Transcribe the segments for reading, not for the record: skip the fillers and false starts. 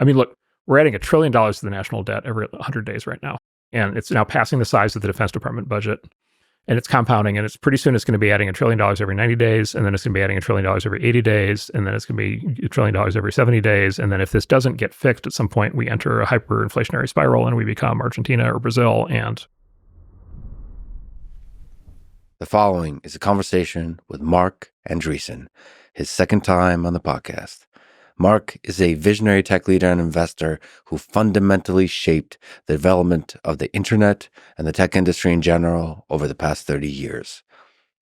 I mean, look, we're adding $1 trillion to the national debt every 100 days right now. And it's now passing the size of the Defense Department budget. And it's compounding, and it's pretty soon it's going to be adding $1 trillion every 90 days, and then it's going to be adding $1 trillion every 80 days, and then it's going to be $1 trillion every 70 days. And then if this doesn't get fixed at some point, we enter a hyperinflationary spiral and we become Argentina or Brazil. And the following is a conversation with Marc Andreessen, his second time on the podcast. Marc is a visionary tech leader and investor who fundamentally shaped the development of the internet and the tech industry in general over the past 30 years.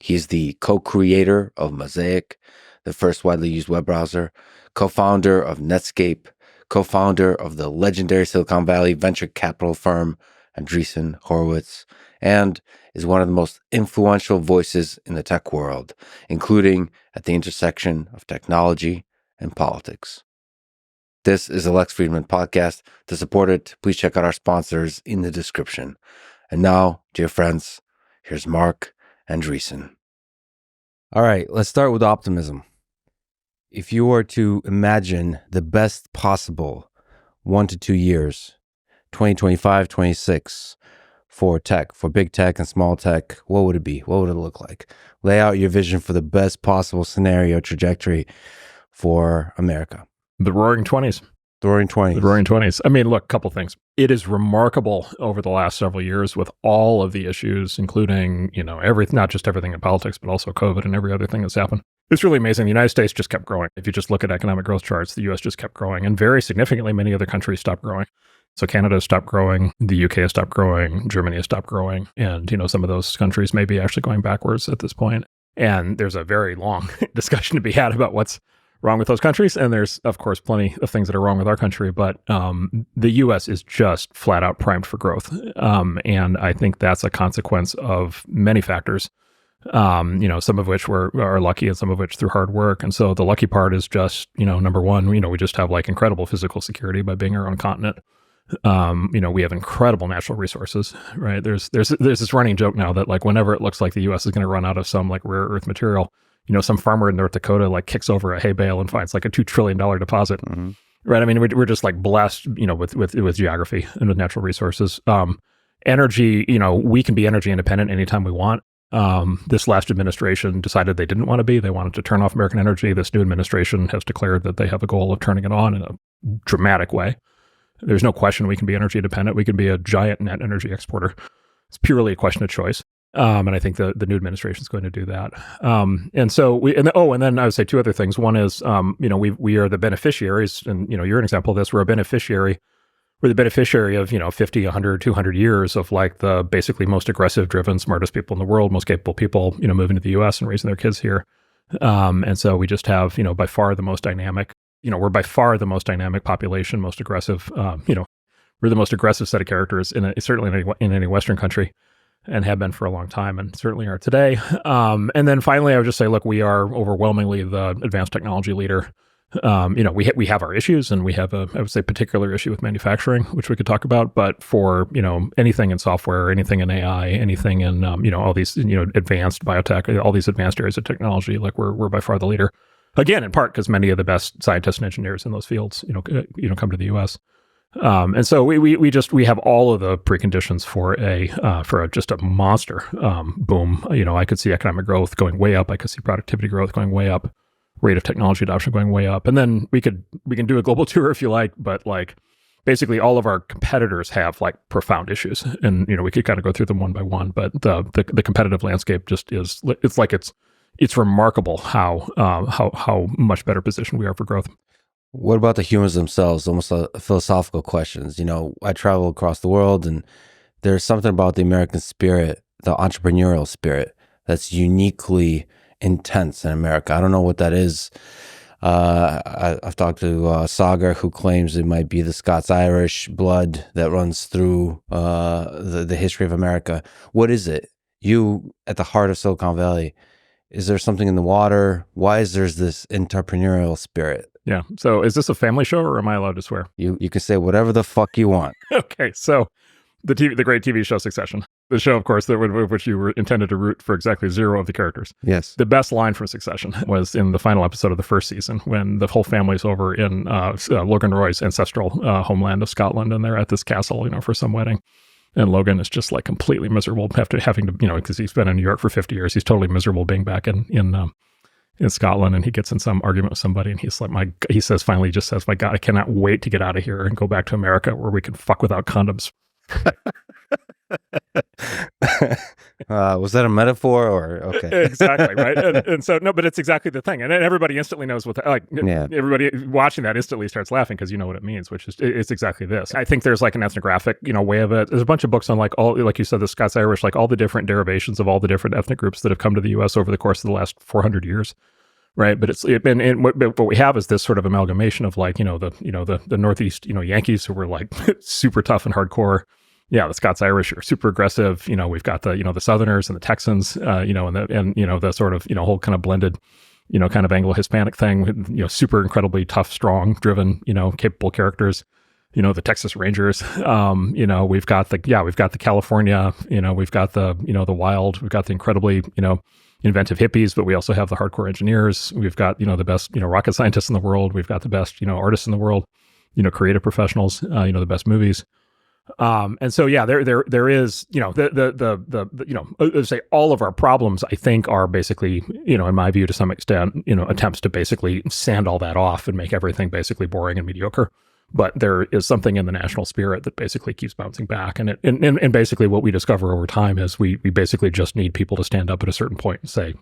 He's the co-creator of Mosaic, the first widely used web browser, co-founder of Netscape, co-founder of the legendary Silicon Valley venture capital firm Andreessen Horowitz, and is one of the most influential voices in the tech world, including at the intersection of technology and politics. This is the Lex Fridman podcast. To support it, please check out our sponsors in the description. And now, dear friends, here's Marc Andreessen. All right, let's start with optimism. If you were to imagine the best possible 1 to 2 years, 2025, 26, for tech, for big tech and small tech, what would it be? What would it look like? Lay out your vision for the best possible scenario trajectory for America. the Roaring 20s. The Roaring 20s. The Roaring 20s. I mean, look, a couple things. It is remarkable over the last several years with all of the issues, including, everything, not just everything in politics, but also COVID and every other thing that's happened. It's really amazing. The United States just kept growing. If you just look at economic growth charts, the US just kept growing. And very significantly, many other countries stopped growing. So Canada stopped growing, the UK has stopped growing, Germany has stopped growing. And, some of those countries may be actually going backwards at this point. And there's a very long discussion to be had about what's wrong with those countries. And there's, of course, plenty of things that are wrong with our country. But the U.S. is just flat out primed for growth. And I think that's a consequence of many factors, some of which are lucky and some of which through hard work. And so the lucky part is just, number one, we just have like incredible physical security by being our own continent. We have incredible natural resources, right? There's this running joke now that like whenever it looks like the U.S. is going to run out of some like rare earth material, some farmer in North Dakota like kicks over a hay bale and finds like a $2 trillion deposit, right? I mean, we're just like blessed, with geography and with natural resources. Energy, we can be energy independent anytime we want. This last administration decided they didn't want to be. They wanted to turn off American energy. This new administration has declared that they have a goal of turning it on in a dramatic way. There's no question we can be energy independent. We can be a giant net energy exporter. It's purely a question of choice. And I think the new administration is going to do that. And then I would say two other things. One is, we are the beneficiaries, and, you're an example of this. We're the beneficiary of, 50, 100, 200 years of like the basically most aggressive driven, smartest people in the world, most capable people, moving to the US and raising their kids here. And so we just have, by far the most dynamic, we're by far the most dynamic population, most aggressive, we're the most aggressive set of characters certainly in any Western country, and have been for a long time and certainly are today. And then finally, I would just say, look, we are overwhelmingly the advanced technology leader. We have our issues, and we have I would say, particular issue with manufacturing, which we could talk about. But for, anything in software, anything in AI, anything in, all these, advanced biotech, all these advanced areas of technology, like we're by far the leader. Again, in part because many of the best scientists and engineers in those fields, come to the U.S. And so we have all of the preconditions for just a monster boom. I could see economic growth going way up. I could see productivity growth going way up, rate of technology adoption going way up. And then we can do a global tour if you like, but like basically all of our competitors have like profound issues, and we could kind of go through them one by one. But the competitive landscape just it's remarkable how much better positioned we are for growth. What about the humans themselves? Almost philosophical questions. I travel across the world, and there's something about the American spirit, the entrepreneurial spirit, that's uniquely intense in America. I don't know what that is. I've talked to Sagar, who claims it might be the Scots-Irish blood that runs through the history of America. What is it? You, at the heart of Silicon Valley, is there something in the water? Why is there this entrepreneurial spirit? Yeah. So is this a family show, or am I allowed to swear? You can say whatever the fuck you want. Okay. So the great TV show Succession. The show, of course, which you were intended to root for exactly 0 of the characters. Yes. The best line from Succession was in the final episode of the first season when the whole family's over in Logan Roy's ancestral homeland of Scotland, and they're at this castle, for some wedding. And Logan is just like completely miserable after having to, because he's been in New York for 50 years. He's totally miserable being back in Scotland, and he gets in some argument with somebody, and he's like, he says, my God, I cannot wait to get out of here and go back to America where we can fuck without condoms. Was that a metaphor or okay? Exactly, right. And so no, but it's exactly the thing, and everybody instantly knows what everybody watching that instantly starts laughing because you know what it means, which is it's exactly this. I think there's like an ethnographic way of it. There's a bunch of books on like you said, the Scots-Irish, like all the different derivations of all the different ethnic groups that have come to the U.S. over the course of the last 400 years. Right, but what we have is this sort of amalgamation of like the Northeast Yankees who were like super tough and hardcore. Yeah, the Scots-Irish are super aggressive. We've got the Southerners and the Texans. The sort of whole kind of blended kind of Anglo-Hispanic thing. Super incredibly tough, strong, driven. Capable characters. The Texas Rangers. We've got the California. We've got the wild. We've got the incredibly inventive hippies, but we also have the hardcore engineers. We've got, the best, rocket scientists in the world. We've got the best, artists in the world, creative professionals, the best movies. And so, yeah, there is, say all of our problems, I think, are basically, in my view, to some extent, attempts to basically sand all that off and make everything basically boring and mediocre. But there is something in the national spirit that basically keeps bouncing back. And basically what we discover over time is we basically just need people to stand up at a certain point and say,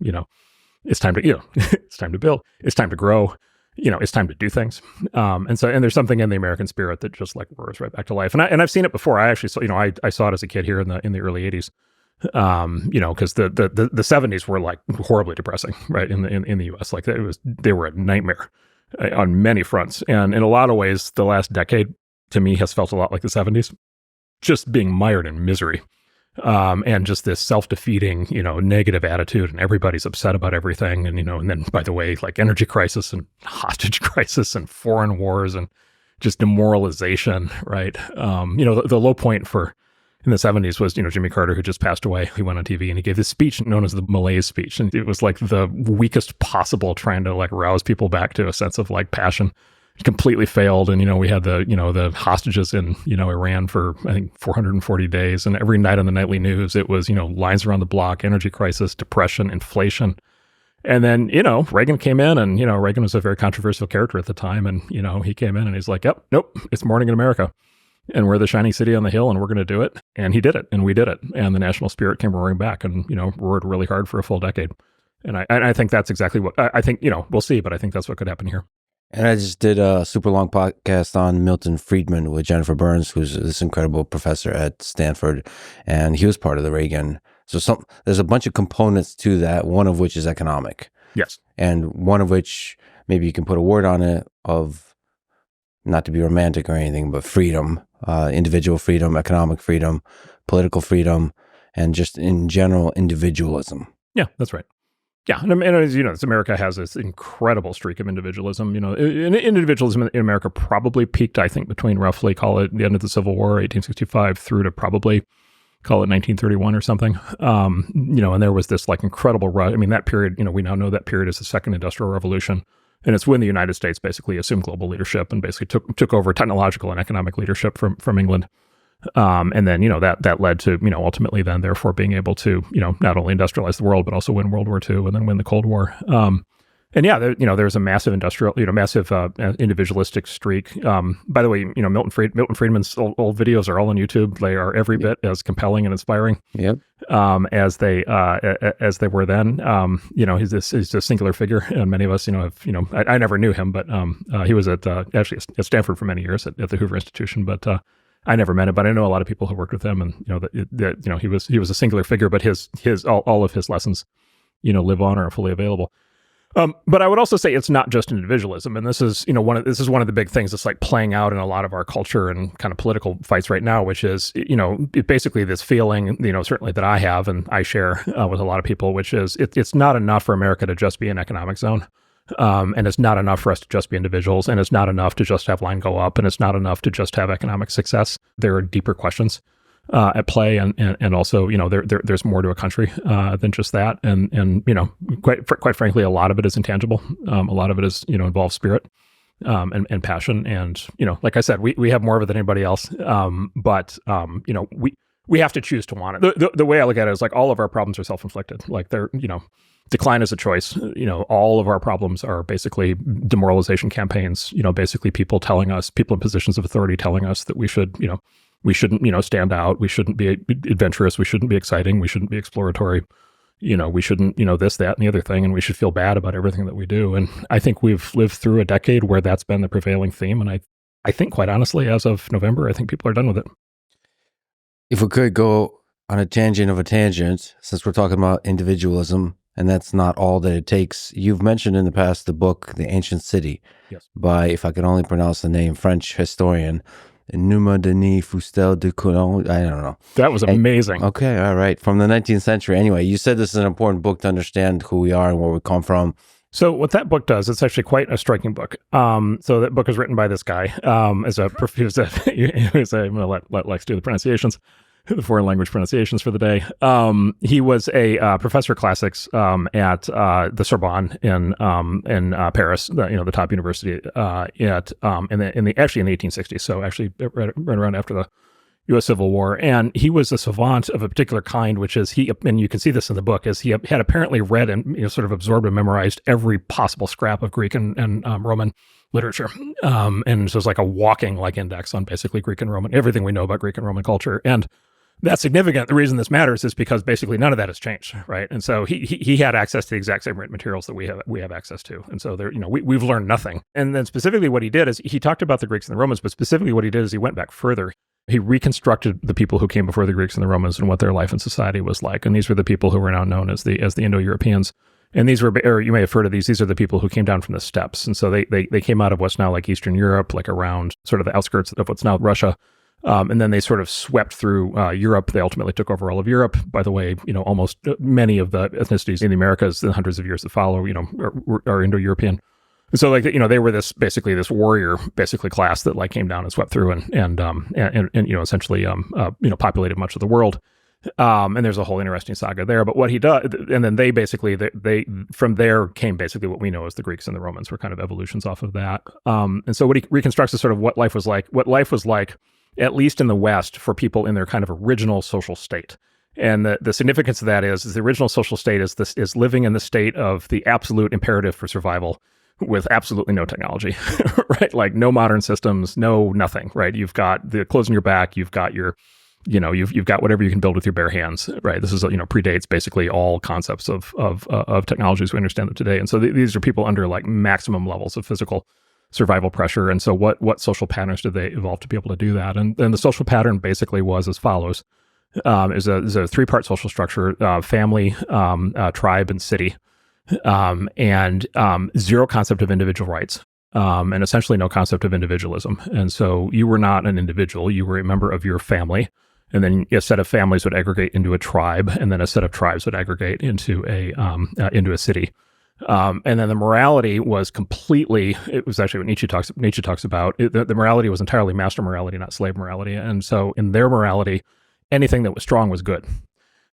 it's time to, it's time to build, it's time to grow, it's time to do things. And there's something in the American spirit that just like roars right back to life. And I've seen it before. I actually saw, I saw it as a kid here in the early 80s. Because the 70s were like horribly depressing, right? In the US, like they were a nightmare on many fronts. And in a lot of ways, the last decade to me has felt a lot like the 70s, just being mired in misery. And just this self-defeating, negative attitude, and everybody's upset about everything. And, and then by the way, like energy crisis and hostage crisis and foreign wars and just demoralization, right? The low point in the 70s was, Jimmy Carter, who just passed away. He went on TV and he gave this speech known as the Malaise speech. And it was like the weakest possible, trying to like rouse people back to a sense of like passion. It completely failed. And, we had the hostages in, Iran for, I think, 440 days. And every night on the nightly news, it was, lines around the block, energy crisis, depression, inflation. And then, Reagan came in, and, Reagan was a very controversial character at the time. And, he came in and he's like, nope, it's morning in America. And we're the shining city on the hill, and we're going to do it. And he did it, and we did it. And the national spirit came roaring back and, roared really hard for a full decade. And I think that's exactly what, I think, we'll see, but I think that's what could happen here. And I just did a super long podcast on Milton Friedman with Jennifer Burns, who's this incredible professor at Stanford. And he was part of the Reagan. So there's a bunch of components to that, one of which is economic. Yes. And one of which, maybe you can put a word on it, of not to be romantic or anything, but freedom. Individual freedom, economic freedom, political freedom, and just in general individualism. Yeah, that's right. Yeah, and as you know, America has this incredible streak of individualism. Individualism in America probably peaked, I think, between roughly, call it the end of the Civil War, 1865, through to probably, call it 1931 or something. And there was this like incredible rush. I mean, that period, we now know that period is the Second Industrial Revolution. And it's when the United States basically assumed global leadership and basically took over technological and economic leadership from England. And then, that led to, ultimately then therefore being able to, not only industrialize the world, but also win World War II and then win the Cold War. And yeah, there's a massive individualistic streak. By the way, Milton Friedman's old videos are all on YouTube. They are every bit as compelling and inspiring. Yep. As they were then. He's a singular figure, and many of us, I never knew him, but he was actually at Stanford for many years at the Hoover Institution, but I never met him. But I know a lot of people who worked with him, and he was a singular figure, but his all of his lessons, live on or are fully available. But I would also say it's not just individualism, and this is one of the big things that's like playing out in a lot of our culture and kind of political fights right now, which is basically this feeling certainly that I have and I share with a lot of people, which is it's not enough for America to just be an economic zone, and it's not enough for us to just be individuals, and it's not enough to just have line go up, and it's not enough to just have economic success. There are deeper questions at play, and also, there's more to a country than just that, and quite frankly, a lot of it is intangible. A lot of it is involves spirit and passion, and like I said, we have more of it than anybody else. But we have to choose to want it. The way I look at it is like all of our problems are self-inflicted. Like they're decline is a choice. All of our problems are basically demoralization campaigns. Basically people in positions of authority telling us that we shouldn't, stand out. We shouldn't be adventurous. We shouldn't be exciting. We shouldn't be exploratory. We shouldn't, this, that, and the other thing. And we should feel bad about everything that we do. And I think we've lived through a decade where that's been the prevailing theme. And I think quite honestly, as of November, I think people are done with it. If we could go on a tangent of a tangent, since we're talking about individualism, and that's not all that it takes. You've mentioned in the past the book, The Ancient City, yes, by, if I can only pronounce the name, French historian, Numa Denis Fustel de Coulon. I don't know. That was amazing. Okay, all right. From the 19th century. Anyway, you said this is an important book to understand who we are and where we come from. So what that book does, it's actually quite a striking book. So that book is written by this guy. I'm going to let Lex do the pronunciations, the foreign language pronunciations for the day. He was a professor of classics at the Sorbonne in Paris, the top university in the 1860s. So actually right around after the U.S. Civil War. And he was a savant of a particular kind, which is and you can see this in the book, is he had apparently read and sort of absorbed and memorized every possible scrap of Greek and Roman literature. And so it's like a walking index on basically Greek and Roman, everything we know about Greek and Roman culture. And that's significant. The reason this matters is because basically none of that has changed, right? And so he had access to the exact same written materials that we have access to. And so there, we've learned nothing. And then specifically what he did is he talked about the Greeks and the Romans, but specifically what he did is he went back further. He reconstructed the people who came before the Greeks and the Romans and what their life and society was like. And these were the people who were now known as the Indo-Europeans. And these were, or you may have heard of these are the people who came down from the steppes. And so they came out of what's now like Eastern Europe, like around sort of the outskirts of what's now Russia. And then they sort of swept through Europe. They ultimately took over all of Europe. By the way, almost many of the ethnicities in the Americas in the hundreds of years that follow, are Indo-European. And so they were this warrior class that came down and swept through and essentially populated much of the world. And there's a whole interesting saga there. But what he does, and then they from there came basically what we know as the Greeks and the Romans were kind of evolutions off of that. And so what he reconstructs is sort of what life was like, at least in the West, for people in their kind of original social state. And the significance of that is the original social state is living in the state of the absolute imperative for survival, with absolutely no technology, right? Like no modern systems, no nothing, right? You've got the clothes on your back, you've got your, you've got whatever you can build with your bare hands, right? This is, predates basically all concepts of technology as we understand them today. And so these are people under maximum levels of physical survival pressure. And so what social patterns did they evolve to be able to do that? And the social pattern basically was as follows. Is a three-part social structure, family, tribe, and city. And zero concept of individual rights, and essentially no concept of individualism. And so you were not an individual, you were a member of your family. And then a set of families would aggregate into a tribe, and then a set of tribes would aggregate into a city. And then the morality was it was actually what Nietzsche talks about. The morality was entirely master morality, not slave morality. And so in their morality, anything that was strong was good.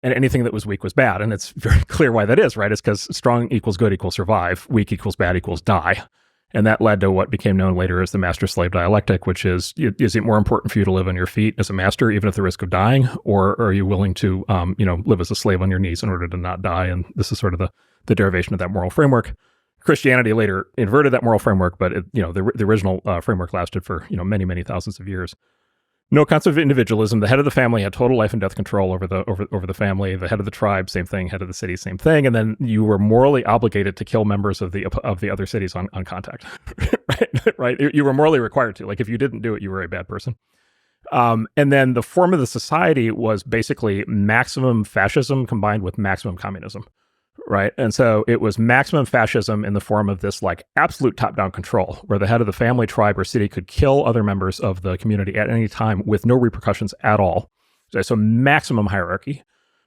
And anything that was weak was bad. And it's very clear why that is, right? It's because strong equals good equals survive, weak equals bad equals die. And that led to what became known later as the master-slave dialectic, which is it more important for you to live on your feet as a master, even at the risk of dying, or are you willing to, live as a slave on your knees in order to not die? And this is sort of the derivation of that moral framework. Christianity later inverted that moral framework, but the original framework lasted for many, many thousands of years. No concept of individualism. The head of the family had total life and death control over the family. The head of the tribe, same thing. Head of the city, same thing. And then you were morally obligated to kill members of the other cities on contact. right? You were morally required to. If you didn't do it, you were a bad person. And then the form of the society was basically maximum fascism combined with maximum communism. Right. And so it was maximum fascism in the form of this absolute top-down control, where the head of the family, tribe, or city could kill other members of the community at any time with no repercussions at all. So maximum hierarchy,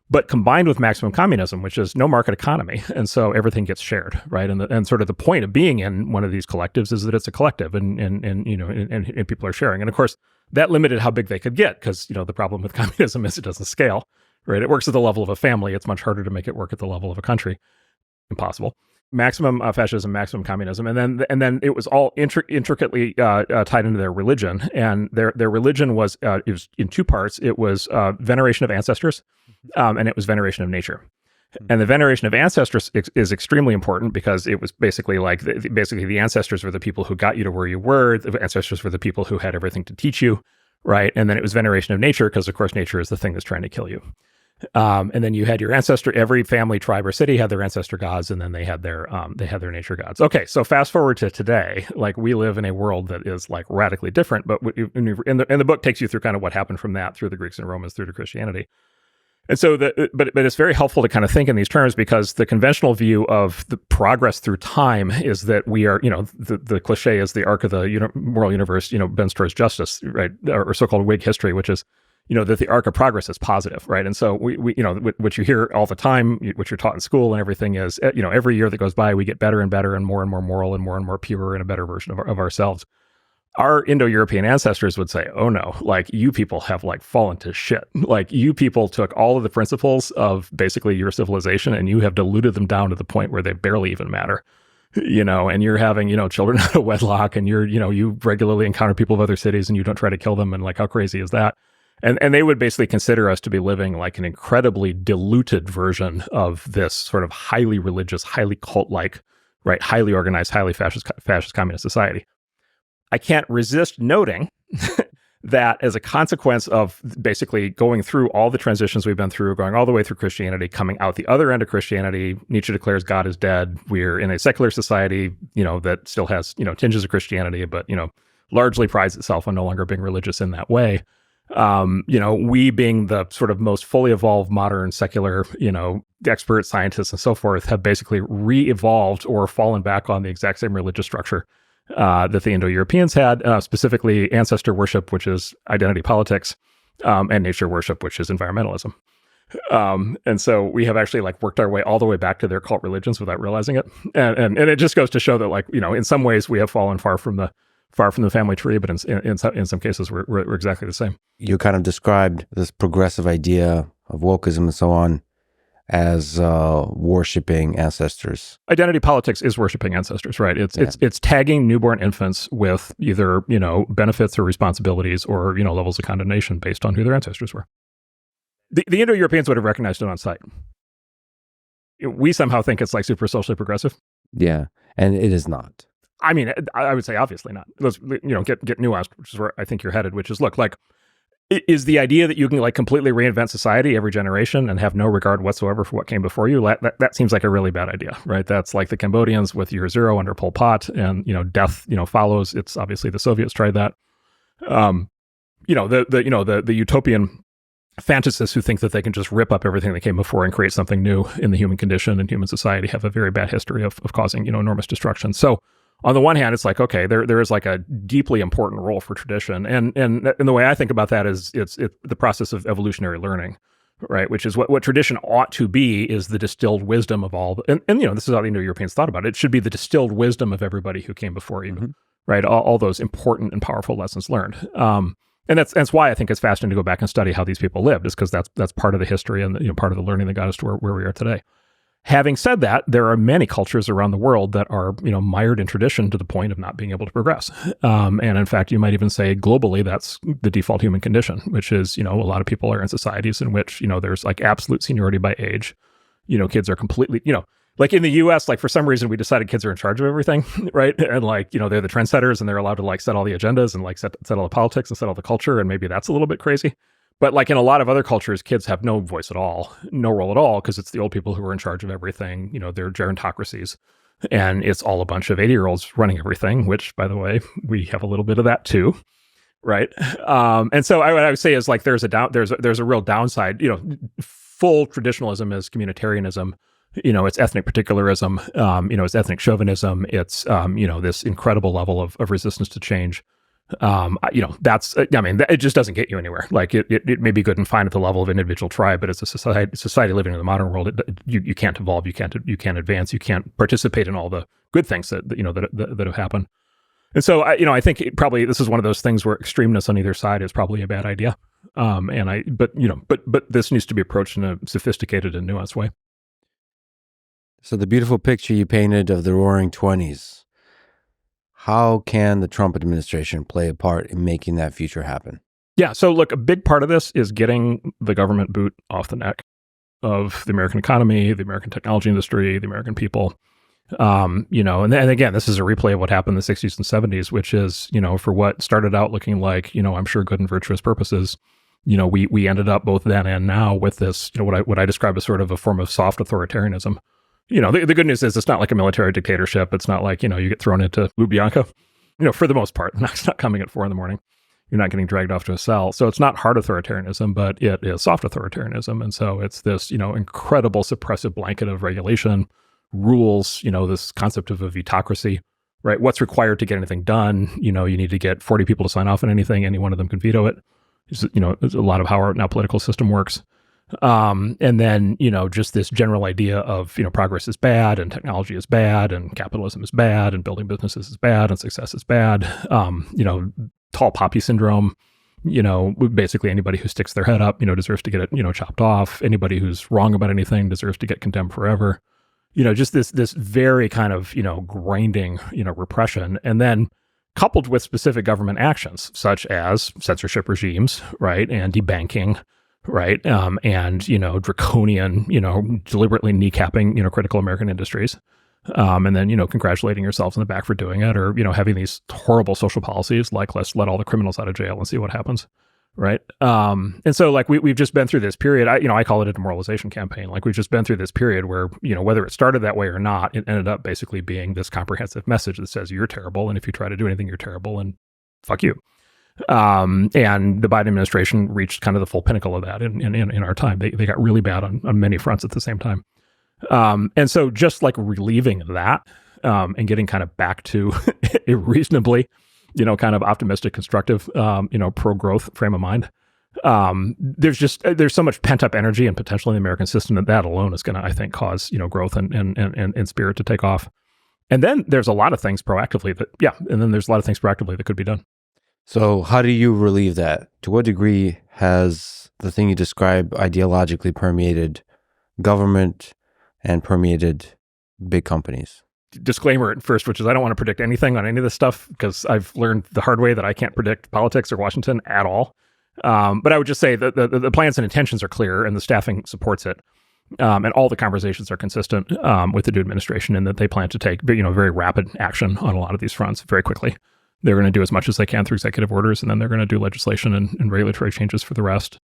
but combined with maximum communism, which is no market economy. And so everything gets shared. Right. And sort of the point of being in one of these collectives is that it's a collective and people are sharing. And of course, that limited how big they could get because, the problem with communism is it doesn't scale, right? It works at the level of a family. It's much harder to make it work at the level of a country. Impossible. Maximum fascism, maximum communism, and then it was all intricately tied into their religion, and their religion was it was in two parts. It was veneration of ancestors, and it was veneration of nature. And the veneration of ancestors is extremely important because it was basically like the ancestors were the people who got you to where you were. The ancestors were the people who had everything to teach you, right? And then it was veneration of nature because, of course, nature is the thing that's trying to kill you. And then you had your ancestor. Every family, tribe, or city had their ancestor gods, and then they had their nature gods. Okay, so fast forward to today. Like we live in a world that is like radically different. But in the book takes you through kind of what happened from that through the Greeks and Romans through to Christianity. And so, but it's very helpful to kind of think in these terms because the conventional view of the progress through time is that we are, the cliche is the arc of the moral universe, bends towards justice, right, or so-called Whig history, which is, that the arc of progress is positive, right? And so we what you hear all the time, what you're taught in school and everything is, every year that goes by, we get better and better and more moral and more pure and a better version of ourselves. Our Indo-European ancestors would say, oh no, like you people have like fallen to shit. Like you people took all of the principles of basically your civilization and you have diluted them down to the point where they barely even matter. And you're having, children out of wedlock and you regularly encounter people of other cities and you don't try to kill them. And like, how crazy is that? And they would basically consider us to be living like an incredibly diluted version of this sort of highly religious, highly cult-like, right, highly organized, highly fascist communist society. I can't resist noting that as a consequence of basically going through all the transitions we've been through, going all the way through Christianity, coming out the other end of Christianity, Nietzsche declares God is dead. We're in a secular society, that still has, tinges of Christianity, but, largely prides itself on no longer being religious in that way. We being the sort of most fully evolved modern secular, expert scientists and so forth have basically re-evolved or fallen back on the exact same religious structure that the Indo-Europeans had, specifically ancestor worship, which is identity politics, and nature worship, which is environmentalism. And so we have actually like worked our way all the way back to their cult religions without realizing it. And it just goes to show that like, in some ways we have fallen far from the family tree, but in some cases we're exactly the same. You kind of described this progressive idea of wokeism and so on as worshiping ancestors. Identity politics is worshiping ancestors, right? It's tagging newborn infants with either, benefits or responsibilities or, levels of condemnation based on who their ancestors were. The Indo-Europeans would have recognized it on sight. We somehow think it's like super socially progressive. Yeah, and it is not. I mean, I would say obviously not. Let's, get nuanced, which is where I think you're headed, which is, look, like, is the idea that you can like completely reinvent society every generation and have no regard whatsoever for what came before you? That seems like a really bad idea, right? That's like the Cambodians with year zero under Pol Pot, and death follows. It's obviously the Soviets tried that. The utopian fantasists who think that they can just rip up everything that came before and create something new in the human condition and human society have a very bad history of causing enormous destruction. So on the one hand, it's like, okay, there is like a deeply important role for tradition. And the way I think about that is it's the process of evolutionary learning, right? Which is what tradition ought to be, is the distilled wisdom of all. And this is how the Indo-Europeans thought about it. It should be the distilled wisdom of everybody who came before you, right? All those important and powerful lessons learned. And that's why I think it's fascinating to go back and study how these people lived, is because that's part of the history and part of the learning that got us to where we are today. Having said that, there are many cultures around the world that are, mired in tradition to the point of not being able to progress. And in fact, you might even say globally, that's the default human condition, which is, a lot of people are in societies in which, there's like absolute seniority by age. Kids are completely, like in the US, like for some reason we decided kids are in charge of everything, right? And like, they're the trendsetters and they're allowed to like set all the agendas and like set all the politics and set all the culture. And maybe that's a little bit crazy. But like in a lot of other cultures, kids have no voice at all, no role at all, because it's the old people who are in charge of everything. They're gerontocracies. And it's all a bunch of 80-year-olds running everything, which, by the way, we have a little bit of that too, right? And so what I would say is like there's a real downside. Full traditionalism is communitarianism. It's ethnic particularism. It's ethnic chauvinism. It's this incredible level of resistance to change. It just doesn't get you anywhere. Like it may be good and fine at the level of an individual tribe, but as a society living in the modern world, you can't evolve, you can't advance, you can't participate in all the good things that have happened. And so, I think probably this is one of those things where extremeness on either side is probably a bad idea. But this needs to be approached in a sophisticated and nuanced way. So the beautiful picture you painted of the Roaring '20s, how can the Trump administration play a part in making that future happen? Yeah. So look, a big part of this is getting the government boot off the neck of the American economy, the American technology industry, the American people. And again, this is a replay of what happened in the 60s and 70s, which is, for what started out looking like, I'm sure good and virtuous purposes, we ended up both then and now with this, what I describe as sort of a form of soft authoritarianism. The good news is it's not like a military dictatorship. It's not like, you get thrown into Lubyanka, for the most part. It's not coming at 4 a.m. You're not getting dragged off to a cell. So it's not hard authoritarianism, but it is soft authoritarianism. And so it's this, incredible suppressive blanket of regulation, rules, this concept of a vetocracy, right? What's required to get anything done? You need to get 40 people to sign off on anything. Any one of them can veto it. There's a lot of how our now political system works. And then, just this general idea of, progress is bad and technology is bad and capitalism is bad and building businesses is bad and success is bad. Tall poppy syndrome, basically anybody who sticks their head up, deserves to get it, chopped off. Anybody who's wrong about anything deserves to get condemned forever. Just this very kind of, grinding, repression. And then coupled with specific government actions, such as censorship regimes, right? And debanking, right? And, draconian, deliberately kneecapping, critical American industries. And then, congratulating yourselves in the back for doing it, or, having these horrible social policies like let's let all the criminals out of jail and see what happens. Right. And so like we've just been through this period. I call it a demoralization campaign. Like we've just been through this period where, whether it started that way or not, it ended up basically being this comprehensive message that says you're terrible. And if you try to do anything, you're terrible and fuck you. And the Biden administration reached kind of the full pinnacle of that in our time. They got really bad on many fronts at the same time. And so just like relieving that and getting kind of back to a reasonably, kind of optimistic, constructive, pro-growth frame of mind. There's so much pent-up energy and potential in the American system that alone is going to, I think, cause, growth and spirit to take off. And then there's a lot of things proactively that could be done. So how do you relieve that? To what degree has the thing you describe ideologically permeated government and permeated big companies? Disclaimer at first, which is I don't want to predict anything on any of this stuff because I've learned the hard way that I can't predict politics or Washington at all. But I would just say that the plans and intentions are clear and the staffing supports it. And all the conversations are consistent with the new administration in that they plan to take very rapid action on a lot of these fronts very quickly. They're going to do as much as they can through executive orders, and then they're going to do legislation and regulatory changes for the rest.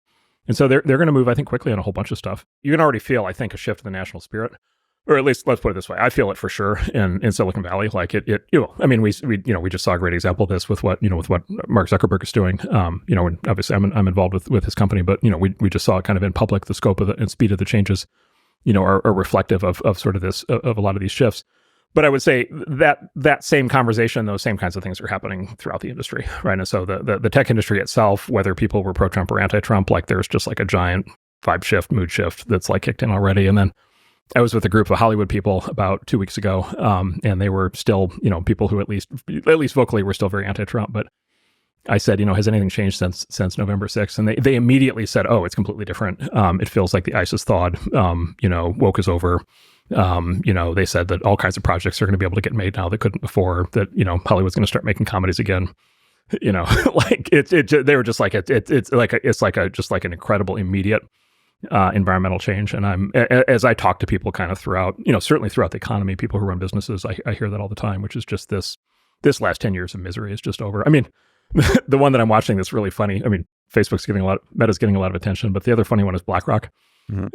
And so they're going to move, I think, quickly on a whole bunch of stuff. You can already feel, I think, a shift in the national spirit. Or at least, let's put it this way, I feel it for sure in Silicon Valley. Like we just saw a great example of this with what Mark Zuckerberg is doing. And obviously I'm involved with his company, but we just saw it kind of in public. The scope of and speed of the changes, are reflective of sort of this of a lot of these shifts. But I would say that same conversation, those same kinds of things are happening throughout the industry, right? And so the tech industry itself, whether people were pro-Trump or anti-Trump, like there's just like a giant vibe shift, mood shift that's like kicked in already. And then I was with a group of Hollywood people about 2 weeks ago, and they were still, people who at least vocally were still very anti-Trump. But I said, has anything changed since November 6th? And they immediately said, oh, it's completely different. It feels like the ISIS thawed, woke is over. They said that all kinds of projects are going to be able to get made now that couldn't before, that, Hollywood's going to start making comedies again. Like they were just like, it's like an incredible immediate environmental change. And as I talk to people kind of throughout, certainly throughout the economy, people who run businesses, I hear that all the time, which is just this last 10 years of misery is just over. I mean, the one that I'm watching that's really funny, I mean, Meta's getting a lot of attention, but the other funny one is BlackRock,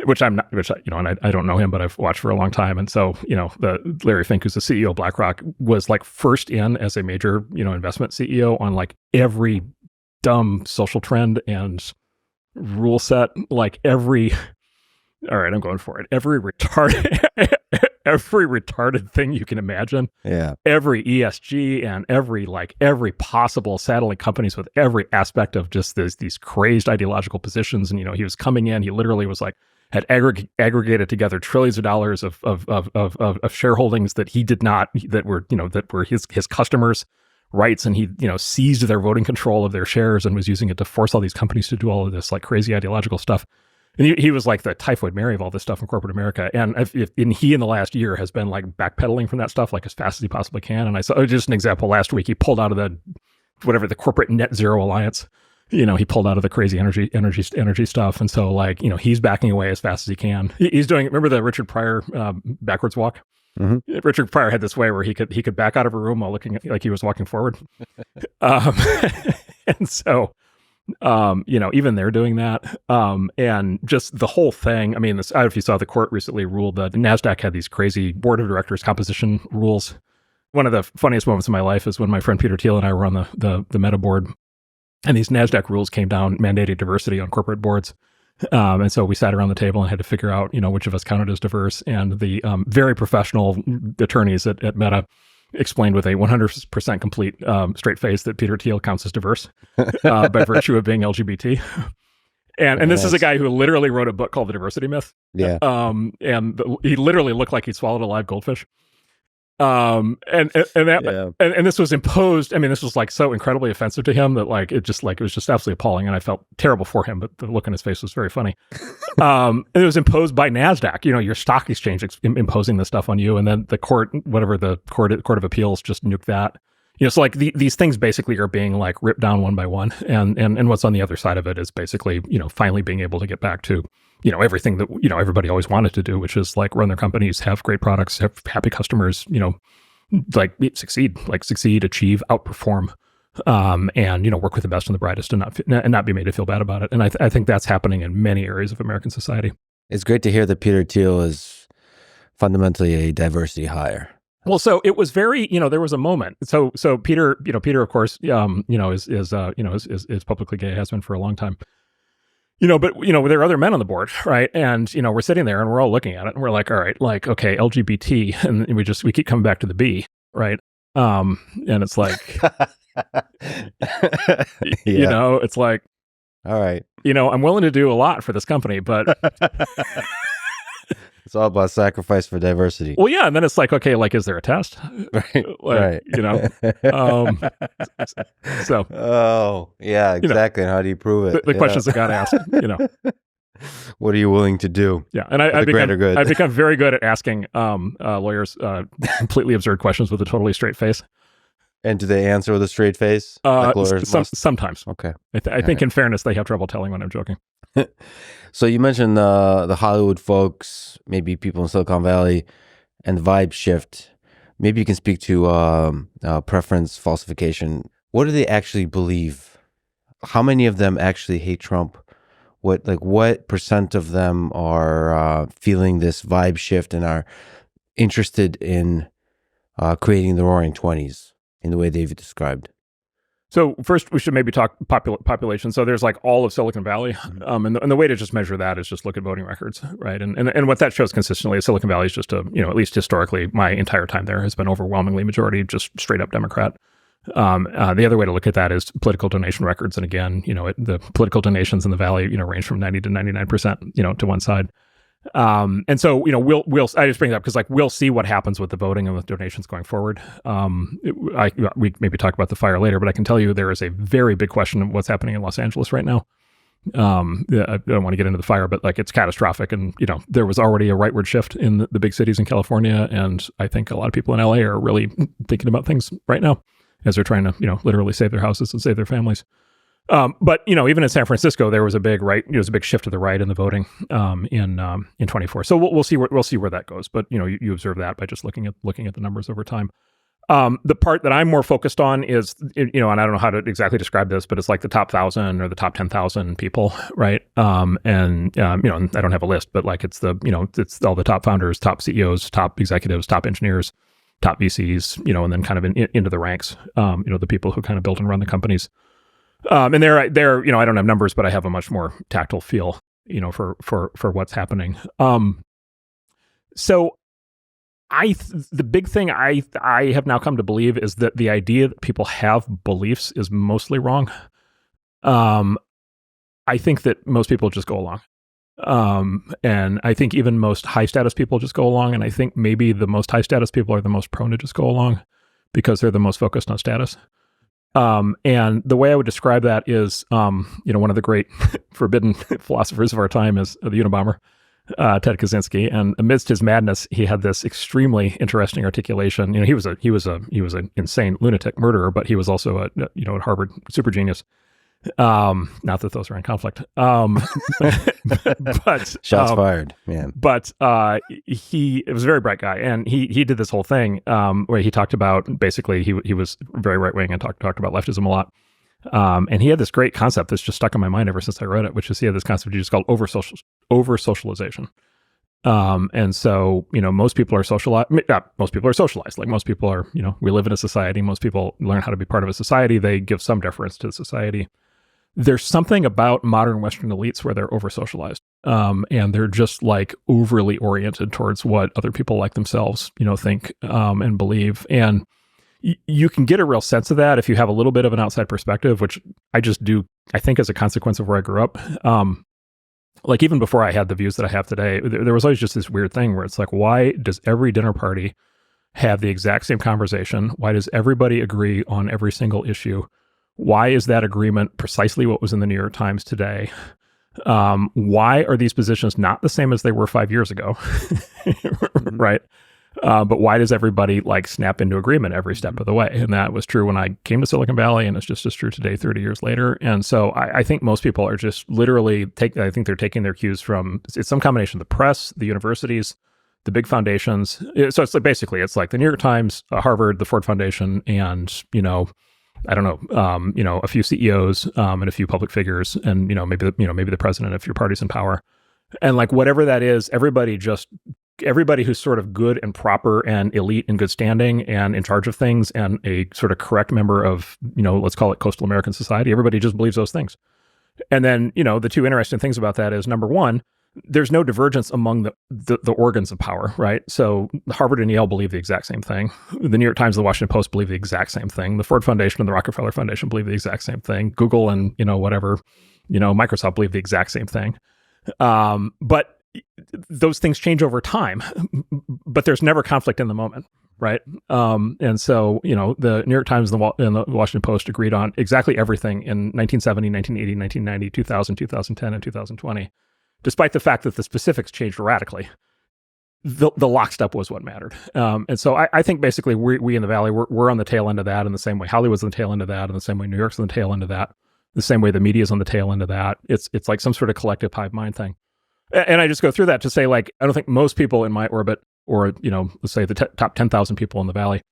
which I don't know him, but I've watched for a long time. And so, the Larry Fink, who's the CEO of BlackRock, was like first in as a major, investment CEO on like every dumb social trend and rule set, like all right, I'm going for it. Every retarded thing you can imagine. Yeah. Every ESG and every possible saddling companies with every aspect of just these crazed ideological positions. And, he was coming in, he literally was like, had aggregated together trillions of dollars of shareholdings that he did not, that were his customers. rights, and he, seized their voting control of their shares and was using it to force all these companies to do all of this like crazy ideological stuff. And he was like the typhoid Mary of all this stuff in corporate America. And he in the last year has been like backpedaling from that stuff like as fast as he possibly can. And I saw just an example last week. He pulled out of the corporate net zero alliance. He pulled out of the crazy energy stuff. And so like, he's backing away as fast as he can. He's doing, remember the Richard Pryor backwards walk? Mm-hmm. Richard Pryor had this way where he could back out of a room while looking like he was walking forward. And so, even they're doing that. And just the whole thing, I mean, I don't know if you saw the court recently ruled that NASDAQ had these crazy board of directors composition rules. One of the funniest moments of my life is when my friend Peter Thiel and I were on the Meta board, and these NASDAQ rules came down mandating diversity on corporate boards. And so we sat around the table and had to figure out, which of us counted as diverse. And the very professional attorneys at Meta explained with a 100% complete straight face that Peter Thiel counts as diverse by virtue of being LGBT. And this is a guy who literally wrote a book called The Diversity Myth. Yeah. He literally looked like he swallowed a live goldfish. And this was imposed. I mean, this was like so incredibly offensive to him that like it was just absolutely appalling, and I felt terrible for him. But the look on his face was very funny. And it was imposed by NASDAQ, your stock exchange imposing this stuff on you, and then the court, whatever the court of appeals, just nuked that. So like these things basically are being like ripped down one by one, and what's on the other side of it is basically finally being able to get back to everything that everybody always wanted to do, which is like run their companies, have great products, have happy customers, like succeed, achieve, outperform, and work with the best and the brightest, and not be made to feel bad about it. And I think that's happening in many areas of American society. It's great to hear that Peter Thiel is fundamentally a diversity hire. Well, so it was very, there was a moment. So Peter, of course, is publicly gay, has been for a long time. But there are other men on the board, right? And we're sitting there and we're all looking at it and we're like, all right, like, okay, LGBT, and we keep coming back to the B, right? And it's like, it's like, all right, I'm willing to do a lot for this company, but it's all about sacrifice for diversity. Well, yeah, and then it's like, okay, like, is there a test? Right, like, right. So. Oh, yeah, exactly. And how do you prove it? The questions that got asked, What are you willing to do? Yeah, and I've become very good at asking lawyers completely absurd questions with a totally straight face. And do they answer with a straight face? Like Sometimes. Okay. I think in fairness, they have trouble telling when I'm joking. So you mentioned the Hollywood folks, maybe people in Silicon Valley, and the vibe shift. Maybe you can speak to preference falsification. What do they actually believe? How many of them actually hate Trump? What percent of them are feeling this vibe shift and are interested in creating the Roaring 20s in the way they've described? So first, we should maybe talk population. So there's like all of Silicon Valley, and the way to just measure that is just look at voting records, right? And what that shows consistently is Silicon Valley is just at least historically, my entire time there has been overwhelmingly majority just straight up Democrat. The other way to look at that is political donation records, and again, the political donations in the Valley, range from 90 to 99%, to one side. And so, we'll I just bring it up because we'll see what happens with the voting and with donations going forward. We maybe talk about the fire later, but I can tell you there is a very big question of what's happening in Los Angeles right now. I don't want to get into the fire, but it's catastrophic. And, there was already a rightward shift in the big cities in California. And I think a lot of people in LA are really thinking about things right now as they're trying to, literally save their houses and save their families. But even in San Francisco, there was a big shift to the right in the voting in 24. So we'll see where that goes. But you observe that by just looking at the numbers over time. The part that I'm more focused on is and I don't know how to exactly describe this, but it's like the top 1,000 or the top 10,000 people, right? And I don't have a list, but it's it's all the top founders, top CEOs, top executives, top engineers, top VCs, and then kind of into the ranks, the people who kind of build and run the companies. And they're I don't have numbers, but I have a much more tactile feel, for what's happening. So the big thing I have now come to believe is that the idea that people have beliefs is mostly wrong. I think that most people just go along. And I think even most high status people just go along. And I think maybe the most high status people are the most prone to just go along because they're the most focused on status. And the way I would describe that is, one of the great forbidden philosophers of our time is the Unabomber, Ted Kaczynski. And amidst his madness, he had this extremely interesting articulation. He was an insane lunatic murderer, but he was also a Harvard super genius. Not that those are in conflict. But shots fired, man. But he was a very bright guy, and he did this whole thing where he talked about, basically he was very right wing and talked about leftism a lot. And he had this great concept that's just stuck in my mind ever since I read it, which is he had this concept he just called over socialization. And so, most people are socialized. Most people are socialized. Like most people are, we live in a society. Most people learn how to be part of a society. They give some deference to the society. There's something about modern Western elites where they're over-socialized, and they're just like overly oriented towards what other people like themselves, think and believe. And you can get a real sense of that if you have a little bit of an outside perspective, which I just do, I think, as a consequence of where I grew up. Like even before I had the views that I have today, there was always just this weird thing where it's like, why does every dinner party have the exact same conversation? Why does everybody agree on every single issue? Why is that agreement precisely what was in the New York Times today? Why are these positions not the same as they were 5 years ago? Right. But why does everybody snap into agreement every step of the way? And that was true when I came to Silicon Valley, and it's just as true today, 30 years later. And so I think most people are just literally I think they're taking their cues from, it's some combination of the press, the universities, the big foundations. So it's basically the New York Times, Harvard, the Ford Foundation, and, I don't know, a few CEOs and a few public figures, and maybe the president if your party's in power, and whatever that is, everybody who's sort of good and proper and elite in good standing and in charge of things and a sort of correct member of let's call it coastal American society, everybody just believes those things. And then the two interesting things about that is, number one, there's no divergence among the organs of power, right? So Harvard and Yale believe the exact same thing. The New York Times and the Washington Post believe the exact same thing. The Ford Foundation and the Rockefeller Foundation believe the exact same thing. Google and, Microsoft believe the exact same thing. But those things change over time, but there's never conflict in the moment, right? And so, the New York Times and the Washington Post agreed on exactly everything in 1970, 1980, 1990, 2000, 2010, and 2020. Despite the fact that the specifics changed radically, the lockstep was what mattered. And so I think basically we in the Valley, we're on the tail end of that in the same way Hollywood's on the tail end of that, in the same way New York's on the tail end of that, the same way the media's on the tail end of that. It's like some sort of collective hive mind thing. And I just go through that to say, I don't think most people in my orbit, or, let's say the top 10,000 people in the Valley,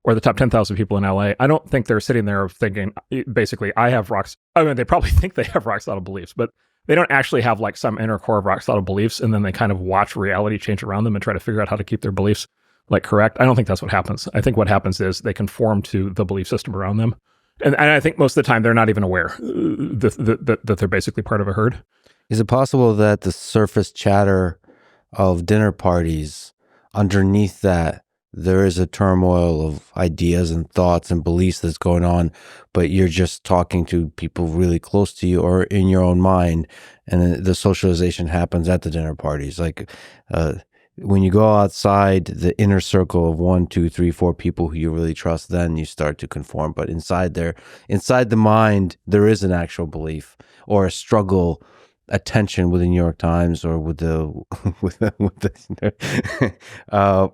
or the top 10,000 people in LA, I don't think they're sitting there thinking, basically, they probably think they have rock solid beliefs, but they don't actually have some inner core of rock solid beliefs, and then they kind of watch reality change around them and try to figure out how to keep their beliefs correct. I don't think that's what happens. I think what happens is they conform to the belief system around them. And I think most of the time they're not even aware that they're basically part of a herd. Is it possible that the surface chatter of dinner parties, underneath that, there is a turmoil of ideas and thoughts and beliefs that's going on, but you're just talking to people really close to you or in your own mind, and the socialization happens at the dinner parties? When you go outside the inner circle of 1, 2, 3, 4 people who you really trust, then you start to conform. But inside the mind, there is an actual belief or a struggle, a tension with the New York Times or with the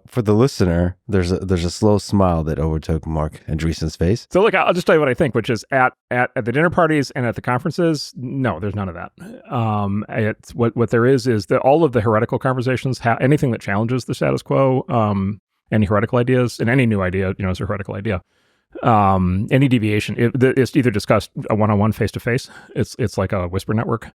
for the listener, there's a slow smile that overtook Marc Andreessen's face. So look, I'll just tell you what I think, which is at the dinner parties and at the conferences, no, there's none of that. It's what there is that all of the heretical conversations, anything that challenges the status quo, any heretical ideas, and any new idea, is a heretical idea. Any deviation, it's either discussed a one-on-one, face-to-face. It's like a whisper network.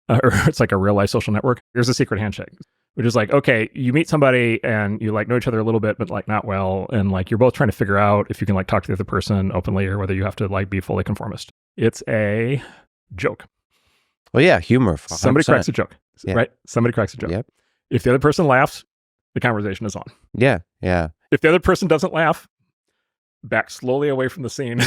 Or it's like a real life social network. There's a secret handshake, which is okay, you meet somebody and you know each other a little bit, but not well. And you're both trying to figure out if you can talk to the other person openly or whether you have to be fully conformist. It's a joke. Well, yeah, humor. 100%. Somebody cracks a joke, yeah. Right? Somebody cracks a joke. Yep. If the other person laughs, the conversation is on. Yeah, yeah. If the other person doesn't laugh, back slowly away from the scene.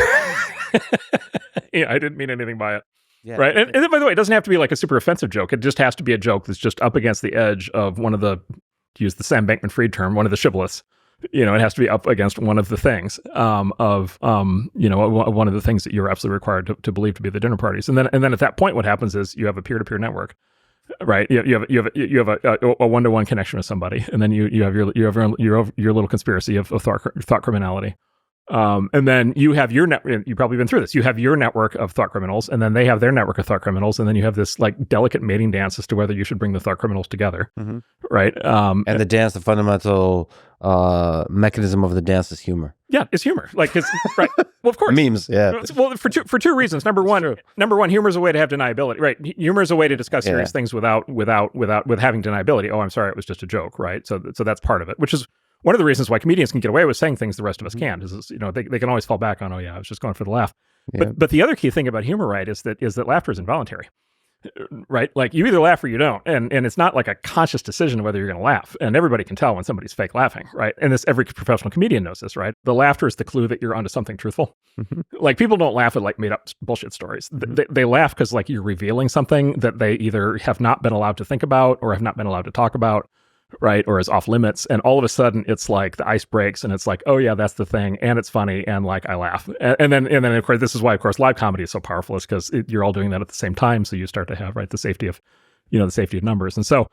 I didn't mean anything by it. Yeah. Right. And by the way, it doesn't have to be a super offensive joke. It just has to be a joke that's just up against the edge of one of the, to use the Sam Bankman-Fried term, one of the shibboleths It has to be up against one of the things one of the things that you're absolutely required to believe to be the dinner parties. And then at that point, what happens is you have a peer-to-peer network, right? You have a one-to-one connection with somebody, and then you have your little conspiracy of thought criminality. And then you have your you've probably been through this. You have your network of thought criminals, and then they have their network of thought criminals, and then you have this like delicate mating dance as to whether you should bring the thought criminals together, right? And the dance, the fundamental mechanism of the dance is humor. Yeah, it's humor. Like, it's right. Well, of course, memes. Yeah. Well, for two reasons. Number one, humor is a way to have deniability, right? Humor is a way to discuss serious things with having deniability. Oh, I'm sorry, it was just a joke, right? So that's part of it, which is one of the reasons why comedians can get away with saying things the rest of us can't. Is they can always fall back on, oh yeah, I was just going for the laugh. Yeah. But the other key thing about humor, right, is that laughter is involuntary, right? Like, you either laugh or you don't, and it's not like a conscious decision whether you're going to laugh. And everybody can tell when somebody's fake laughing, right? And every professional comedian knows this, right? The laughter is the clue that you're onto something truthful. Like, people don't laugh at like made up bullshit stories. They laugh because like you're revealing something that they either have not been allowed to think about or have not been allowed to talk about, right? Or is off limits. And all of a sudden it's like the ice breaks and it's like, oh yeah, that's the thing. And it's funny. And like, I laugh. And then of course, this is why, of course, live comedy is so powerful, is because you're all doing that at the same time. So you start to have, right, the safety of numbers. And so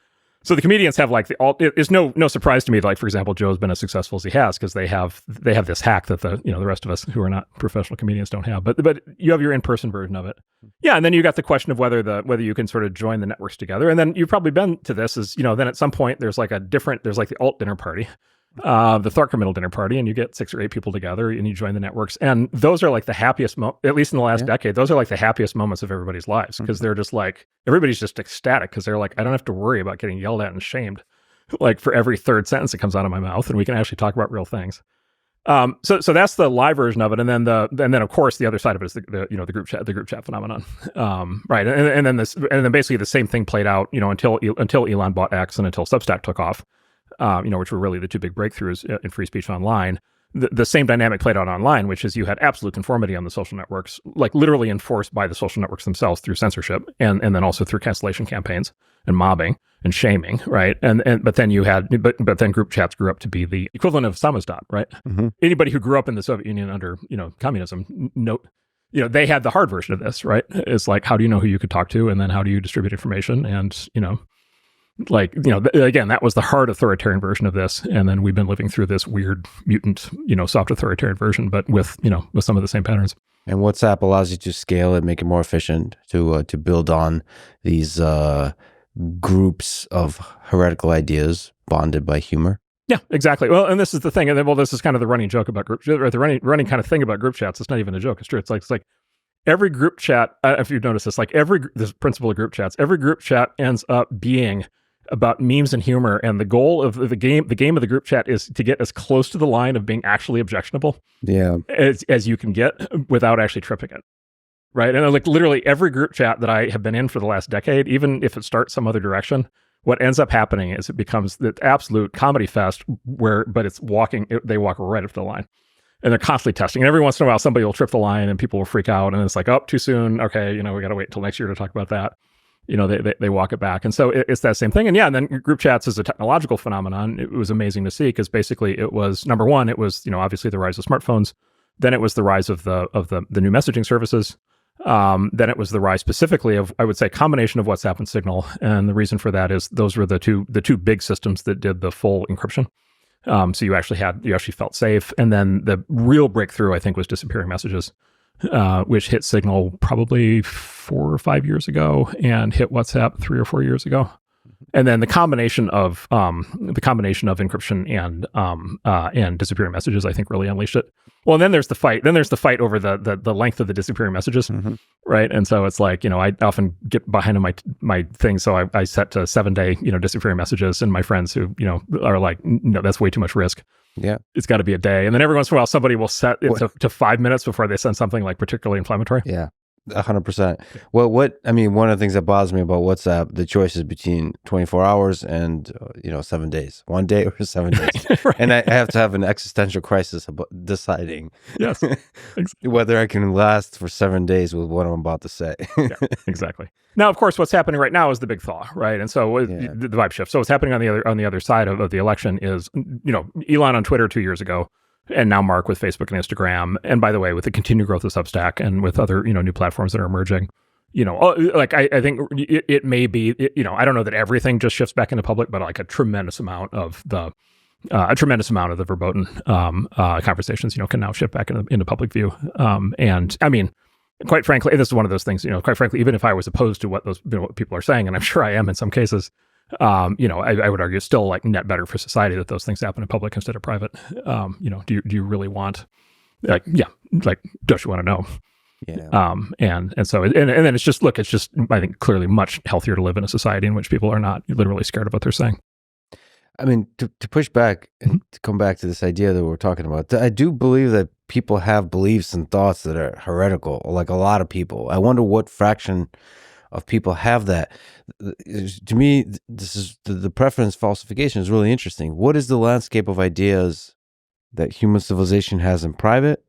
the comedians have like it's no surprise to me, like, for example, Joe's been as successful as he has because they have this hack that the rest of us who are not professional comedians don't have. But you have your in-person version of it. Yeah. And then you got the question of whether you can sort of join the networks together. And then you've probably been to this is, then at some point there's like the alt dinner party, the thought criminal dinner party, and you get 6 or 8 people together and you join the networks. And those are like the happiest, at least in the last decade, those are like the happiest moments of everybody's lives, because they're just like, everybody's just ecstatic because they're like, I don't have to worry about getting yelled at and shamed like for every third sentence that comes out of my mouth, and we can actually talk about real things. So that's the live version of it, and then of course the other side of it is the group chat phenomenon, right? And then basically the same thing played out, until Elon bought X and until Substack took off, which were really the two big breakthroughs in free speech online. The same dynamic played out online, which is you had absolute conformity on the social networks, like literally enforced by the social networks themselves through censorship, and then also through cancellation campaigns and mobbing and shaming, right? But then group chats grew up to be the equivalent of samizdat, right? Anybody who grew up in the Soviet Union under communism, they had the hard version of this, right? It's like, how do you know who you could talk to, and then how do you distribute information, and again, that was the hard authoritarian version of this, and then we've been living through this weird mutant, soft authoritarian version, but with some of the same patterns. And WhatsApp allows you to scale it, make it more efficient, to build on these groups of heretical ideas bonded by humor. Yeah, exactly. Well, and this is the thing, and then, this is kind of the running joke about group, or the running kind of thing about group chats. It's not even a joke. It's true. It's like every group chat, if you've noticed this, like this principle of group chats, every group chat ends up being about memes and humor, and the goal of the game of the group chat is to get as close to the line of being actually objectionable as you can get without actually tripping it, right? And like literally every group chat that I have been in for the last decade, even if it starts some other direction, what ends up happening is it becomes the absolute comedy fest they walk right up the line. And they're constantly testing. And every once in a while, somebody will trip the line and people will freak out. And it's like, oh, too soon. Okay, we got to wait until next year to talk about that. They walk it back. And so it's that same thing. And yeah, and then group chats is a technological phenomenon. It was amazing to see, because basically it was, number one, it was, obviously the rise of smartphones. Then it was the rise of the new messaging services. Then it was the rise specifically of, I would say, combination of WhatsApp and Signal. And the reason for that is those were the two big systems that did the full encryption. So you actually felt safe. And then the real breakthrough, I think, was disappearing messages, which hit Signal probably 4 or 5 years ago and hit WhatsApp 3 or 4 years ago. And then the combination of encryption and disappearing messages, I think, really unleashed it. Well, and then there's the fight. Then there's the fight over the length of the disappearing messages, right? And so it's like, I often get behind on my thing, so I set to 7-day disappearing messages, and my friends who are like, no, that's way too much risk. Yeah, it's got to be a day. And then every once in a while, somebody will set it to 5 minutes before they send something like particularly inflammatory. Yeah. 100%. Well, one of the things that bothers me about WhatsApp, the choices between 24 hours and 7 days, 1 day or 7 days. Right. And I have to have an existential crisis about deciding Yes, whether I can last for 7 days with what I'm about to say. yeah, exactly. Now, of course, what's happening right now is the big thaw, right? And so the vibe shift. So what's happening on the other side of the election is, Elon on Twitter 2 years ago, and now Mark with Facebook and Instagram, and by the way, with the continued growth of Substack and with other new platforms that are emerging. I think it may be, I don't know that everything just shifts back into public, but like a tremendous amount of the verboten conversations, can now shift back into public view. And I mean, quite frankly, this is one of those things, quite frankly, even if I was opposed to what those what people are saying, and I'm sure I am in some cases, I would argue it's still like net better for society that those things happen in public instead of private. Do you really want, don't you want to know? Yeah. And so then it's just I think clearly much healthier to live in a society in which people are not literally scared of what they're saying. I mean, to push back and to come back to this idea that we're talking about, I do believe that people have beliefs and thoughts that are heretical, like a lot of people. I wonder what fraction of people have that. To me, this is the preference falsification is really interesting. What is the landscape of ideas that human civilization has in private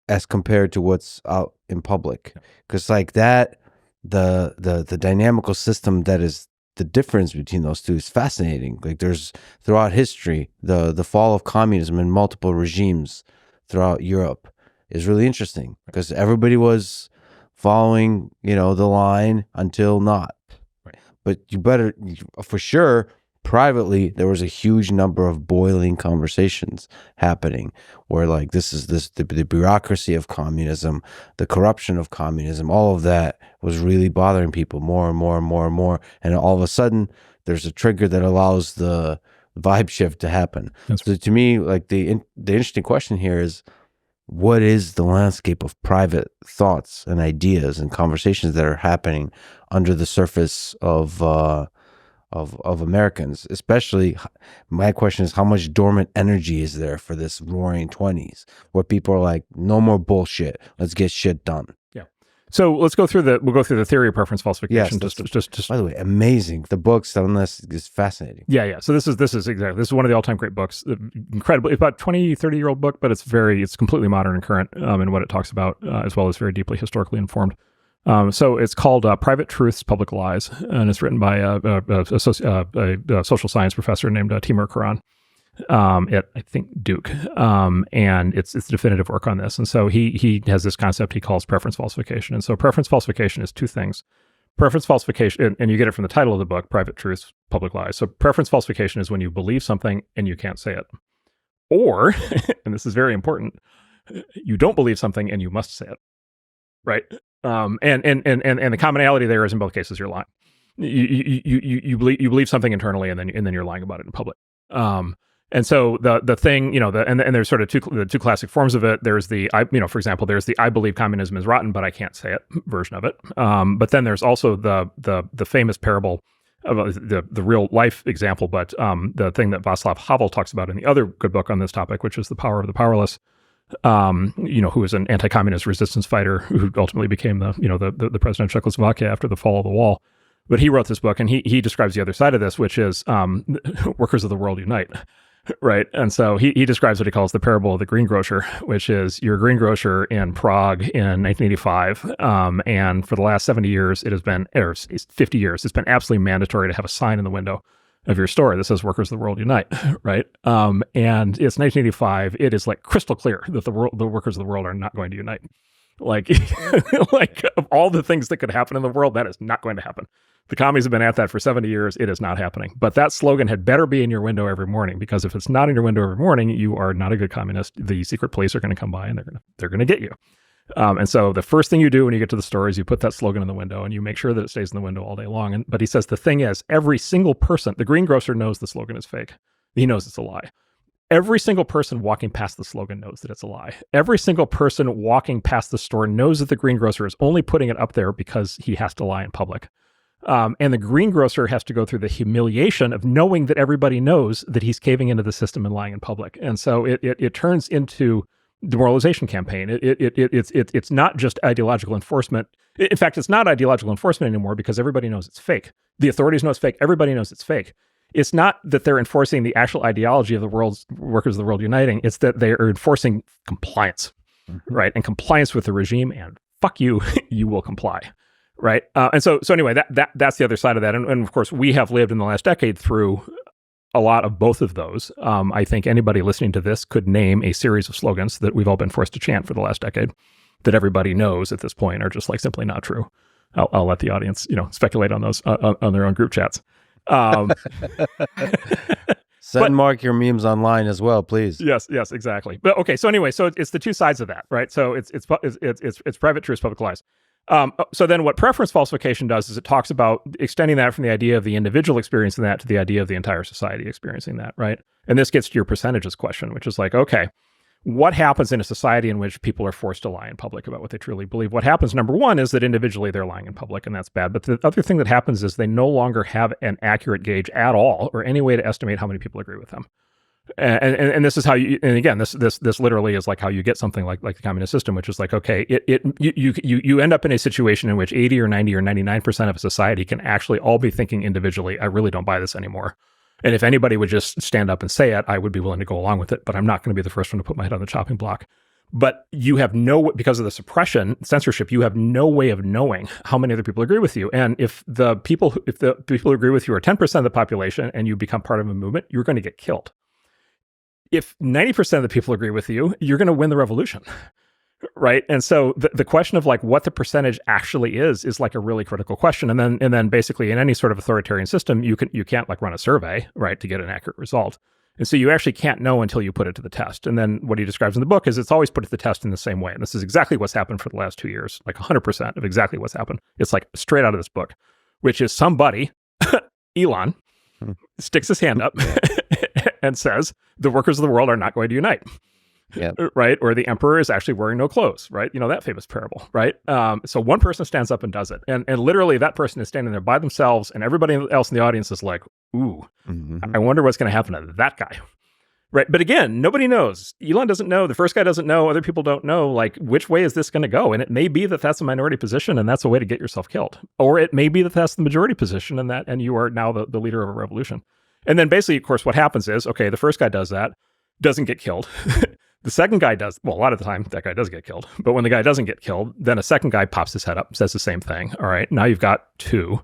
as compared to what's out in public? Because like that, the dynamical system that is the difference between those two is fascinating. Like there's throughout history, the fall of communism in multiple regimes throughout Europe is really interesting because everybody was following, the line until not. Right. But you better, for sure, privately, there was a huge number of boiling conversations happening where like the bureaucracy of communism, the corruption of communism, all of that was really bothering people more and more and more and more. And all of a sudden, there's a trigger that allows the vibe shift to happen. So to me, like the interesting question here is, what is the landscape of private thoughts and ideas and conversations that are happening under the surface of Americans? Especially, my question is, how much dormant energy is there for this roaring 20s where people are like, no more bullshit, let's get shit done? Yeah. So we'll go through the theory of preference falsification. Yes, just by the way, amazing. The books on this is fascinating. Yeah. So this is one of the all-time great books. Incredible. It's about 20, 30-year-old book, but it's completely modern and current in what it talks about, as well as very deeply historically informed. So it's called Private Truths, Public Lies, and it's written by a social science professor named Timur Kuran at, I think, Duke. And it's definitive work on this. And so he has this concept he calls preference falsification. And so preference falsification is two things. Preference falsification, and you get it from the title of the book, Private Truths, Public Lies. So preference falsification is when you believe something and you can't say it. Or, and this is very important, you don't believe something and you must say it. Right? And the commonality there is in both cases you're lying. You believe something internally and then you're lying about it in public. And so the thing, and there's sort of the two classic forms of it. There's for example, there's the I believe communism is rotten, but I can't say it version of it. But then there's also the famous parable of the real life example, but the thing that Václav Havel talks about in the other good book on this topic, which is The Power of the Powerless. Who was an anti-communist resistance fighter who ultimately became the president of Czechoslovakia after the fall of the wall. But he wrote this book, and he describes the other side of this, which is workers of the world unite, right? And so he describes what he calls the parable of the greengrocer, which is you're a greengrocer in Prague in 1985, and for the last 70 years, 50 years, it's been absolutely mandatory to have a sign in the window of your store that says "Workers of the World Unite," right? And it's 1985. It is like crystal clear that the workers of the world are not going to unite. Like of all the things that could happen in the world, that is not going to happen. The commies have been at that for 70 years. It is not happening. But that slogan had better be in your window every morning, because if it's not in your window every morning, you are not a good communist. The secret police are going to come by and they're going to get you. And so the first thing you do when you get to the store is you put that slogan in the window and you make sure that it stays in the window all day long. But he says the thing is, every single person, the greengrocer knows the slogan is fake. He knows it's a lie. Every single person walking past the slogan knows that it's a lie. Every single person walking past the store knows that the greengrocer is only putting it up there because he has to lie in public. And the greengrocer has to go through the humiliation of knowing that everybody knows that he's caving into the system and lying in public. And so it turns into demoralization campaign. It's not just ideological enforcement. In fact, it's not ideological enforcement anymore because everybody knows it's fake. The authorities know it's fake. Everybody knows it's fake. It's not that they're enforcing the actual ideology of the world's workers of the world uniting. It's that they are enforcing compliance, right? And compliance with the regime. And fuck you, you will comply, right? And so anyway, that's the other side of that. And of course, we have lived in the last decade through a lot of both of those. I think anybody listening to this could name a series of slogans that we've all been forced to chant for the last decade that everybody knows at this point are just like simply not true. I'll let the audience, speculate on those on their own group chats. Send Mark your memes online as well, please. Yes, exactly. But okay, so anyway, so it's the two sides of that, right? So it's private truths, public lies. So then what preference falsification does is it talks about extending that from the idea of the individual experiencing that to the idea of the entire society experiencing that, right? And this gets to your percentages question, which is like, okay, what happens in a society in which people are forced to lie in public about what they truly believe? What happens, number one, is that individually they're lying in public, and that's bad. But the other thing that happens is they no longer have an accurate gauge at all or any way to estimate how many people agree with them. And this is how you, and again, this literally is like how you get something like the communist system, which is like, okay, you end up in a situation in which 80 or 90 or 99% of a society can actually all be thinking individually, I really don't buy this anymore. And if anybody would just stand up and say it, I would be willing to go along with it, but I'm not going to be the first one to put my head on the chopping block. But you have because of the suppression, censorship, you have no way of knowing how many other people agree with you. And if the people who agree with you are 10% of the population and you become part of a movement, you're going to get killed. If 90% of the people agree with you, you're going to win the revolution, right? And so the question of like what the percentage actually is like a really critical question. And then basically in any sort of authoritarian system, you can't like run a survey, right, to get an accurate result. And so you actually can't know until you put it to the test. And then what he describes in the book is it's always put to the test in the same way. And this is exactly what's happened for the last 2 years, like 100% of exactly what's happened. It's like straight out of this book, which is somebody, Elon, sticks his hand up and says, the workers of the world are not going to unite. Yep. Right? Or the emperor is actually wearing no clothes, right? That famous parable, right? So one person stands up and does it. And literally that person is standing there by themselves and everybody else in the audience is like, ooh, I wonder what's going to happen to that guy. Right? But again, nobody knows. Elon doesn't know. The first guy doesn't know. Other people don't know, like, which way is this going to go? And it may be that that's a minority position and that's a way to get yourself killed. Or it may be that that's the majority position and you are now the leader of a revolution. And then basically, of course, what happens is, okay, the first guy does that, doesn't get killed. The second guy does, well, a lot of the time that guy does get killed. But when the guy doesn't get killed, then a second guy pops his head up, says the same thing. All right, now you've got 2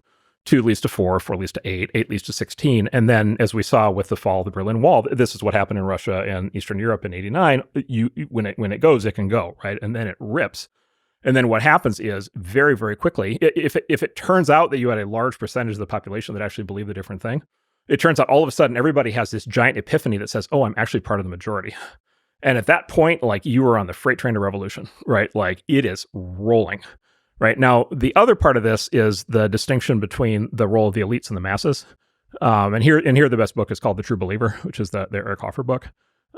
leads to 4 leads to 8 leads to 16. And then as we saw with the fall of the Berlin Wall, this is what happened in Russia and Eastern Europe in 89. When it goes, it can go, right? And then it rips. And then what happens is very, very quickly, if it turns out that you had a large percentage of the population that actually believed a different thing, it turns out all of a sudden everybody has this giant epiphany that says, oh, I'm actually part of the majority. And at that point, like you are on the freight train to revolution, right? Like it is rolling, right? Now, the other part of this is the distinction between the role of the elites and the masses. And here the best book is called The True Believer, which is the Eric Hoffer book.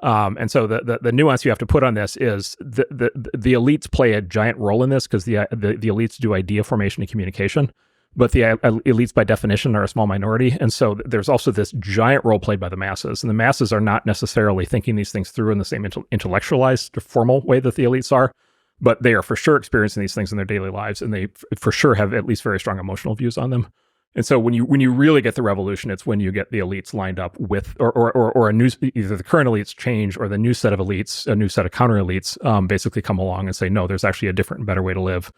And so the nuance you have to put on this is the elites play a giant role in this because the elites do idea formation and communication. But the elites, by definition, are a small minority. And so there's also this giant role played by the masses. And the masses are not necessarily thinking these things through in the same intellectualized, formal way that the elites are. But they are for sure experiencing these things in their daily lives. And they for sure have at least very strong emotional views on them. And so when you really get the revolution, it's when you get the elites lined up with, or a new, either the current elites change or the new set of elites, a new set of counter elites basically come along and say, no, there's actually a different and better way to live.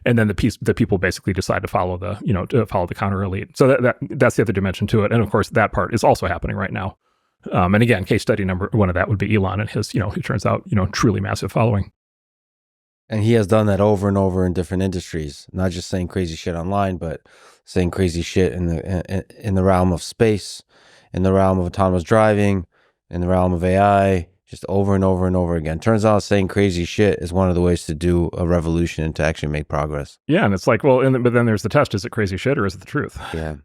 And then the people basically decide to follow the counter elite. So that's the other dimension to it. And of course, that part is also happening right now. And again, case study number one of that would be Elon and his, it turns out, truly massive following. And he has done that over and over in different industries, not just saying crazy shit online, but saying crazy shit in the realm of space, in the realm of autonomous driving, in the realm of AI, just over and over and over again. Turns out saying crazy shit is one of the ways to do a revolution and to actually make progress. Yeah, and it's like, well, but then there's the test: is it crazy shit or is it the truth? Yeah.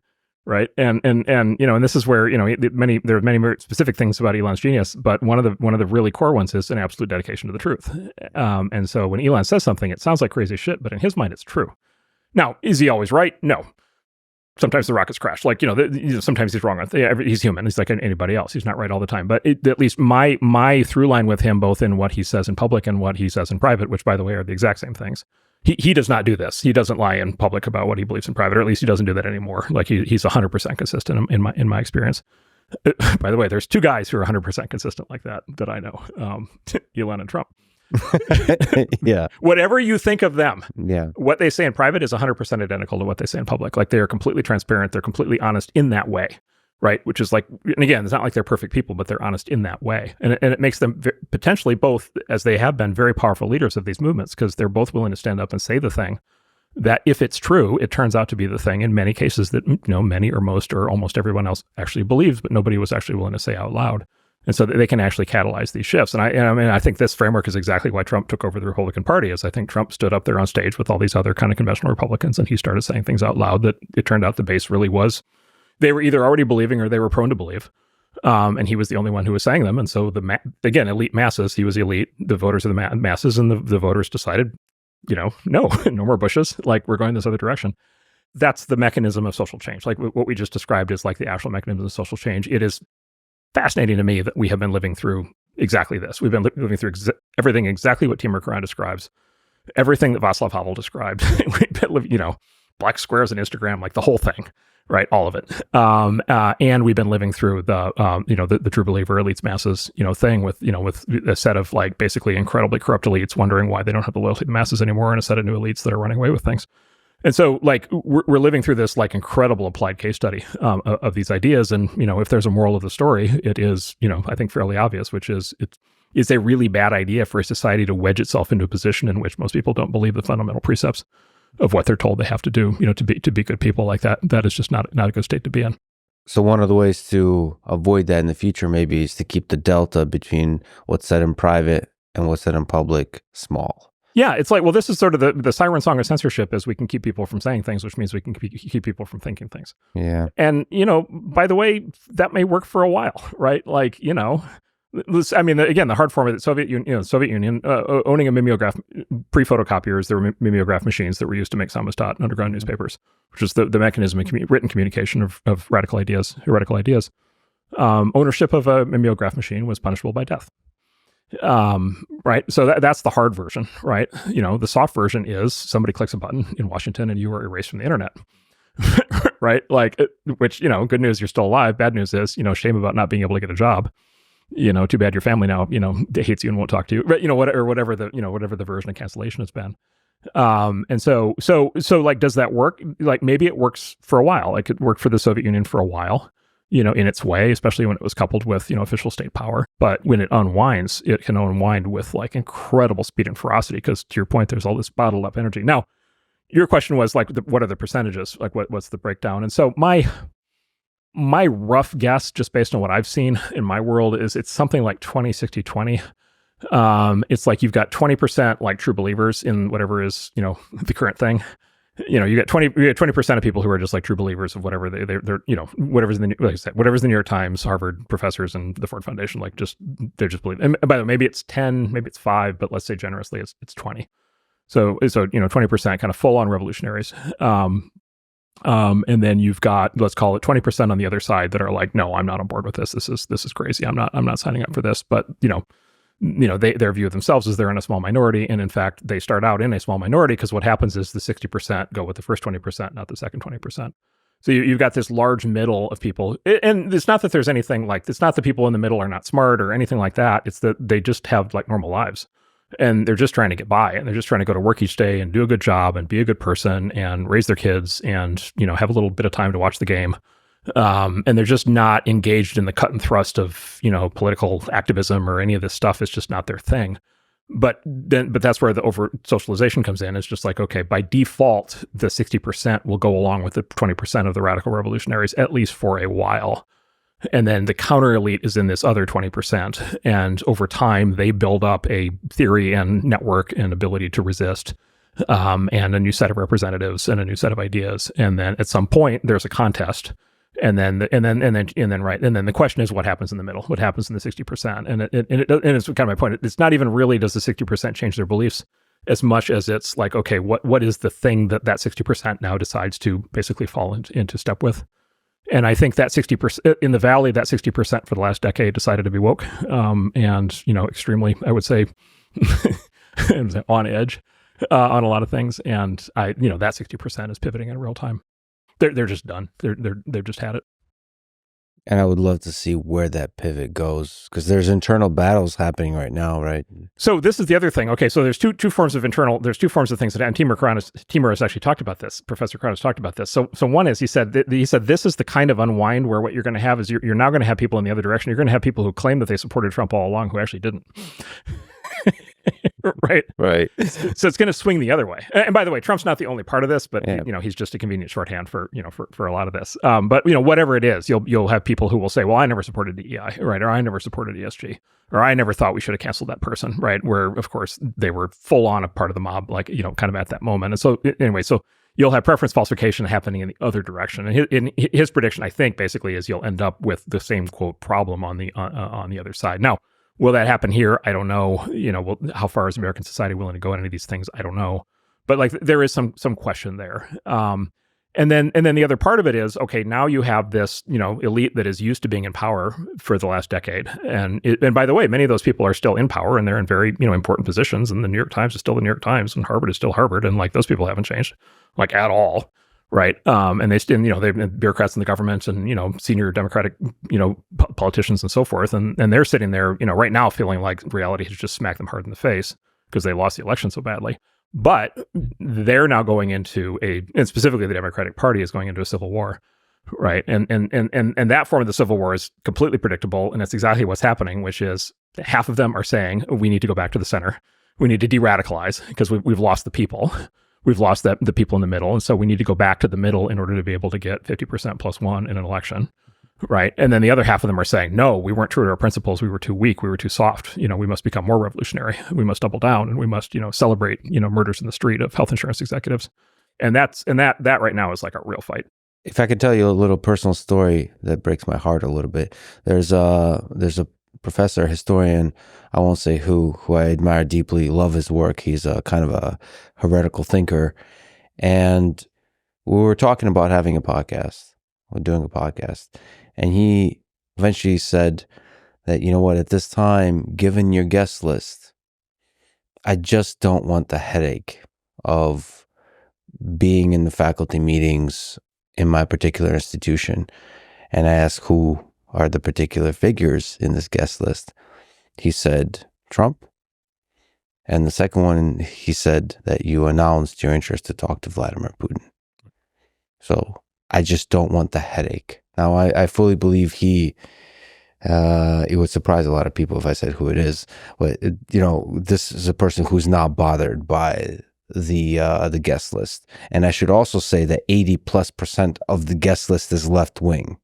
Right. And this is where, there are many specific things about Elon's genius, but one of the really core ones is an absolute dedication to the truth. And so when Elon says something, it sounds like crazy shit, but in his mind, it's true. Now, is he always right? No. sometimes the rockets crash. Like, sometimes he's wrong. He's human. He's like anybody else. He's not right all the time. But at least my through line with him, both in what he says in public and what he says in private, which by the way are the exact same things. He does not do this. He doesn't lie in public about what he believes in private, or at least he doesn't do that anymore. Like he's 100% consistent in my experience. By the way, there's two guys who are 100% consistent like that I know, Elon and Trump. Yeah. Whatever you think of them, yeah, what they say in private is 100% identical to what they say in public. Like they are completely transparent. They're completely honest in that way, right? Which is like, and again, it's not like they're perfect people, but they're honest in that way. And it makes them potentially both, as they have been, very powerful leaders of these movements, because they're both willing to stand up and say the thing that, if it's true, it turns out to be the thing in many cases that, many or most or almost everyone else actually believes, but nobody was actually willing to say out loud. And so that they can actually catalyze these shifts. And I think this framework is exactly why Trump took over the Republican Party. Is I think Trump stood up there on stage with all these other kind of conventional Republicans, and he started saying things out loud that it turned out the base really was, they were either already believing or they were prone to believe. And he was the only one who was saying them. And so again, elite masses, he was elite, the voters of the masses, and the voters decided, no more Bushes, like we're going this other direction. That's the mechanism of social change. Like what we just described is like the actual mechanism of social change. It is fascinating to me that we have been living through exactly this. We've been living through everything exactly what Timur Kuran describes, everything that Václav Havel described. We've been living, black squares on Instagram, like the whole thing, right? All of it. And we've been living through the true believer elites masses, thing with a set of like basically incredibly corrupt elites wondering why they don't have the loyalty of the masses anymore, and a set of new elites that are running away with things. And so, like, we're living through this, like, incredible applied case study of these ideas. And, if there's a moral of the story, it is, I think fairly obvious, which is it's a really bad idea for a society to wedge itself into a position in which most people don't believe the fundamental precepts of what they're told they have to do, to be good people like that. That is just not a good state to be in. So one of the ways to avoid that in the future maybe is to keep the delta between what's said in private and what's said in public small. Yeah, it's like, well, this is sort of the siren song of censorship, is we can keep people from saying things, which means we can keep people from thinking things. Yeah. And, by the way, that may work for a while, right? Like, again, the hard form of the Soviet Union, owning a mimeograph, pre-photocopiers, there were mimeograph machines that were used to make samizdat, underground newspapers, which is the mechanism of written communication of radical ideas, heretical ideas. Ownership of a mimeograph machine was punishable by death. Right. So that's the hard version, right? The soft version is somebody clicks a button in Washington and you are erased from the internet, right? Like, which, good news, you're still alive. Bad news is, shame about not being able to get a job. Too bad your family now, hates you and won't talk to you, but, whatever the version of cancellation has been. And so like, does that work? Like, maybe it works for a while. Like, it worked for the Soviet Union for a while, in its way, especially when it was coupled with, official state power. But when it unwinds, it can unwind with like incredible speed and ferocity, because to your point, there's all this bottled up energy. Now, your question was like, what are the percentages? Like, what's the breakdown? And so my rough guess, just based on what I've seen in my world, is it's something like 20, 60, 20. It's like you've got 20% like true believers in whatever is, the current thing. You got 20% of people who are just like true believers of whatever they're whatever's in whatever's the New York Times, Harvard professors, and the Ford Foundation, like they're just believing. And by the way, maybe it's 10, maybe it's 5, but let's say generously it's 20. So 20% kind of full on revolutionaries. And then you've got, let's call it 20% on the other side that are like, no, I'm not on board with this. This is crazy. I'm not signing up for this. But their view of themselves is they're in a small minority. And in fact, they start out in a small minority because what happens is the 60% go with the first 20%, not the second 20%. So you've got this large middle of people. And it's not that there's anything like, it's not that people in the middle are not smart or anything like that. It's that they just have like normal lives. And they're just trying to get by, and they're just trying to go to work each day and do a good job and be a good person and raise their kids and, have a little bit of time to watch the game. And they're just not engaged in the cut and thrust of, political activism or any of this stuff. It's just not their thing. But that's where the over socialization comes in. It's just like, okay, by default, the 60% will go along with the 20% of the radical revolutionaries, at least for a while. And then the counter elite is in this other 20%. And over time, they build up a theory and network and ability to resist, and a new set of representatives and a new set of ideas. And then at some point, there's a contest. And then the question is, what happens in the middle? What happens in the 60%? And it's kind of my point. It's not even really, does the 60% change their beliefs? as much as it's like, okay, what is the thing that 60% now decides to basically fall into step with? And I think that 60% in the Valley, that 60% for the last decade decided to be woke, and extremely, I would say, on edge on a lot of things. And that 60% is pivoting in real time. They're just done. They've just had it. And I would love to see where that pivot goes, because there's internal battles happening right now, right? So this is the other thing. Okay, so there's two forms of things that, and Timur has actually talked about this. Professor Crown has talked about this. So one is, he said this is the kind of unwind where what you're going to have is you're now going to have people in the other direction. You're going to have people who claim that they supported Trump all along who actually didn't. Right. So it's going to swing the other way. And by the way, Trump's not the only part of this, but he's just a convenient shorthand for a lot of this. But whatever it is, you'll have people who will say, well, I never supported DEI, right? Or I never supported ESG, or I never thought we should have canceled that person, right? Where of course they were full on a part of the mob, like, kind of at that moment. And so anyway, so you'll have preference falsification happening in the other direction. And his prediction, I think, basically is you'll end up with the same quote problem on the other side. Now, will that happen here? I don't know. How far is American society willing to go in any of these things? I don't know. But like, there is some question there. And then the other part of it is, okay, now you have this, elite that is used to being in power for the last decade. And by the way, many of those people are still in power, and they're in very, important positions. And the New York Times is still the New York Times, and Harvard is still Harvard. And like, those people haven't changed, like, at all. Right. And they've been bureaucrats in the government and, senior Democratic, politicians and so forth. And they're sitting there, right now feeling like reality has just smacked them hard in the face because they lost the election so badly. But they're now going into and specifically the Democratic Party is going into a civil war. Right. And that form of the civil war is completely predictable. And it's exactly what's happening, which is half of them are saying we need to go back to the center. We need to de-radicalize because we've lost the people. We've lost the people in the middle. And so we need to go back to the middle in order to be able to get 50% plus one in an election. Right. And then the other half of them are saying, no, we weren't true to our principles. We were too weak. We were too soft. We must become more revolutionary. We must double down, and we must, celebrate, murders in the street of health insurance executives. And that right now is like a real fight. If I could tell you a little personal story that breaks my heart a little bit, there's a professor, historian, I won't say who I admire deeply, love his work. He's a kind of a heretical thinker. And we were talking about having a podcast, or doing a podcast. And he eventually said that, at this time, given your guest list, I just don't want the headache of being in the faculty meetings in my particular institution. And I asked, who are the particular figures in this guest list? He said, Trump. And the second one, he said that you announced your interest to talk to Vladimir Putin. So I just don't want the headache. Now, I fully believe it would surprise a lot of people if I said who it is. But, this is a person who's not bothered by the guest list. And I should also say that 80+% of the guest list is left wing.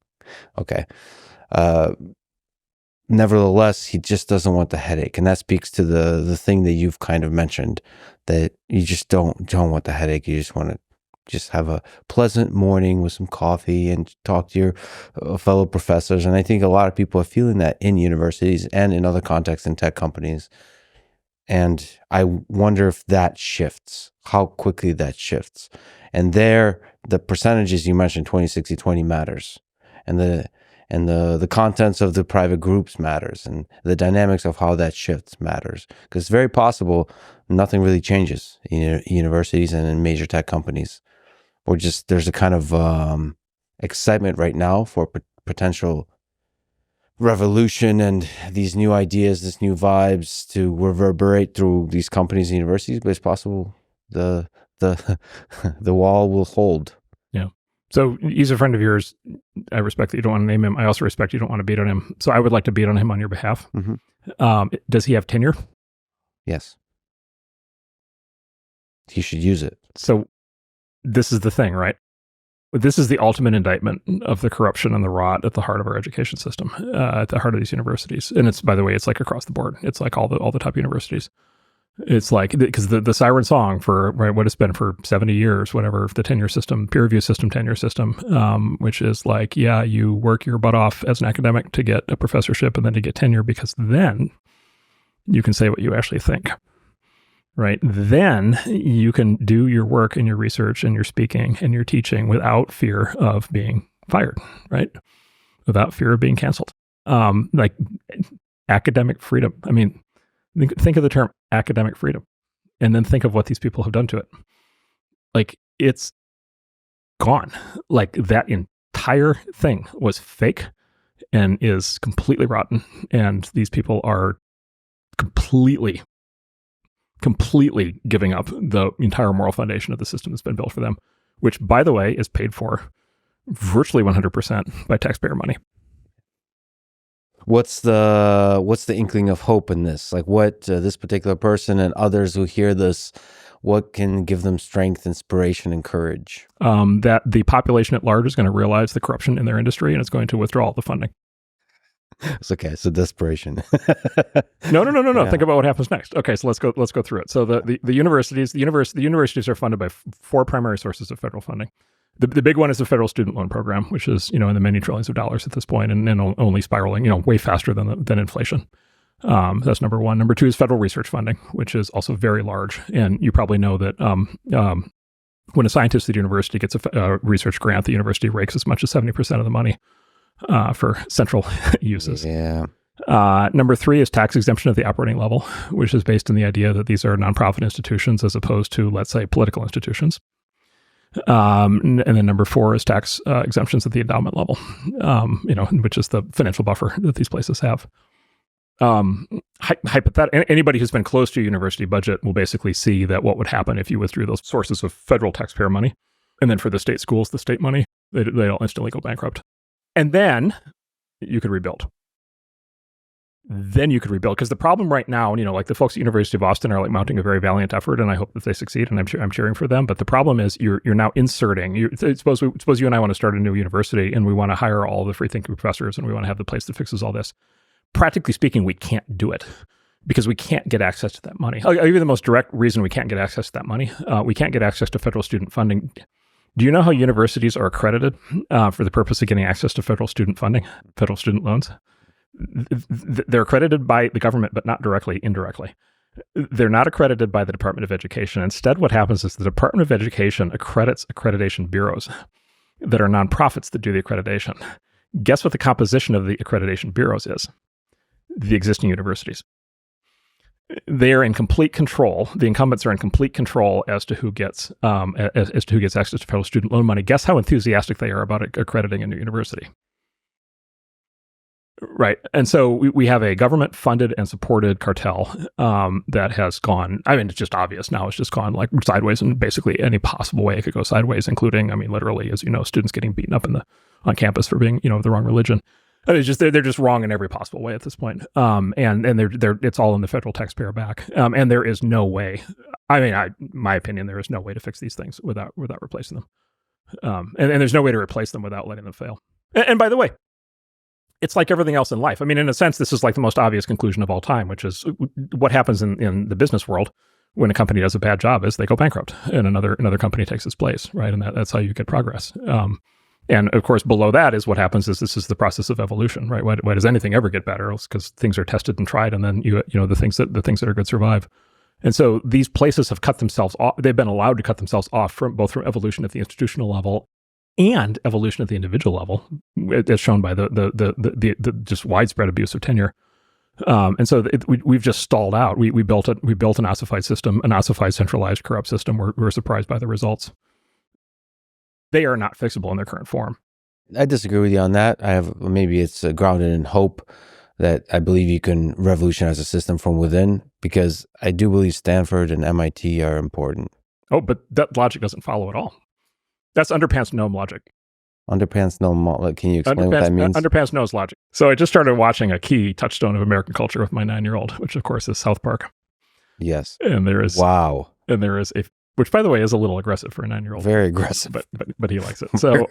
Okay. Nevertheless, he just doesn't want the headache. And that speaks to the thing that you've kind of mentioned, that you just don't want the headache. You just want to just have a pleasant morning with some coffee and talk to your fellow professors. And I think a lot of people are feeling that in universities and in other contexts in tech companies. And I wonder if that shifts, how quickly that shifts. And there, the percentages you mentioned, 20-60-20 matters. And the contents of the private groups matters, and the dynamics of how that shifts matters. Because it's very possible nothing really changes in universities and in major tech companies. Or just there's a kind of excitement right now for potential revolution and these new ideas, this new vibes to reverberate through these companies and universities. But it's possible the wall will hold. Yeah. So he's a friend of yours. I respect that you don't want to name him. I also respect you don't want to beat on him. So I would like to beat on him on your behalf. Mm-hmm. Does he have tenure? Yes. He should use it. So this is the thing, right? This is the ultimate indictment of the corruption and the rot at the heart of our education system, at the heart of these universities. And it's, by the way, it's like across the board. It's like all the top universities. It's like, because the siren song for what it's been for 70 years, whatever, the tenure system, peer review system, tenure system, which is like, yeah, you work your butt off as an academic to get a professorship and then to get tenure, because then you can say what you actually think. right? Then you can do your work and your research and your speaking and your teaching without fear of being fired, right? Without fear of being canceled. Like academic freedom. I mean, think of the term academic freedom and then think of what these people have done to it. Like, it's gone. Like, that entire thing was fake and is completely rotten. And these people are completely giving up the entire moral foundation of the system that's been built for them, which, by the way, is paid for virtually 100% by taxpayer money. What's the inkling of hope in this? Like, what this particular person and others who hear this, what can give them strength, inspiration, and courage? That the population at large is going to realize the corruption in their industry and it's going to withdraw all the funding. It's okay. So desperation. No. Yeah. Think about what happens next. Okay, so let's go through it. So the universities are funded by four primary sources of federal funding. The big one is the federal student loan program, which is, in the many trillions of dollars at this point, and only spiraling, way faster than inflation. That's number one. Number two is federal research funding, which is also very large. And you probably know that when a scientist at a university gets a research grant, the university rakes as much as 70% of the money for central uses. Yeah. Number three is tax exemption at the operating level, which is based on the idea that these are nonprofit institutions as opposed to, let's say, political institutions. And then number four is tax exemptions at the endowment level, which is the financial buffer that these places have. Anybody who's been close to a university budget will basically see that what would happen if you withdrew those sources of federal taxpayer money, and then for the state schools, the state money, they'll instantly go bankrupt. And then you could rebuild. Because the problem right now, like the folks at University of Austin are like mounting a very valiant effort, and I hope that they succeed, and I'm cheering for them. But the problem is you're now inserting. Suppose you and I want to start a new university, and we want to hire all the free thinking professors, and we want to have the place that fixes all this. Practically speaking, we can't do it because we can't get access to that money. I'll give you the most direct reason we can't get access to that money. We can't get access to federal student funding. Do you know how universities are accredited for the purpose of getting access to federal student funding, federal student loans? They're accredited by the government, but not directly, indirectly. They're not accredited by the Department of Education. Instead, what happens is the Department of Education accredits accreditation bureaus that are nonprofits that do the accreditation. Guess what the composition of the accreditation bureaus is? The existing universities. They are in complete control. The incumbents are in complete control as to who gets access to federal student loan money. Guess how enthusiastic they are about accrediting a new university. Right. And so we have a government-funded and supported cartel that has gone, it's just obvious now, it's just gone like sideways in basically any possible way it could go sideways, including, literally, as you know, students getting beaten up on campus for being, of the wrong religion. It's just they're just wrong in every possible way at this point. And they're it's all in the federal taxpayer back. And there is no way, my opinion, there is no way to fix these things without replacing them. And there's no way to replace them without letting them fail. And by the way, it's like everything else in life. In a sense, this is like the most obvious conclusion of all time, which is what happens in the business world when a company does a bad job is they go bankrupt and another company takes its place, right? And that's how you get progress. And of course, below that is what happens is this is the process of evolution, right? Why does anything ever get better? It's because things are tested and tried, and then the things that are good survive. And so these places have cut themselves off. They've been allowed to cut themselves off from evolution at the institutional level and evolution at the individual level, as shown by the just widespread abuse of tenure. And so we've just stalled out. We built an ossified system, an ossified, centralized, corrupt system. We're surprised by the results. They are not fixable in their current form. I disagree with you on that. Maybe it's grounded in hope that I believe you can revolutionize a system from within, because I do believe Stanford and MIT are important. Oh, but that logic doesn't follow at all. That's underpants gnome logic. Underpants gnome. Can you explain what that means? Underpants gnome logic. So I just started watching a key touchstone of American culture with my 9-year-old, which of course is South Park. Yes. And there is which, by the way, is a little aggressive for a 9-year-old. Very aggressive. But he likes it. So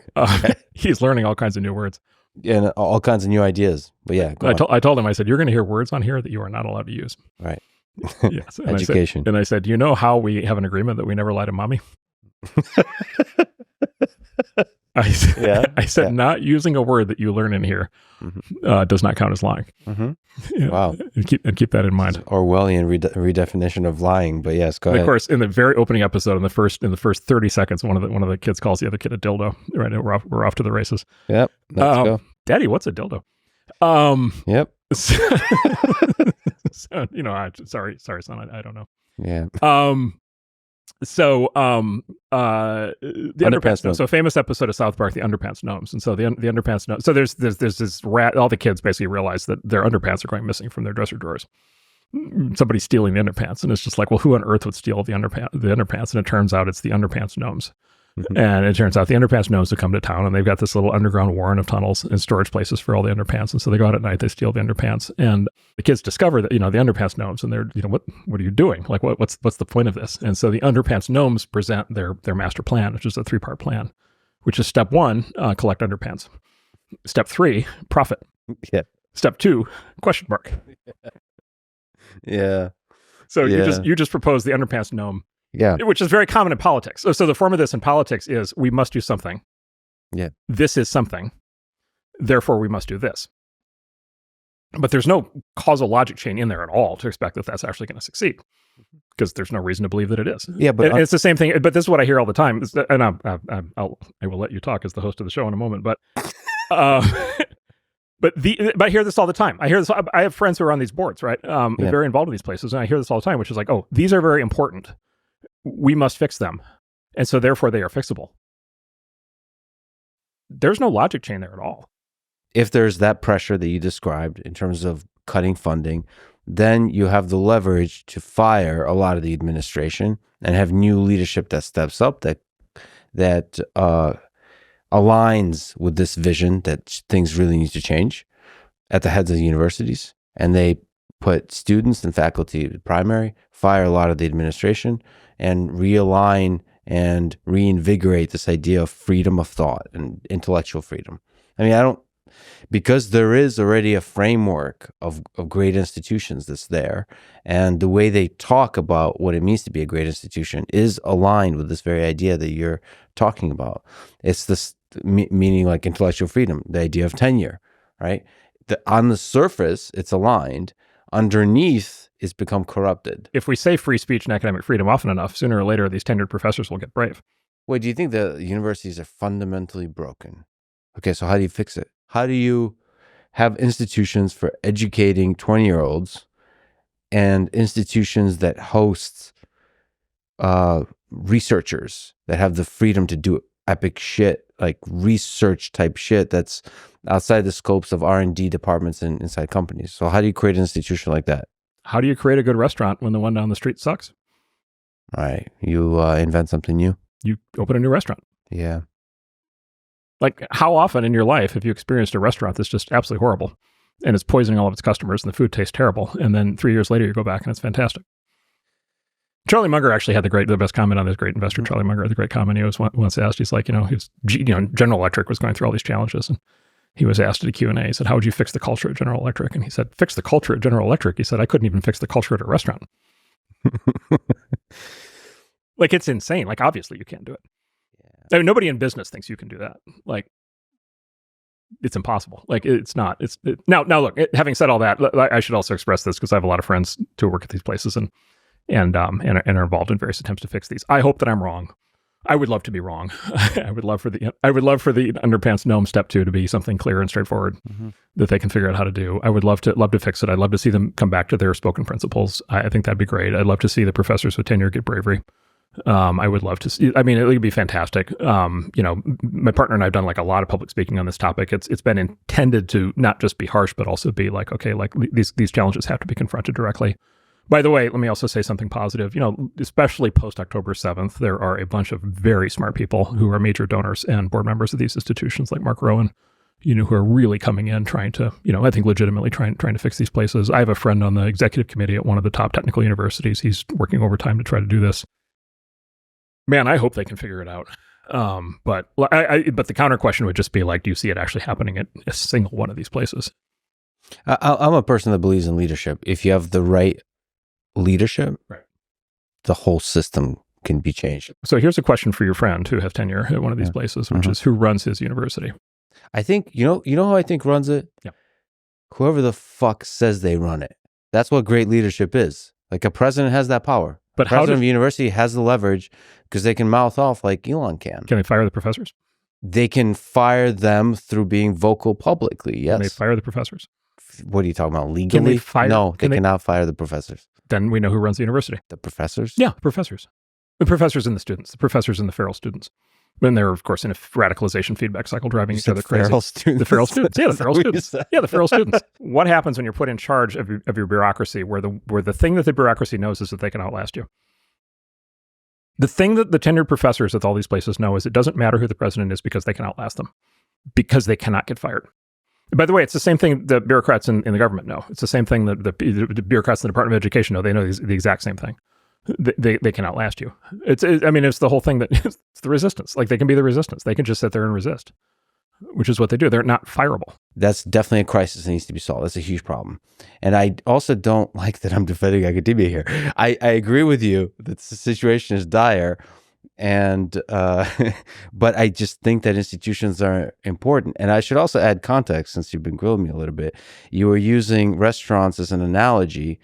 he's learning all kinds of new words. And all kinds of new ideas. But yeah, I told him, I said, you're going to hear words on here that you are not allowed to use. Right. Yes. And Education. I said, you know how we have an agreement that we never lie to mommy? I Yeah. said not using a word that you learn in here does not count as lying. Wow. And keep that in mind. Orwellian redefinition of lying, but yes, go ahead. Of course, in the very opening episode, in the first 30 seconds, one of the kids calls the other kid a dildo. Right, we're off to the races. Yep. Let's go. Daddy, what's a dildo? Yep. So, sorry, son. I don't know. Yeah. The Underpants Gnomes. So famous episode of South Park, the Underpants Gnomes. And so the Underpants Gnomes. So there's this rat. All the kids basically realize that their underpants are going missing from their dresser drawers. Somebody's stealing the underpants, and it's just like, well, who on earth would steal the underpants? And it turns out it's the Underpants Gnomes. And it turns out the Underpants Gnomes have come to town, and they've got this little underground warren of tunnels and storage places for all the underpants. And so they go out at night, they steal the underpants, and the kids discover that, the Underpants Gnomes, and they're, what are you doing? Like, what's the point of this? And so the Underpants Gnomes present their master plan, which is a 3-part plan, which is step 1, collect underpants. Step 3, profit. Yeah. Step 2, question mark. Yeah. So you just propose the Underpants Gnome. Yeah. Which is very common in politics. So the form of this in politics is, we must do something. Yeah. This is something. Therefore, we must do this. But there's no causal logic chain in there at all to expect that that's actually going to succeed, because there's no reason to believe that it is. Yeah, but it's the same thing. But this is what I hear all the time. And I will let you talk as the host of the show in a moment. But but I hear this all the time. I have friends who are on these boards, right? Very involved in these places, and I hear this all the time, which is like, oh, these are very important. We must fix them, and so therefore they are fixable. There's no logic chain there at all. If there's that pressure that you described in terms of cutting funding, then you have the leverage to fire a lot of the administration and have new leadership that steps up, that aligns with this vision that things really need to change at the heads of the universities. And they put students and faculty at primary, fire a lot of the administration, and realign and reinvigorate this idea of freedom of thought and intellectual freedom. I mean, because there is already a framework of great institutions that's there, and the way they talk about what it means to be a great institution is aligned with this very idea that you're talking about. It's this meaning like intellectual freedom, the idea of tenure, right? On the surface, it's aligned. Underneath, it's become corrupted. If we say free speech and academic freedom often enough, sooner or later, these tenured professors will get brave. Wait, do you think the universities are fundamentally broken? Okay, so how do you fix it? How do you have institutions for educating 20-year-olds and institutions that host researchers that have the freedom to do epic shit, like research type shit that's outside the scopes of R&D departments and inside companies? So how do you create an institution like that? How do you create a good restaurant when the one down the street sucks? All right. You invent something new. You open a new restaurant. Yeah. Like, how often in your life have you experienced a restaurant that's just absolutely horrible and it's poisoning all of its customers and the food tastes terrible, and then 3 years later you go back and it's fantastic? Charlie Munger actually had the best comment on this. Great investor, Charlie Munger, had the great comment. He was once asked, he's like, General Electric was going through all these challenges, and he was asked at a Q&A, he said, how would you fix the culture at General Electric? And he said, fix the culture at General Electric? He said, I couldn't even fix the culture at a restaurant. Like, it's insane. Like, obviously you can't do it. I mean, nobody in business thinks you can do that. Like, it's impossible. Like, it's not. Now look, having said all that, I should also express this because I have a lot of friends who work at these places and are involved in various attempts to fix these. I hope that I'm wrong. I would love to be wrong. I would love for the Underpants Gnome Step 2 to be something clear and straightforward that they can figure out how to do. I would love to fix it. I'd love to see them come back to their spoken principles. I think that'd be great. I'd love to see the professors with tenure get bravery. I would love to see, I mean, it would be fantastic. My partner and I have done like a lot of public speaking on this topic. It's been intended to not just be harsh, but also be like, okay, like these challenges have to be confronted directly. By the way, let me also say something positive. Especially post October 7th, there are a bunch of very smart people who are major donors and board members of these institutions, like Mark Rowan, who are really coming in trying to, I think legitimately trying to fix these places. I have a friend on the executive committee at one of the top technical universities. He's working overtime to try to do this. Man, I hope they can figure it out. But the counter question would just be like, do you see it actually happening at a single one of these places? I'm a person that believes in leadership. If you have the right leadership, right, the whole system can be changed. So here's a question for your friend who has tenure at one of these places, which is who runs his university? I think, you know who I think runs it? Yeah. Whoever the fuck says they run it. That's what great leadership is. Like a president has that power. But the president of a university has the leverage because they can mouth off like Elon can. Can they fire the professors? They can fire them through being vocal publicly, yes. Can they fire the professors? What are you talking about, legally? No, they cannot fire the professors. Then we know who runs the university. The professors? Yeah, the professors. The professors and the students. The professors and the feral students. And they're, of course, in a radicalization feedback cycle driving each other crazy. Feral students? The feral students. Yeah, the feral students. Yeah, the feral students. What happens when you're put in charge of your bureaucracy where the thing that the bureaucracy knows is that they can outlast you? The thing that the tenured professors at all these places know is it doesn't matter who the president is because they can outlast them. Because they cannot get fired. By the way, it's the same thing that bureaucrats in the government know. It's the same thing that the bureaucrats in the Department of Education know. They know the exact same thing. They can outlast you. It's the whole thing that it's the resistance. Like they can be the resistance. They can just sit there and resist, which is what they do. They're not fireable. That's definitely a crisis that needs to be solved. That's a huge problem. And I also don't like that I'm defending academia here. I agree with you that the situation is dire. And, but I just think that institutions are important. And I should also add context, since you've been grilling me a little bit. You were using restaurants as an analogy.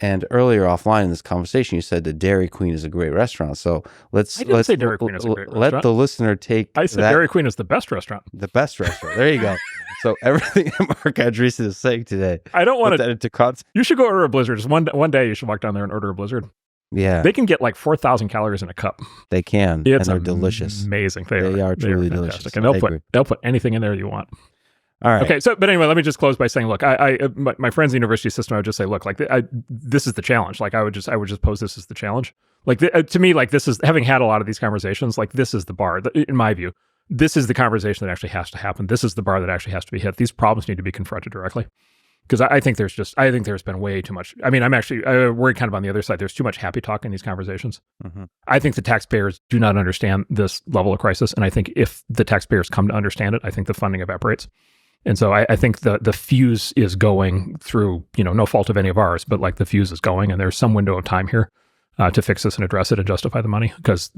And earlier offline in this conversation, you said that Dairy Queen is a great restaurant. So let's say Dairy Queen is a great restaurant. Let the listener take I said Dairy Queen is the best restaurant. The best restaurant. There you go. So everything that Marc Andreessen is saying today. I don't want that into context. You should go order a Blizzard. Just one day you should walk down there and order a Blizzard. Yeah. They can get like 4,000 calories in a cup. They can. It's and they're delicious. Amazing. They are truly delicious. And they'll put anything in there you want. All right. Okay. But anyway, let me just close by saying, look, my friends in the university system, I would just say, look, this is the challenge. Like I would just pose this as the challenge. Like to me, like this is, having had a lot of these conversations, like this is the bar, in my view. This is the conversation that actually has to happen. This is the bar that actually has to be hit. These problems need to be confronted directly. Because I think there's been way too much. I mean, I'm actually worried kind of on the other side. There's too much happy talk in these conversations. Mm-hmm. I think the taxpayers do not understand this level of crisis. And I think if the taxpayers come to understand it, I think the funding evaporates. And so I think the fuse is going through, no fault of any of ours, but like the fuse is going, and there's some window of time here to fix this and address it and justify the money. Because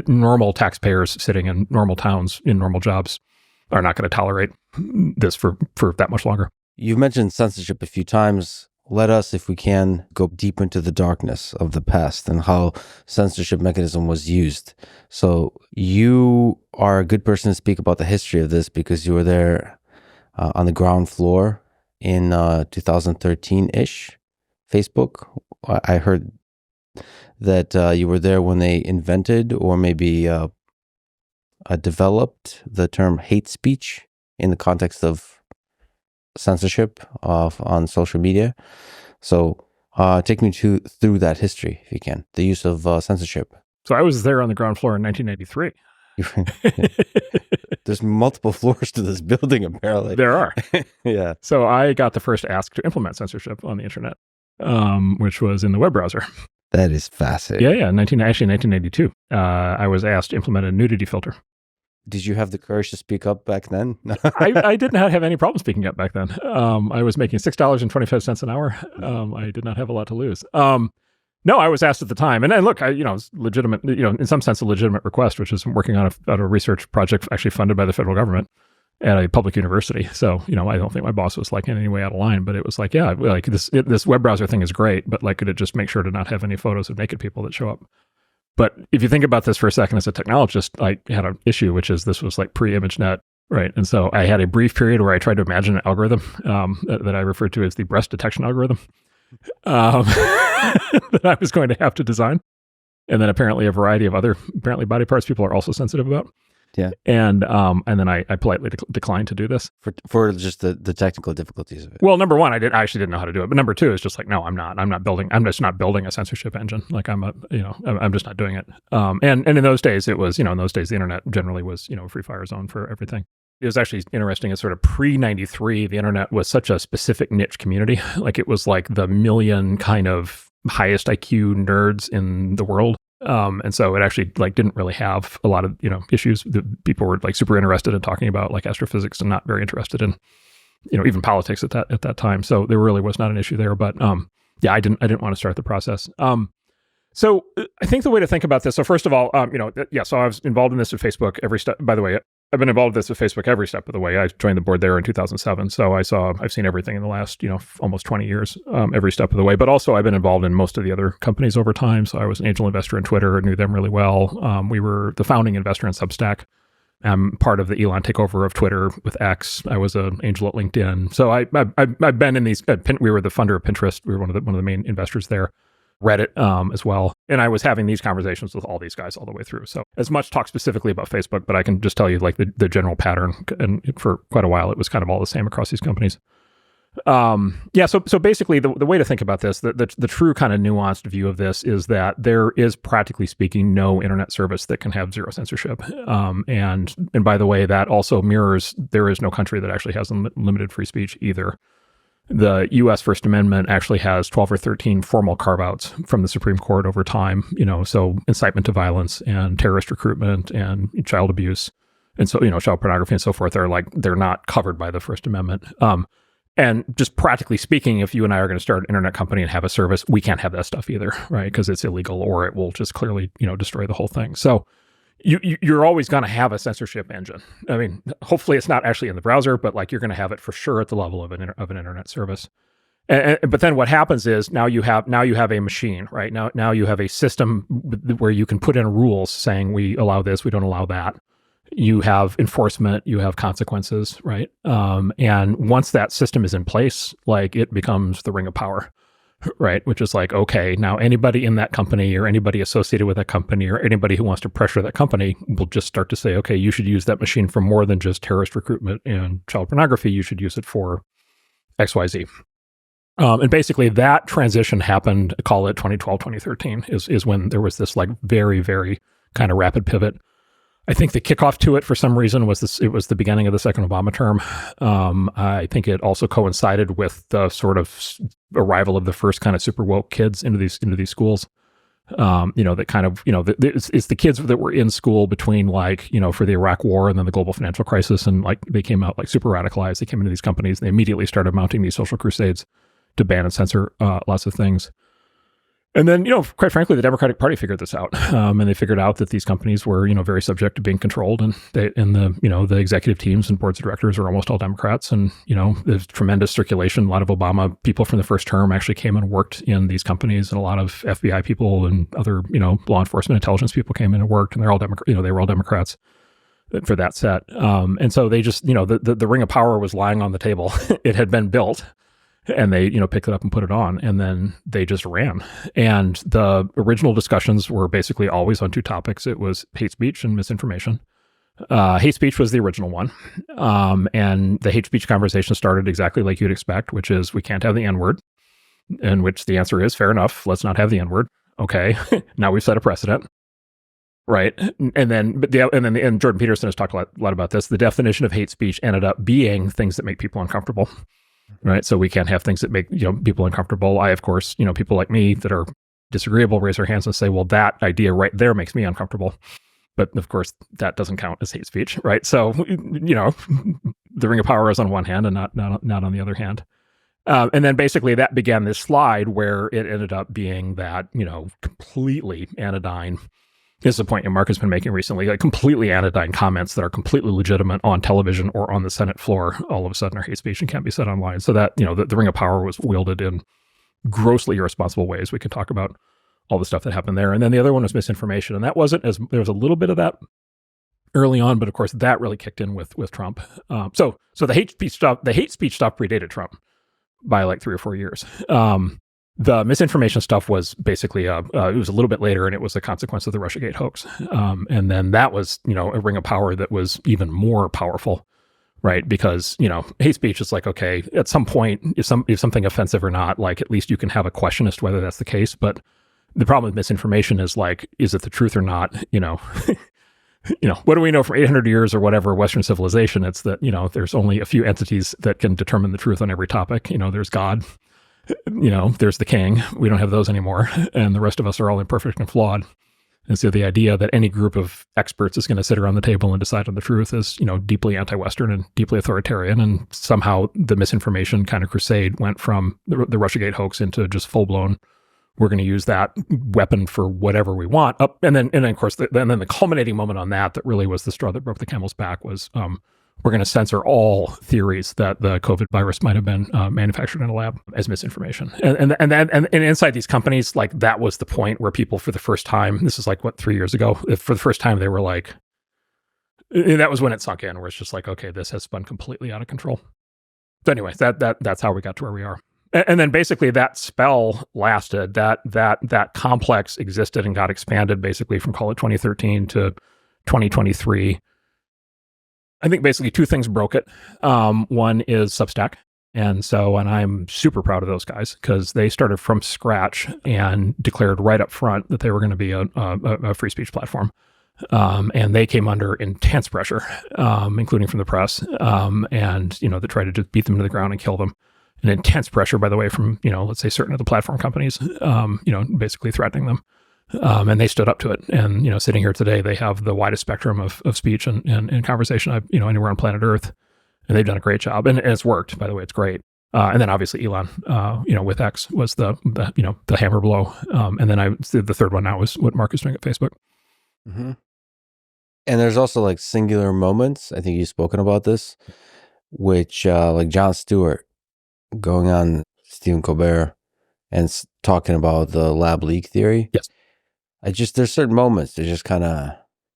normal taxpayers sitting in normal towns in normal jobs are not going to tolerate this for that much longer. You've mentioned censorship a few times. Let us, if we can, go deep into the darkness of the past and how censorship mechanism was used. So you are a good person to speak about the history of this because you were there on the ground floor in 2013-ish, Facebook. I heard that you were there when they invented or maybe developed the term hate speech in the context of censorship on social media. So take me through that history, if you can, the use of censorship. So I was there on the ground floor in 1983. There's multiple floors to this building, apparently. There are. Yeah. So I got the first ask to implement censorship on the internet, which was in the web browser. That is fascinating. Yeah. 1982. I was asked to implement a nudity filter. Did you have the courage to speak up back then? I did not have any problem speaking up back then. I was making $6.25 an hour. I did not have a lot to lose. No, I was asked at the time. And look, it's legitimate, in some sense, a legitimate request, which is working on a research project actually funded by the federal government at a public university. So, I don't think my boss was like in any way out of line, but it was like, yeah, like this web browser thing is great, but like, could it just make sure to not have any photos of naked people that show up? But if you think about this for a second, as a technologist, I had an issue, which is this was like pre-ImageNet, right? And so I had a brief period where I tried to imagine an algorithm that I referred to as the breast detection algorithm that I was going to have to design. And then apparently a variety of other body parts people are also sensitive about. Yeah. And then I politely declined to do this. For just the technical difficulties of it. Well, number one, I actually didn't know how to do it. But number two is just like, no, I'm just not building a censorship engine. Like I'm just not doing it. And in those days it was, in those days the internet generally was, a free fire zone for everything. It was actually interesting. It's sort of pre-93, the internet was such a specific niche community. Like it was like the million kind of highest IQ nerds in the world. And so it actually like didn't really have a lot of, issues that people were like super interested in talking about, like astrophysics, and not very interested in, even politics at that time. So there really was not an issue there. But yeah, I didn't want to start the process. So I think the way to think about this, so first of all, so I was involved in this at Facebook every step. By the way, I've been involved in this at Facebook every step of the way. I joined the board there in 2007. So I've seen everything in the last, almost 20 years, every step of the way. But also I've been involved in most of the other companies over time. So I was an angel investor in Twitter, knew them really well. We were the founding investor in Substack. I'm part of the Elon takeover of Twitter with X. I was an angel at LinkedIn. So I've been in these, we were the funder of Pinterest. We were one of the main investors there. Reddit as well. And I was having these conversations with all these guys all the way through. So as much talk specifically about Facebook, but I can just tell you like the general pattern. And for quite a while, it was kind of all the same across these companies. So basically the way to think about this, the true kind of nuanced view of this is that there is practically speaking no internet service that can have zero censorship. And by the way, that also mirrors, there is no country that actually has unlimited free speech either. The U.S. First Amendment actually has 12 or 13 formal carve-outs from the Supreme Court over time, so incitement to violence and terrorist recruitment and child abuse. And so, child pornography and so forth they're not covered by the First Amendment. And just practically speaking, if you and I are going to start an internet company and have a service, we can't have that stuff either, right? Because it's illegal or it will just clearly, destroy the whole thing. So you're always going to have a censorship engine. I mean, hopefully it's not actually in the browser, but you're going to have it for sure at the level of an internet service. But then what happens is now you have a machine, right? Now you have a system where you can put in rules saying we allow this, we don't allow that. You have enforcement, you have consequences, right? And once that system is in place, it becomes the ring of power. Right, which is okay, now anybody in that company or anybody associated with that company or anybody who wants to pressure that company will just start to say, okay, you should use that machine for more than just terrorist recruitment and child pornography. You should use it for XYZ. And basically that transition happened, call it 2012, 2013, is when there was this very, very kind of rapid pivot. I think the kickoff to it for some reason was it was the beginning of the second Obama term. I think it also coincided with the sort of arrival of the first kind of super woke kids into these schools. That kind of, it's the kids that were in school between for the Iraq War and then the global financial crisis. And they came out super radicalized. They came into these companies. And they immediately started mounting these social crusades to ban and censor lots of things. And then, quite frankly, the Democratic Party figured this out, and they figured out that these companies were, very subject to being controlled, and the executive teams and boards of directors are almost all Democrats, and there's tremendous circulation. A lot of Obama people from the first term actually came and worked in these companies, and a lot of FBI people and other law enforcement intelligence people came in and worked, and they're all they were all Democrats for that set. And so they just the ring of power was lying on the table. It had been built. And they, picked it up and put it on, and then they just ran. And the original discussions were basically always on two topics. It was hate speech and misinformation. Hate speech was the original one. And the hate speech conversation started exactly like you'd expect, which is we can't have the N-word, in which the answer is fair enough. Let's not have the N-word. Okay. Now we've set a precedent. Right. And then Jordan Peterson has talked a lot about this. The definition of hate speech ended up being things that make people uncomfortable. Right. So we can't have things that make, people uncomfortable. I, of course, people like me that are disagreeable raise their hands and say, well, that idea right there makes me uncomfortable. But of course, that doesn't count as hate speech. Right. So, the ring of power is on one hand and not on the other hand. And then basically that began this slide where it ended up being that, completely anodyne. This is a point Mark has been making recently, completely anodyne comments that are completely legitimate on television or on the Senate floor, all of a sudden are hate speech and can't be said online. So that, the ring of power was wielded in grossly irresponsible ways. We can talk about all the stuff that happened there. And then the other one was misinformation. And that wasn't there was a little bit of that early on, but of course that really kicked in with Trump. So the hate speech stuff predated Trump by 3 or 4 years. The misinformation stuff was basically, it was a little bit later, and it was a consequence of the Russiagate hoax. And then that was, a ring of power that was even more powerful, right? Because, hate speech is okay, at some point, if something offensive or not, at least you can have a question as to whether that's the case. But the problem with misinformation is is it the truth or not? What do we know from 800 years or whatever Western civilization? It's that, there's only a few entities that can determine the truth on every topic. There's God. There's the king. We don't have those anymore. And the rest of us are all imperfect and flawed. And so the idea that any group of experts is going to sit around the table and decide on the truth is, deeply anti-Western and deeply authoritarian. And somehow the misinformation kind of crusade went from the Russiagate hoax into just full-blown we're going to use that weapon for whatever we want. And then of course, then the culminating moment on that really was the straw that broke the camel's back was we're going to censor all theories that the COVID virus might have been manufactured in a lab as misinformation. And inside these companies, like that was the point where people, for the first time, this is like 3 years ago, for the first time, they were like, that was when it sunk in, where it's just like, okay, this has spun completely out of control. So anyway, that's how we got to where we are. And then basically that spell lasted, that complex existed and got expanded basically from, call it 2013 to 2023. I think basically two things broke it. One is Substack. And I'm super proud of those guys because they started from scratch and declared right up front that they were going to be a free speech platform. And they came under intense pressure, including from the press, and, that tried to just beat them to the ground and kill them. And intense pressure, by the way, from, let's say certain of the platform companies, basically threatening them. And they stood up to it. And, sitting here today, they have the widest spectrum of speech and conversation, anywhere on planet Earth. And they've done a great job. And it's worked, by the way, it's great. And then obviously Elon, with X was the hammer blow. And then the third one now is what Mark is doing at Facebook. Mm-hmm. And there's also like singular moments. I think you've spoken about this, which like Jon Stewart going on Stephen Colbert and talking about the lab leak theory. Yes. There's certain moments that just kind of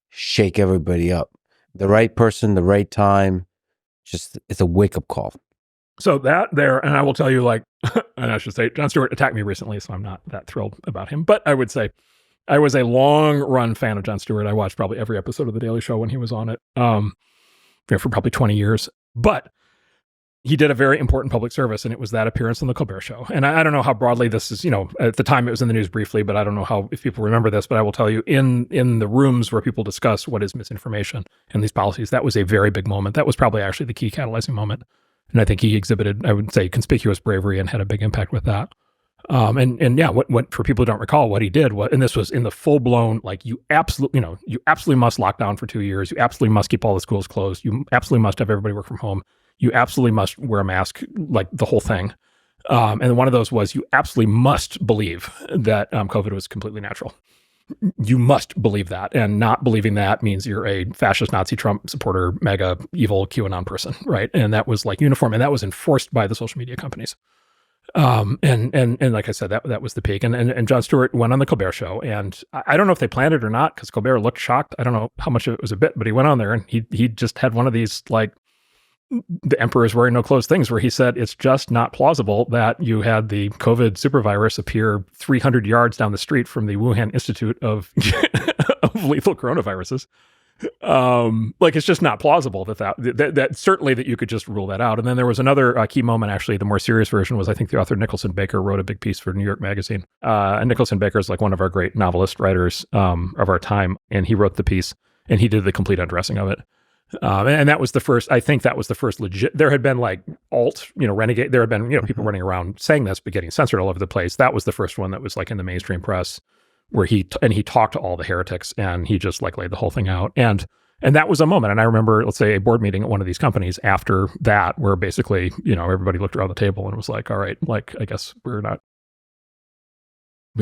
shake everybody up. The right person, the right time, it's a wake up call. So that there, and I will tell you, like, and I should say, Jon Stewart attacked me recently, so I'm not that thrilled about him. But I would say I was a long run fan of Jon Stewart. I watched probably every episode of The Daily Show when he was on it, for probably 20 years. But he did a very important public service, and it was that appearance on the Colbert Show. And I don't know how broadly this is, at the time it was in the news briefly, but I don't know if people remember this, but I will tell you in the rooms where people discuss what is misinformation and these policies, that was a very big moment. That was probably actually the key catalyzing moment. And I think he exhibited, I would say, conspicuous bravery and had a big impact with that. What for people who don't recall what he did, and this was in the full blown, like you absolutely must lock down for 2 years. You absolutely must keep all the schools closed. You absolutely must have everybody work from home. You absolutely must wear a mask, like the whole thing. And one of those was you absolutely must believe that COVID was completely natural. You must believe that. And not believing that means you're a fascist Nazi Trump supporter, mega evil QAnon person, right? And that was like uniform. And that was enforced by the social media companies. And like I said, that was the peak. And Jon Stewart went on the Colbert Show. And I don't know if they planned it or not, because Colbert looked shocked. I don't know how much of it was a bit, but he went on there and he just had one of these, like, the emperor is wearing no clothes things, where he said it's just not plausible that you had the COVID supervirus appear 300 yards down the street from the Wuhan Institute of lethal coronaviruses. Like, it's just not plausible that certainly that you could just rule that out. And then there was another key moment, actually. The more serious version was, I think, the author Nicholson Baker wrote a big piece for New York Magazine. And Nicholson Baker is like one of our great novelist writers of our time. And he wrote the piece and he did the complete undressing of it. And that was the first, I think that was the first legit, there had been like renegade, there had been, people running around saying this, but getting censored all over the place. That was the first one that was like in the mainstream press, where he talked to all the heretics and he just like laid the whole thing out. And that was a moment. And I remember, let's say, a board meeting at one of these companies after that, where basically, everybody looked around the table and was like, all right, like, I guess we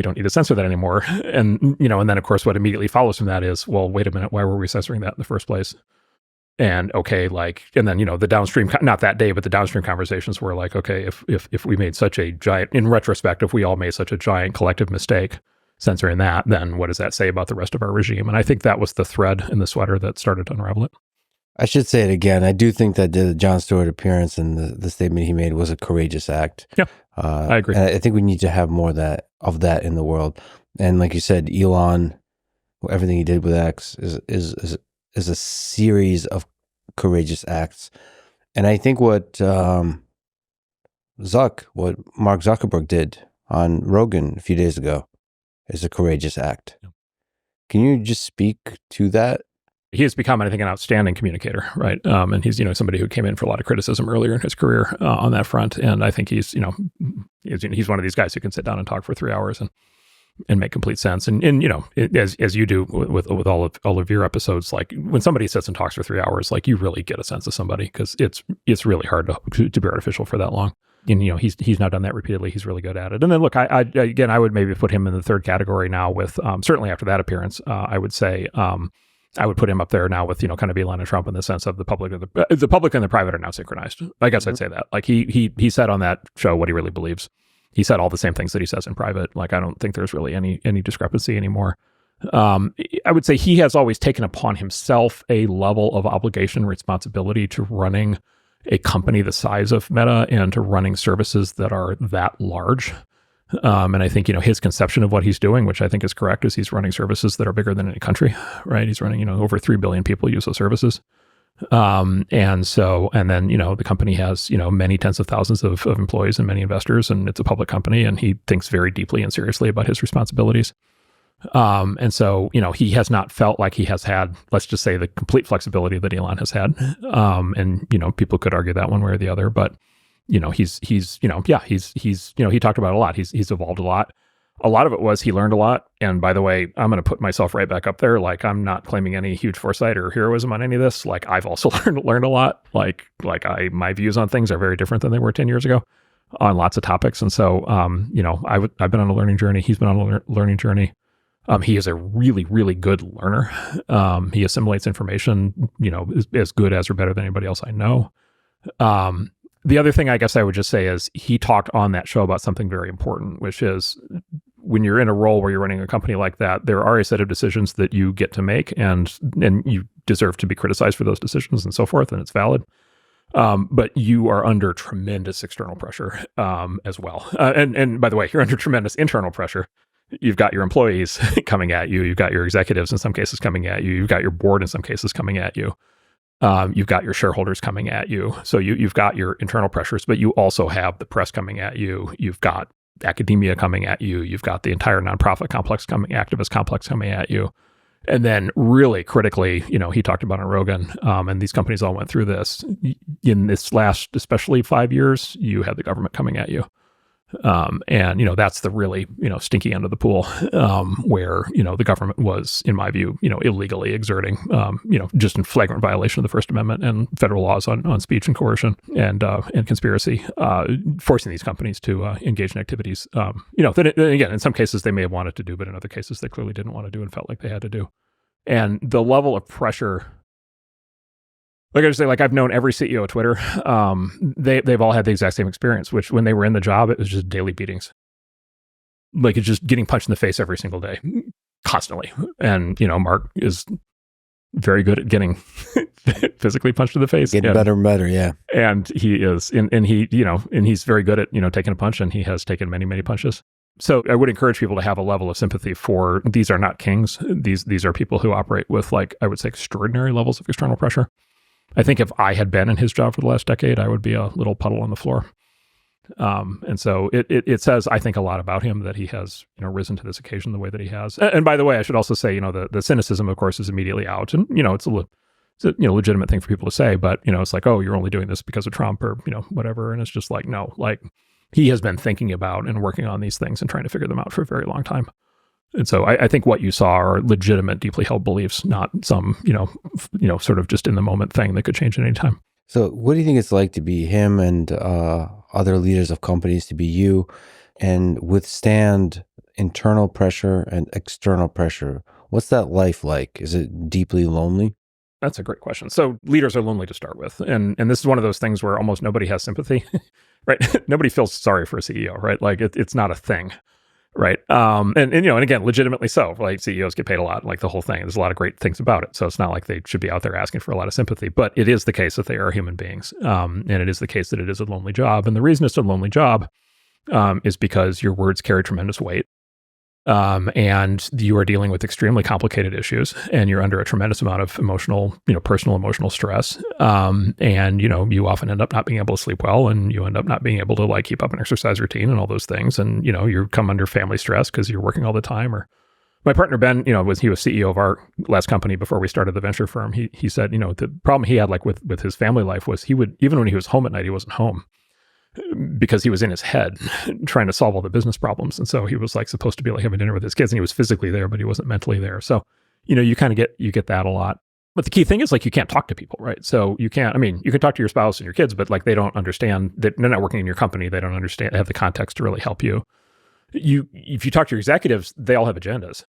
don't need to censor that anymore. And, and then of course, what immediately follows from that is, well, wait a minute, why were we censoring that in the first place? And okay, like, and then, the downstream, not that day, but the downstream conversations were like, okay, if we made such a giant, in retrospect, if we all made such a giant collective mistake censoring that, then what does that say about the rest of our regime? And I think that was the thread in the sweater that started to unravel it. I should say it again. I do think that the Jon Stewart appearance and the statement he made was a courageous act. Yeah, I agree. And I think we need to have more of that in the world. And like you said, Elon, everything he did with X is a series of courageous acts. And I think what Mark Zuckerberg did on Rogan a few days ago is a courageous act. Yeah. Can you just speak to that? He has become, I think, an outstanding communicator, right? And he's, somebody who came in for a lot of criticism earlier in his career on that front. And I think he's one of these guys who can sit down and talk for 3 hours and make complete sense. And as you do with all of your episodes, like when somebody sits and talks for 3 hours, like you really get a sense of somebody, because it's really hard to be artificial for that long. he's now done that repeatedly. He's really good at it. And then look, I would maybe put him in the third category now with certainly after that appearance, I would say I would put him up there now with kind of Elon and Trump in the sense of the public and the private are now synchronized. I guess I'd say that. Like he said on that show what he really believes. He said all the same things that he says in private. Like I don't think there's really any discrepancy anymore. I would say he has always taken upon himself a level of obligation and responsibility to running a company the size of Meta and to running services that are that large. And I think, his conception of what he's doing, which I think is correct, is he's running services that are bigger than any country, right? He's running, over 3 billion people use those services. And then, the company has, many tens of thousands of employees and many investors, and it's a public company, and he thinks very deeply and seriously about his responsibilities. And so, he has not felt like he has had, let's just say, the complete flexibility that Elon has had. And people could argue that one way or the other, but he talked about it a lot. He's evolved a lot. A lot of it was he learned a lot. And by the way, I'm going to put myself right back up there. Like I'm not claiming any huge foresight or heroism on any of this. Like I've also learned a lot. My views on things are very different than they were 10 years ago on lots of topics. And so, I've been on a learning journey. He's been on a learning journey. He is a really, really good learner. He assimilates information, as good as or better than anybody else I know. The other thing I guess I would just say is he talked on that show about something very important, which is when you're in a role where you're running a company like that, there are a set of decisions that you get to make, and you deserve to be criticized for those decisions and so forth, and it's valid. But you are under tremendous external pressure as well. And by the way, you're under tremendous internal pressure. You've got your employees coming at you. You've got your executives in some cases coming at you. You've got your board in some cases coming at you. You've got your shareholders coming at you. So you've got your internal pressures, but you also have the press coming at you. You've got academia coming at you. You've got the entire nonprofit complex activist complex coming at you. And then really critically, he talked about on Rogan, and these companies all went through this. In this last, especially 5 years, you had the government coming at you. And that's the really, stinky end of the pool, where, the government was, in my view, illegally exerting, just in flagrant violation of the First Amendment and federal laws on speech and coercion and conspiracy, forcing these companies to engage in activities, that again, in some cases they may have wanted to do, but in other cases they clearly didn't want to do and felt like they had to do. And the level of pressure, like I just say, I've known every CEO of Twitter. They've all had the exact same experience, which when they were in the job, it was just daily beatings. Like it's just getting punched in the face every single day, constantly. And, Mark is very good at getting physically punched in the face. Getting better and better, yeah. And he is, and he's very good at, taking a punch, and he has taken many, many punches. So I would encourage people to have a level of sympathy for, these are not kings. These are people who operate with, I would say, extraordinary levels of external pressure. I think if I had been in his job for the last decade, I would be a little puddle on the floor. And so it says, I think, a lot about him that he has, risen to this occasion the way that he has. And by the way, I should also say, the cynicism, of course, is immediately out. And, it's a legitimate thing for people to say, but, it's like, oh, you're only doing this because of Trump or, whatever. And it's just like, no, he has been thinking about and working on these things and trying to figure them out for a very long time. And so I think what you saw are legitimate, deeply held beliefs, not some, sort of just in the moment thing that could change at any time. So what do you think it's like to be him and other leaders of companies, to be you and withstand internal pressure and external pressure? What's that life like? Is it deeply lonely? That's a great question. So leaders are lonely to start with. And this is one of those things where almost nobody has sympathy, right? Nobody feels sorry for a CEO, right? It's not a thing. Right. And again, legitimately so. CEOs get paid a lot, the whole thing. There's a lot of great things about it. So it's not like they should be out there asking for a lot of sympathy, but it is the case that they are human beings. And it is the case that it is a lonely job. And the reason it's a lonely job is because your words carry tremendous weight. And you are dealing with extremely complicated issues, and you're under a tremendous amount of emotional, personal emotional stress. And, you often end up not being able to sleep well, and you end up not being able to keep up an exercise routine and all those things. And, you come under family stress because you're working all the time. Or my partner, Ben, he was CEO of our last company before we started the venture firm. He said, the problem he had with his family life was he would, even when he was home at night, he wasn't home, because he was in his head trying to solve all the business problems. And so he was supposed to be having dinner with his kids, and he was physically there, but he wasn't mentally there. So, you kind of get that a lot. But the key thing is like you can't talk to people, right? So you can't, I mean, you can talk to your spouse and your kids, but like they don't understand that they're not working in your company. They don't understand, have the context to really help you. If you talk to your executives, they all have agendas,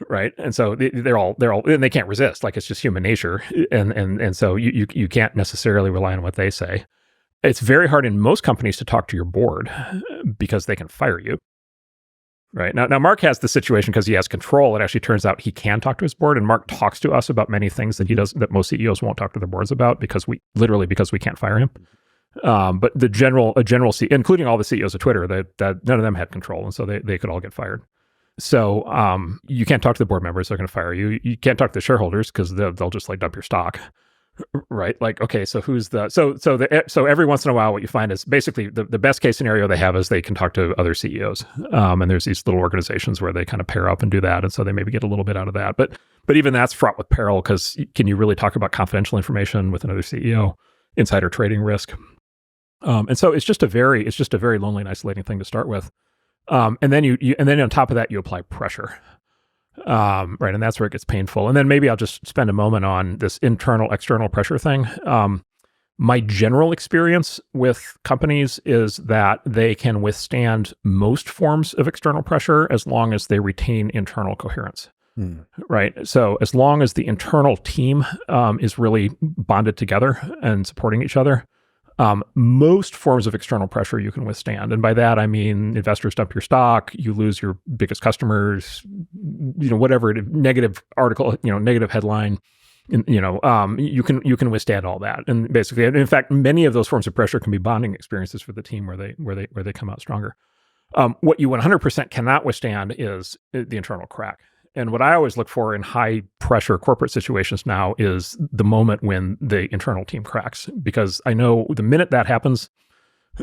right? And so they're all, and they can't resist. Like it's just human nature. And so you can't necessarily rely on what they say. It's very hard in most companies to talk to your board because they can fire you. Right. Now Mark has the situation because he has control. It actually turns out he can talk to his board, and Mark talks to us about many things that he does that most CEOs won't talk to their boards about because we can't fire him. But a general CEO, including all the CEOs of Twitter, that none of them had control, and so they could all get fired. So you can't talk to the board members; they're going to fire you. You can't talk to the shareholders because they'll just like dump your stock. Right. Like, okay, so so every once in a while, what you find is basically the best case scenario they have is they can talk to other CEOs. And there's these little organizations where they kind of pair up and do that. And so they maybe get a little bit out of that. But even that's fraught with peril because can you really talk about confidential information with another CEO, insider trading risk? And so it's just a very lonely and isolating thing to start with. And then on top of that, you apply pressure. Right. And that's where it gets painful. And then maybe I'll just spend a moment on this internal, external pressure thing. My general experience with companies is that they can withstand most forms of external pressure as long as they retain internal coherence. Right. So as long as the internal team is really bonded together and supporting each other, most forms of external pressure you can withstand. And by that, I mean, investors dump your stock, you lose your biggest customers, whatever, negative article, negative headline, you can withstand all that. And basically, in fact, many of those forms of pressure can be bonding experiences for the team where they come out stronger. What you 100% cannot withstand is the internal crack. And what I always look for in high pressure corporate situations now is the moment when the internal team cracks, because I know the minute that happens,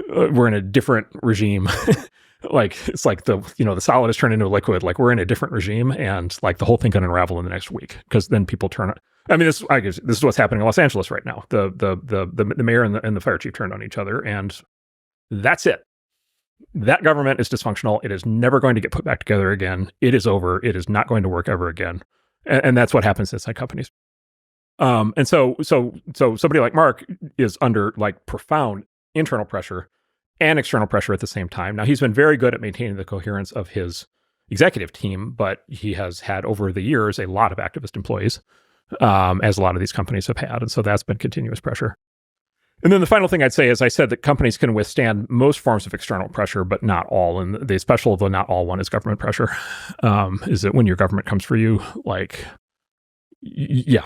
we're in a different regime. Like it's like the solid is turned into a liquid. Like we're in a different regime, and like the whole thing can unravel in the next week because then people turn. I mean, this is what's happening in Los Angeles right now. The mayor and the fire chief turned on each other, and that's it. That government is dysfunctional. It is never going to get put back together again. It is over. It is not going to work ever again. And that's what happens inside companies. And so somebody like Mark is under like profound internal pressure and external pressure at the same time. Now, he's been very good at maintaining the coherence of his executive team, but he has had over the years a lot of activist employees, as a lot of these companies have had. And so that's been continuous pressure. And then the final thing I'd say is I said that companies can withstand most forms of external pressure, but not all. And the special, though not all one, is government pressure. Is that when your government comes for you, like, yeah,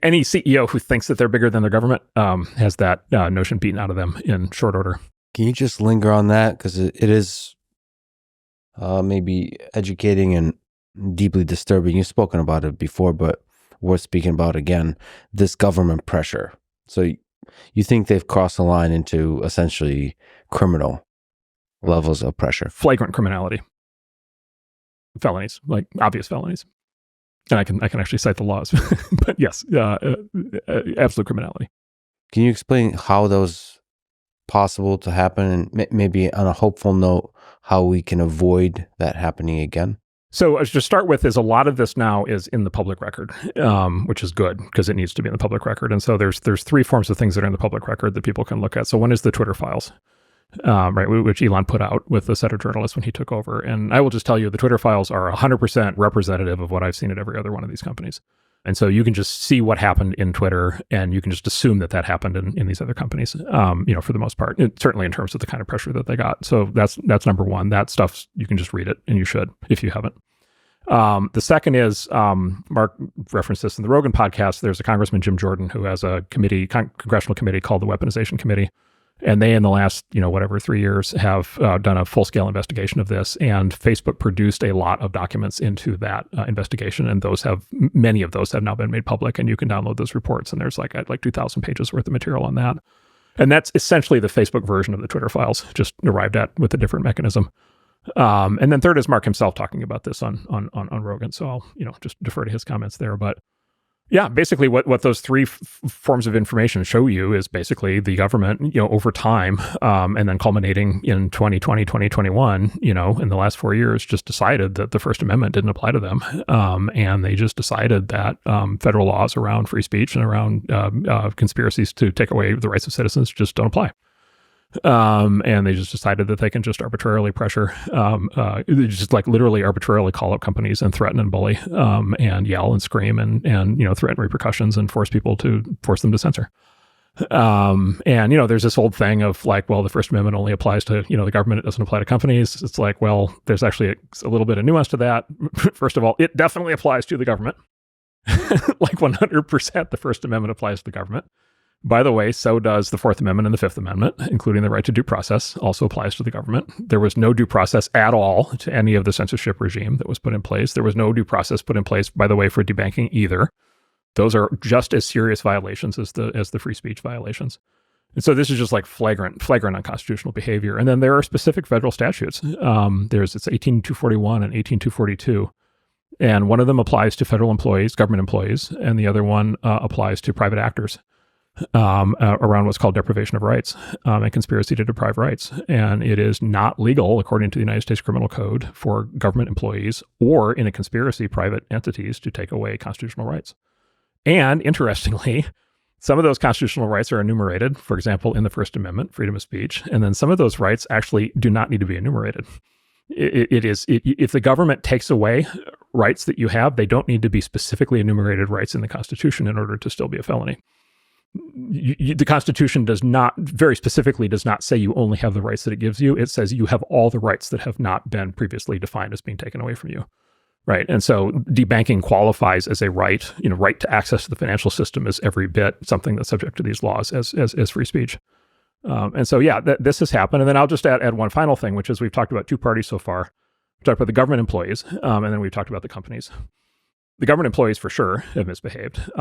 any CEO who thinks that they're bigger than their government has that notion beaten out of them in short order. Can you just linger on that? Because it is maybe educating and deeply disturbing. You've spoken about it before, but worth speaking about again, this government pressure. So you think they've crossed the line into essentially criminal levels of pressure? Flagrant criminality. Felonies, like obvious felonies. And I can actually cite the laws. But yes, absolute criminality. Can you explain how those possible to happen, and maybe on a hopeful note, how we can avoid that happening again? So to start with, is a lot of this now is in the public record, which is good because it needs to be in the public record. And so there's three forms of things that are in the public record that people can look at. So one is the Twitter files, right, which Elon put out with a set of journalists when he took over. And I will just tell you, the Twitter files are 100% representative of what I've seen at every other one of these companies. And so you can just see what happened in Twitter, and you can just assume that happened in these other companies, for the most part, certainly in terms of the kind of pressure that they got. So that's number one. That stuff, you can just read it, and you should if you haven't. The second is, Mark referenced this in the Rogan podcast, there's a Congressman, Jim Jordan, who has a congressional committee called the Weaponization Committee. And they, in the last, 3 years, have done a full-scale investigation of this. And Facebook produced a lot of documents into that investigation. And many of those have now been made public. And you can download those reports. And there's like 2,000 pages worth of material on that. And that's essentially the Facebook version of the Twitter files, just arrived at with a different mechanism. And then third is Mark himself talking about this on Rogan. So I'll, just defer to his comments there. But Yeah, basically what those three forms of information show you is basically the government, over time, and then culminating in 2020, 2021, in the last 4 years, just decided that the First Amendment didn't apply to them. And they just decided that federal laws around free speech and around conspiracies to take away the rights of citizens just don't apply. And they just decided that they can just arbitrarily pressure, just like literally arbitrarily call up companies and threaten and bully, and yell and scream and threaten repercussions and force them to censor. And there's this old thing of like, well, the First Amendment only applies to the government; it doesn't apply to companies. It's like, well, there's actually a little bit of nuance to that. First of all, it definitely applies to the government. Like 100%, the First Amendment applies to the government. By the way, so does the Fourth Amendment and the Fifth Amendment, including the right to due process, also applies to the government. There was no due process at all to any of the censorship regime that was put in place. There was no due process put in place, by the way, for debanking either. Those are just as serious violations as the free speech violations. And so this is just like flagrant unconstitutional behavior. And then there are specific federal statutes. It's 18241 and 18242. And one of them applies to federal employees, government employees, and the other one applies to private actors. Around what's called deprivation of rights and conspiracy to deprive rights. And it is not legal, according to the United States Criminal Code, for government employees or in a conspiracy private entities to take away constitutional rights. And interestingly, some of those constitutional rights are enumerated, for example, in the First Amendment, freedom of speech. And then some of those rights actually do not need to be enumerated. If the government takes away rights that you have, they don't need to be specifically enumerated rights in the Constitution in order to still be a felony. The Constitution very specifically does not say you only have the rights that it gives you. It says you have all the rights that have not been previously defined as being taken away from you, right? And so debanking qualifies as a right. Right to access to the financial system is every bit something that's subject to these laws as free speech. And so, this has happened. And then I'll just add one final thing, which is we've talked about two parties so far. We talked about the government employees, and then we've talked about the companies. The government employees for sure have misbehaved.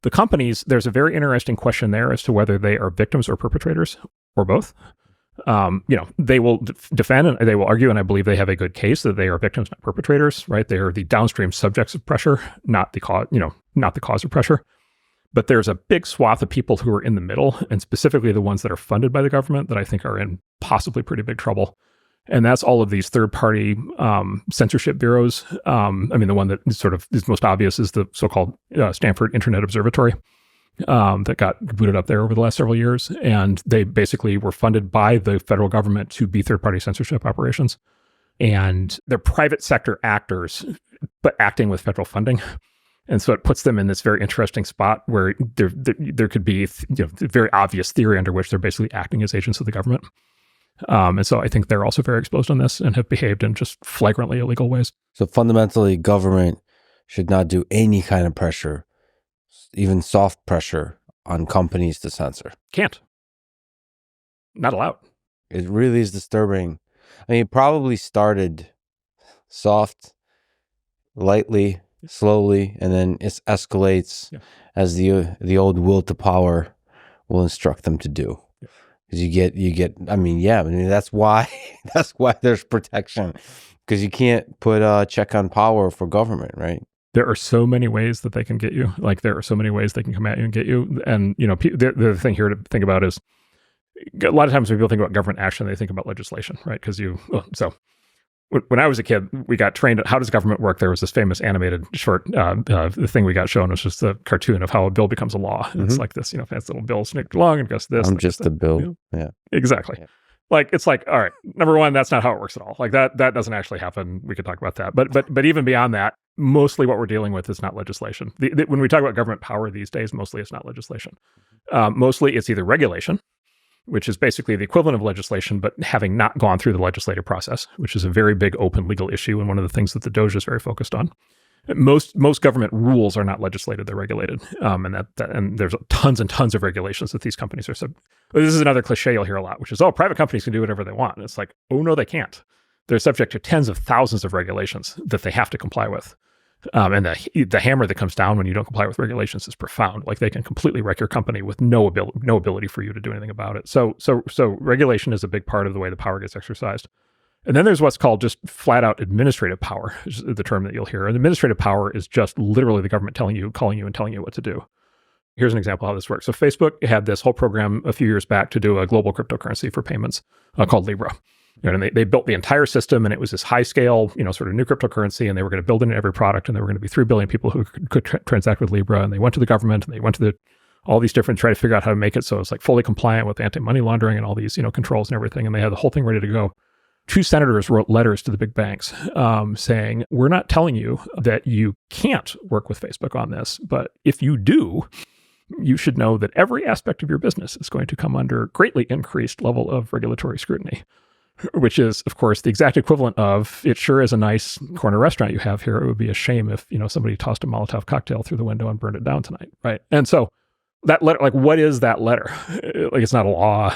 The companies, there's a very interesting question there as to whether they are victims or perpetrators or both. They will defend and they will argue, and I believe they have a good case that they are victims, not perpetrators, right? They are the downstream subjects of pressure, not the cause of pressure. But there's a big swath of people who are in the middle, and specifically the ones that are funded by the government that I think are in possibly pretty big trouble. And that's all of these third-party censorship bureaus. The one that sort of is most obvious is the so-called Stanford Internet Observatory that got booted up there over the last several years. And they basically were funded by the federal government to be third-party censorship operations. And they're private sector actors, but acting with federal funding. And so it puts them in this very interesting spot where there could be very obvious theory under which they're basically acting as agents of the government. And so I think they're also very exposed on this and have behaved in just flagrantly illegal ways. So fundamentally, government should not do any kind of pressure, even soft pressure, on companies to censor. Can't. Not allowed. It really is disturbing. It probably started soft, lightly, slowly, and then it escalates as the old will to power will instruct them to do. Because you get. That's why there's protection, because you can't put a check on power for government, right? There are so many ways that they can get you. Like there are so many ways they can come at you and get you. And the thing here to think about is a lot of times when people think about government action, they think about legislation, right? Because when I was a kid, we got trained at how does government work. There was this famous animated short the thing we got shown was just a cartoon of how a bill becomes a law. And it's like this, fancy little bill sneaked along and goes this. I'm just a bill. Yeah, exactly. Yeah. Like it's like, all right, number one, that's not how it works at all. Like that doesn't actually happen. We could talk about that, but even beyond that, mostly what we're dealing with is not legislation. When we talk about government power these days, mostly it's not legislation. Mostly it's either regulation, which is basically the equivalent of legislation, but having not gone through the legislative process, which is a very big open legal issue and one of the things that the DOGE is very focused on. Most government rules are not legislated; they're regulated, and there's tons and tons of regulations that these companies are sub. This is another cliche you'll hear a lot, which is, private companies can do whatever they want. And it's like, oh no, they can't. They're subject to tens of thousands of regulations that they have to comply with. And the hammer that comes down when you don't comply with regulations is profound. Like they can completely wreck your company with no ability for you to do anything about it. So regulation is a big part of the way the power gets exercised. And then there's what's called just flat out administrative power, is the term that you'll hear. And administrative power is just literally the government calling you and telling you what to do. Here's an example of how this works. So Facebook had this whole program a few years back to do a global cryptocurrency for payments called Libra. And they built the entire system, and it was this high scale, sort of new cryptocurrency, and they were going to build it in every product, and there were going to be 3 billion people who could transact with Libra. And they went to the government, and they went to all these different, try to figure out how to make it so it's like fully compliant with anti-money laundering and all these, controls and everything. And they had the whole thing ready to go. 2 senators wrote letters to the big banks saying, we're not telling you that you can't work with Facebook on this, but if you do, you should know that every aspect of your business is going to come under greatly increased level of regulatory scrutiny, which is, of course, the exact equivalent of, it sure is a nice corner restaurant you have here. It would be a shame if, somebody tossed a Molotov cocktail through the window and burned it down tonight, right? And so that letter, like, what is that letter? Like, it's not a law.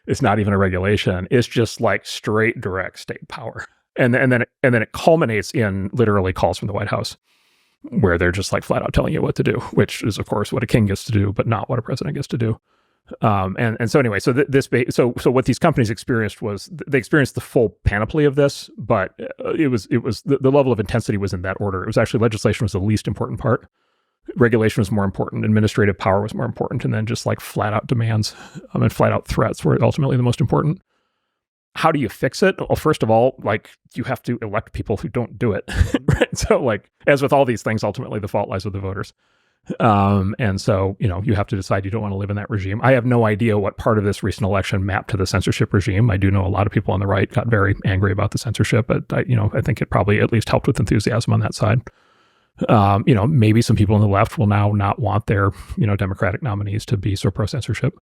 It's not even a regulation. It's just like straight, direct state power. And then it culminates in literally calls from the White House, where they're just like flat out telling you what to do, which is, of course, what a king gets to do, but not what a president gets to do. And so anyway, so what these companies experienced was they experienced the full panoply of this, but it was the level of intensity was in that order. It was actually legislation was the least important part. Regulation was more important. Administrative power was more important. And then just like flat out demands and flat out threats were ultimately the most important. How do you fix it? Well, first of all, like, you have to elect people who don't do it. Right? So like, as with all these things, ultimately the fault lies with the voters. And so, you have to decide you don't want to live in that regime. I have no idea what part of this recent election mapped to the censorship regime. I do know a lot of people on the right got very angry about the censorship, but I think it probably at least helped with enthusiasm on that side. Maybe some people on the left will now not want their, Democratic nominees to be so pro-censorship.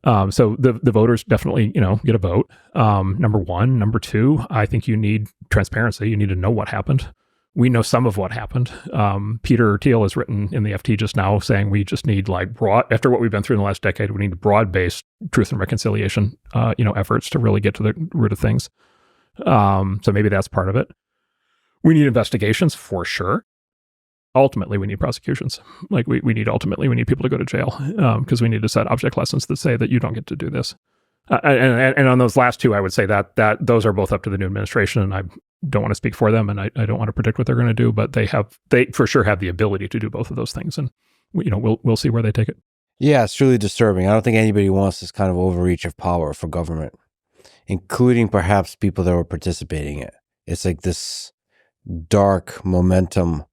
So the voters definitely, get a vote. Number one. Number two, I think you need transparency. You need to know what happened. We know some of what happened. Peter Thiel has written in the FT just now saying we just need like broad, after what we've been through in the last decade, we need broad-based truth and reconciliation, efforts to really get to the root of things. So maybe that's part of it. We need investigations for sure. Ultimately, we need prosecutions. Like we need people to go to jail because we need to set object lessons that say that you don't get to do this. And on those last two, I would say that those are both up to the new administration, and I don't want to speak for them, and I don't want to predict what they're going to do, but they for sure have the ability to do both of those things, and we'll see where they take it. Yeah, it's truly disturbing. I don't think anybody wants this kind of overreach of power for government, including perhaps people that were participating in it. It's like this dark momentum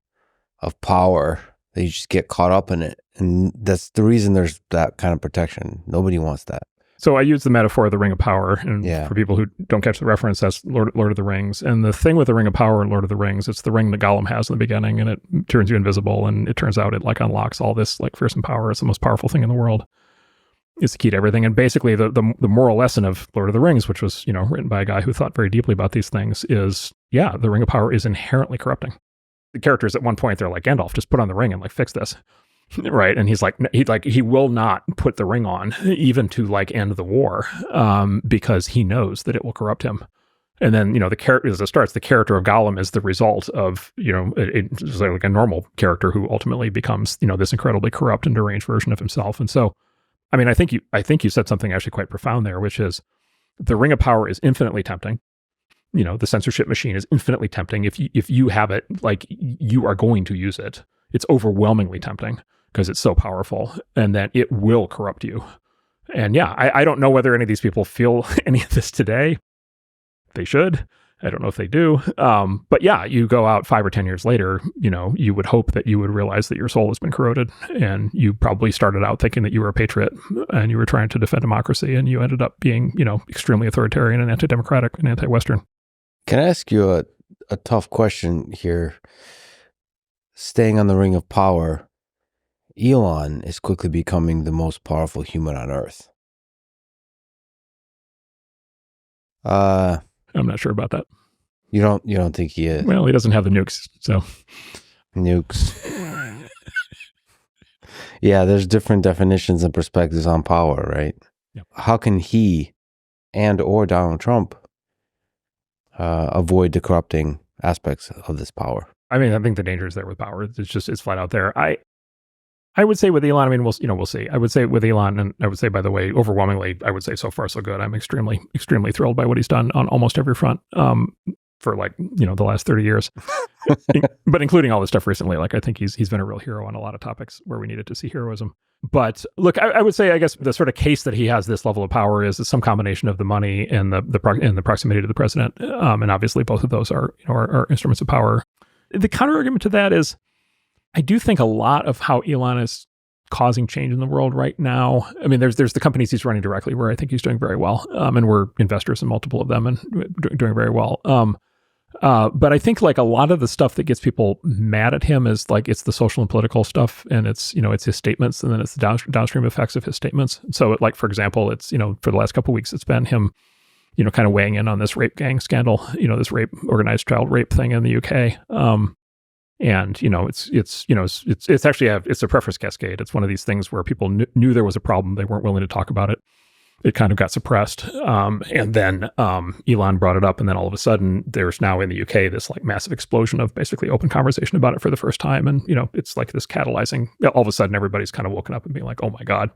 of power that you just get caught up in it. And that's the reason there's that kind of protection. Nobody wants that. So I use the metaphor of the Ring of Power, and for people who don't catch the reference, that's Lord of the Rings. And the thing with the Ring of Power and Lord of the Rings, it's the ring that Gollum has in the beginning, and it turns you invisible, and it turns out it like unlocks all this like fearsome power. It's the most powerful thing in the world. It's the key to everything. And basically the moral lesson of Lord of the Rings, which was, written by a guy who thought very deeply about these things, is, the Ring of Power is inherently corrupting. The characters at one point, they're like, Gandalf, just put on the ring and like fix this. Right. And he's like, he will not put the ring on even to like end the war because he knows that it will corrupt him. And then, the character, as it starts, the character of Gollum is the result of, it's like a normal character who ultimately becomes, this incredibly corrupt and deranged version of himself. And so, I mean, I think you said something actually quite profound there, which is the Ring of Power is infinitely tempting. The censorship machine is infinitely tempting. If you have it, like, you are going to use it. It's overwhelmingly tempting because it's so powerful, and that it will corrupt you. And I don't know whether any of these people feel any of this today. They should. I don't know if they do. But you go out 5 or 10 years later, you would hope that you would realize that your soul has been corroded, and you probably started out thinking that you were a patriot and you were trying to defend democracy, and you ended up being, extremely authoritarian and anti-democratic and anti-Western. Can I ask you a tough question here? Staying on the Ring of Power, Elon is quickly becoming the most powerful human on Earth. I'm not sure about that. You don't think he is? Well, he doesn't have the nukes, so. Nukes. Yeah, there's different definitions and perspectives on power, right? Yep. How can he or Donald Trump avoid the corrupting aspects of this power? I mean, I think the danger is there with power. It's flat out there. I would say with Elon, I mean, we'll see. I would say with Elon, and I would say, by the way, overwhelmingly, I would say so far so good. I'm extremely, extremely thrilled by what he's done on almost every front for the last 30 years, but including all this stuff recently. Like I think he's been a real hero on a lot of topics where we needed to see heroism. But look, I would say, I guess the sort of case that he has this level of power is some combination of the money and the proximity to the president, and obviously both of those are instruments of power. The counter argument to that is, I do think a lot of how Elon is causing change in the world right now. I mean, there's the companies he's running directly where I think he's doing very well, and we're investors in multiple of them and doing very well. But I think like a lot of the stuff that gets people mad at him is like it's the social and political stuff, and it's his statements, and then it's the downstream effects of his statements. So like for example, it's for the last couple of weeks, it's been him kind of weighing in on this rape gang scandal, this organized child rape thing in the UK. And it's actually it's a preference cascade. It's one of these things where people knew there was a problem, they weren't willing to talk about it. It kind of got suppressed, and then Elon brought it up, and then all of a sudden, there's now in the UK this like massive explosion of basically open conversation about it for the first time, and it's like this catalyzing. All of a sudden, everybody's kind of woken up and being like, "Oh my God,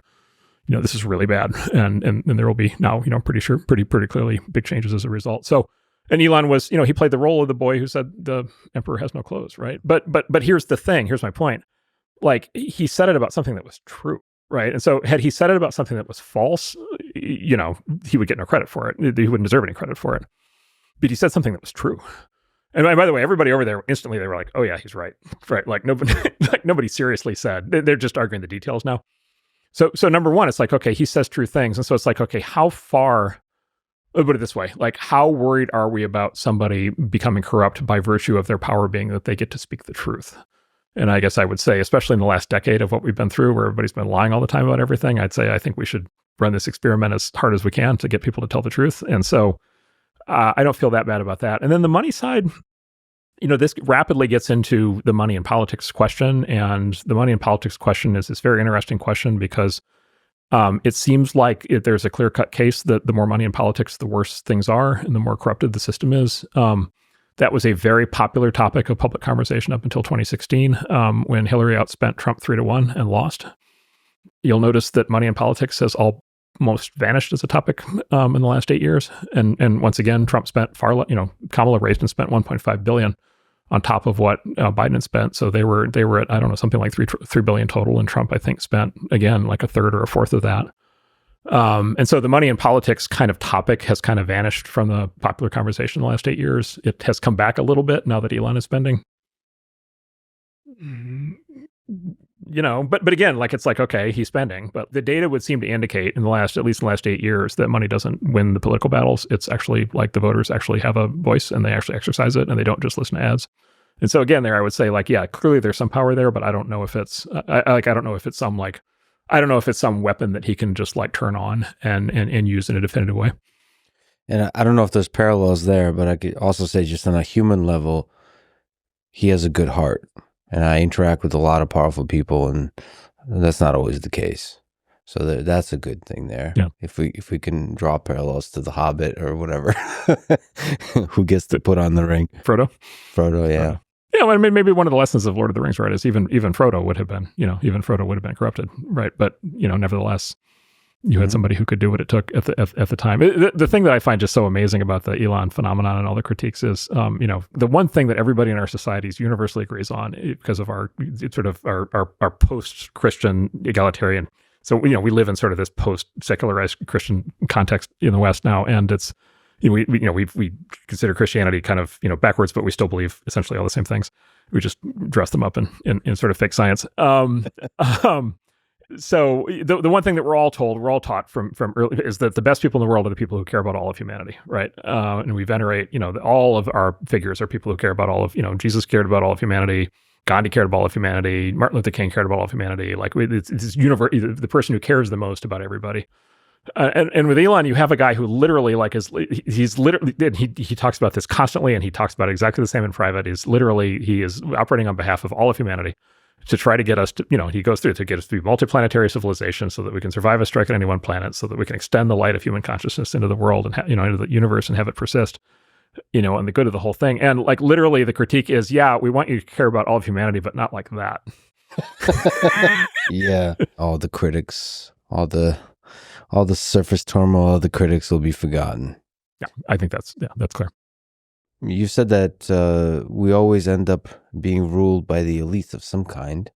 this is really bad," and there will be now pretty clearly big changes as a result. So. And Elon was, he played the role of the boy who said the emperor has no clothes, right? But here's the thing. Here's my point. Like he said it about something that was true, right? And so had he said it about something that was false, he would get no credit for it. He wouldn't deserve any credit for it. But he said something that was true. And by the way, everybody over there instantly they were like, "Oh yeah, he's right." Right? Like nobody seriously said. They're just arguing the details now. So number one, it's like, okay, he says true things, and so it's like, okay, how far? I'll put it this way, like how worried are we about somebody becoming corrupt by virtue of their power being that they get to speak the truth? And I guess I would say, especially in the last decade of what we've been through, where everybody's been lying all the time about everything, I'd say I think we should run this experiment as hard as we can to get people to tell the truth. And so I don't feel that bad about that. And then the money side, this rapidly gets into the money and politics question. And the money and politics question is this very interesting question because it seems like there's a clear-cut case that the more money in politics, the worse things are, and the more corrupted the system is. That was a very popular topic of public conversation up until 2016, when Hillary outspent Trump 3-1 and lost. You'll notice that money in politics has almost vanished as a topic in the last 8 years. And once again, Trump spent Kamala raised and spent $1.5 billion on top of what Biden had spent. So they were at, I don't know, something like $3 billion total. And Trump, I think, spent, again, like a third or a fourth of that. And so the money in politics kind of topic has kind of vanished from the popular conversation in the last 8 years. It has come back a little bit now that Elon is spending. But again, like it's like, okay, he's spending, but the data would seem to indicate at least in the last 8 years, that money doesn't win the political battles. It's actually like the voters actually have a voice and they actually exercise it and they don't just listen to ads. And so again, there I would say like, yeah, clearly there's some power there, but I don't know if it's I don't know if it's some weapon that he can just like turn on and use in a definitive way. And I don't know if there's parallels there, but I could also say just on a human level, he has a good heart. And I interact with a lot of powerful people, and that's not always the case. So that's a good thing there. Yeah. If we can draw parallels to the Hobbit or whatever, who gets to put on the ring? Frodo, yeah. Yeah, well, I mean, maybe one of the lessons of Lord of the Rings, right, is even Frodo would have been corrupted, right? But nevertheless, you had somebody who could do what it took at the time. The thing that I find just so amazing about the Elon phenomenon and all the critiques is, the one thing that everybody in our societies universally agrees on because of our post-Christian egalitarian. So we live in sort of this post-secularized Christian context in the West now, and it's we consider Christianity kind of backwards, but we still believe essentially all the same things. We just dress them up in sort of fake science. So the one thing that we're all taught from early is that the best people in the world are the people who care about all of humanity, right? And we venerate, all of our figures are people who care about all of, Jesus cared about all of humanity, Gandhi cared about all of humanity, Martin Luther King cared about all of humanity. Like it's the person who cares the most about everybody. And with Elon, you have a guy who literally he talks about this constantly, and he talks about exactly the same in private. He is operating on behalf of all of humanity to try to get us to, he goes through to get us to be multiplanetary civilization so that we can survive a strike on any one planet, so that we can extend the light of human consciousness into the world and, into the universe and have it persist, and the good of the whole thing. And like literally the critique is, yeah, we want you to care about all of humanity, but not like that. Yeah, all the critics, all the surface turmoil of the critics will be forgotten. Yeah, I think that's clear. You said that we always end up being ruled by the elites of some kind.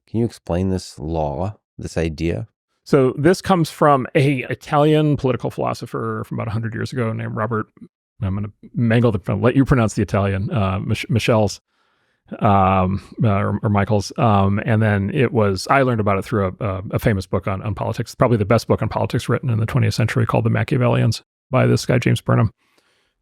Can you explain this law, this idea? So this comes from a Italian political philosopher from about 100 years ago named Robert. I'm going to mangle let you pronounce the Italian, Michel's or Michael's. And then I learned about it through a famous book on politics, probably the best book on politics written in the 20th century, called The Machiavellians, by this guy, James Burnham,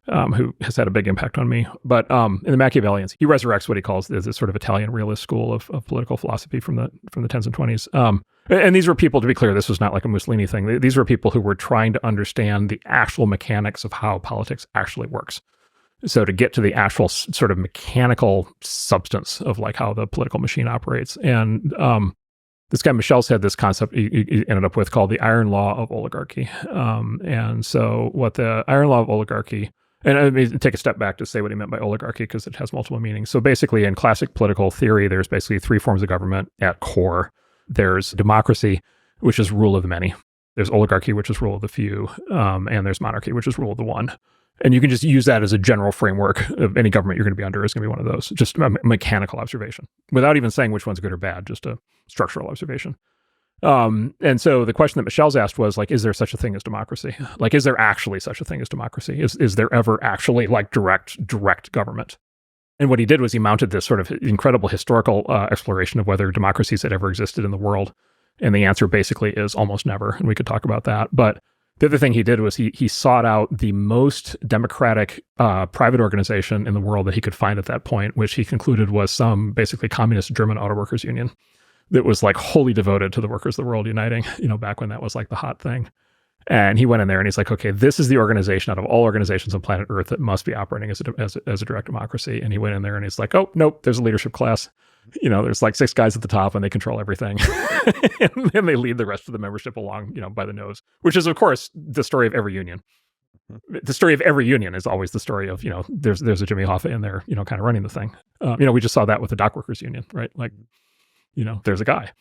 who has had a big impact on me. But in The Machiavellians, he resurrects what he calls this sort of Italian realist school of political philosophy from the 10s and 20s. And these were people, to be clear, this was not like a Mussolini thing. These were people who were trying to understand the actual mechanics of how politics actually works. So to get to the actual sort of mechanical substance of like how the political machine operates. And this guy, Michel, had this concept he ended up with called the iron law of oligarchy. And so what the iron law of oligarchy, and I mean, take a step back to say what he meant by oligarchy, because it has multiple meanings. So basically, in classic political theory, there's basically three forms of government at core. There's democracy, which is rule of the many. There's oligarchy, which is rule of the few. And there's monarchy, which is rule of the one. And you can just use that as a general framework of any government you're going to be under is going to be one of those. Just a mechanical observation, without even saying which one's good or bad, just a structural observation. And so the question that Michel's asked was like, is there such a thing as democracy? Like, is there actually such a thing as democracy? Is there ever actually like direct government? And what he did was he mounted this sort of incredible historical exploration of whether democracies had ever existed in the world. And the answer basically is almost never. And we could talk about that. But the other thing he did was he sought out the most democratic private organization in the world that he could find at that point, which he concluded was some basically communist German auto workers union that was like wholly devoted to the workers of the world uniting, back when that was like the hot thing. And he went in there and he's like, okay, this is the organization out of all organizations on planet Earth that must be operating as a direct democracy. And he went in there and he's like, oh, nope, there's a leadership class. There's like 6 guys at the top and they control everything. And then they lead the rest of the membership along, by the nose, which is, of course, the story of every union. The story of every union is always the story of, there's a Jimmy Hoffa in there, kind of running the thing. We just saw that with the dock workers union, right? Like, there's a guy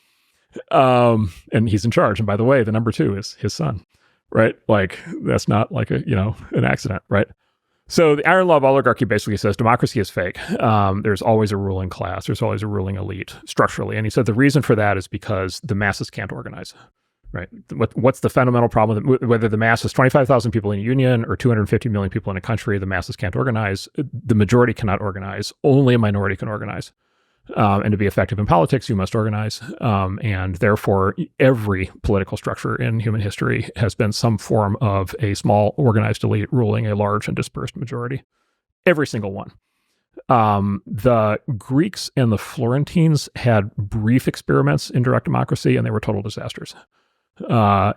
and he's in charge. And by the way, the number 2 is his son, right? Like, that's not like an accident, right? So the iron law of oligarchy basically says democracy is fake. There's always a ruling class. There's always a ruling elite structurally. And he said the reason for that is because the masses can't organize, right? What's the fundamental problem? Whether the mass is 25,000 people in a union or 250 million people in a country, the masses can't organize. The majority cannot organize. Only a minority can organize. And to be effective in politics, you must organize. And therefore, every political structure in human history has been some form of a small organized elite ruling a large and dispersed majority. Every single one. The Greeks and the Florentines had brief experiments in direct democracy, and they were total disasters.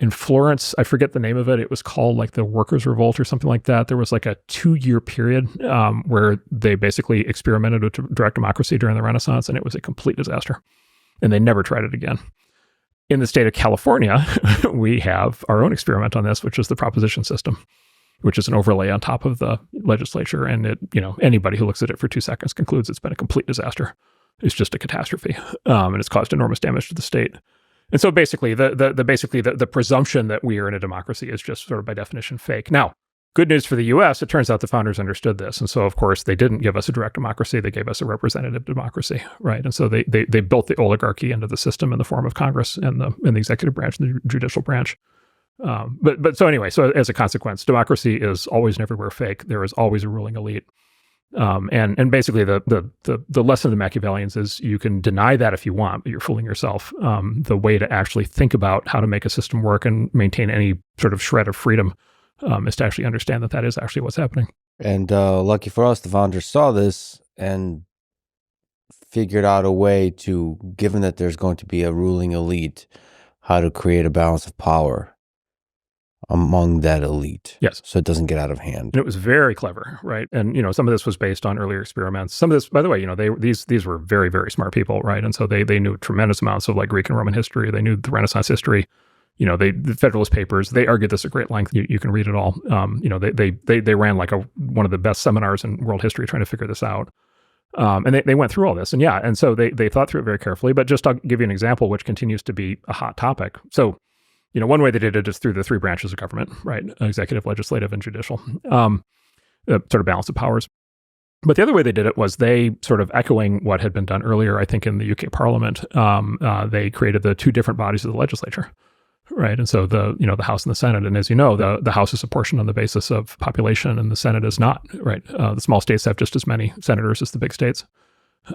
In Florence, I forget the name of it. It was called like the Workers' Revolt or something like that. There was like a 2-year period where they basically experimented with direct democracy during the Renaissance, and it was a complete disaster. And they never tried it again. In the state of California, we have our own experiment on this, which is the proposition system, which is an overlay on top of the legislature. And it, anybody who looks at it for 2 seconds concludes it's been a complete disaster. It's just a catastrophe, and it's caused enormous damage to the state. And so basically, the presumption that we are in a democracy is just sort of by definition fake. Now, good news for the U.S., it turns out the founders understood this. And so, of course, they didn't give us a direct democracy. They gave us a representative democracy, right? And so they built the oligarchy into the system in the form of Congress and the executive branch and the judicial branch. But so anyway, so as a consequence, democracy is always and everywhere fake. There is always a ruling elite. And basically the lesson of the Machiavellians is you can deny that if you want, but you're fooling yourself. The way to actually think about how to make a system work and maintain any sort of shred of freedom is to actually understand that is actually what's happening. And lucky for us, the founders saw this and figured out a way to, given that there's going to be a ruling elite, how to create a balance of power among that elite. Yes. So it doesn't get out of hand. And it was very clever, right? And, some of this was based on earlier experiments. Some of this, by the way, these were very, very smart people, right? And so they knew tremendous amounts of like Greek and Roman history. They knew the Renaissance history. The Federalist Papers, they argued this at great length. You can read it all. They ran like one of the best seminars in world history trying to figure this out. And they went through all this. And so they thought through it very carefully. But just I'll give you an example, which continues to be a hot topic. So, one way they did it is through the three branches of government, right? Executive, legislative, and judicial, sort of balance of powers. But the other way they did it was they sort of echoing what had been done earlier, I think, in the UK Parliament. They created the two different bodies of the legislature, right? And so the House and the Senate. And as you know, the House is apportioned on the basis of population, and the Senate is not, right? The small states have just as many senators as the big states.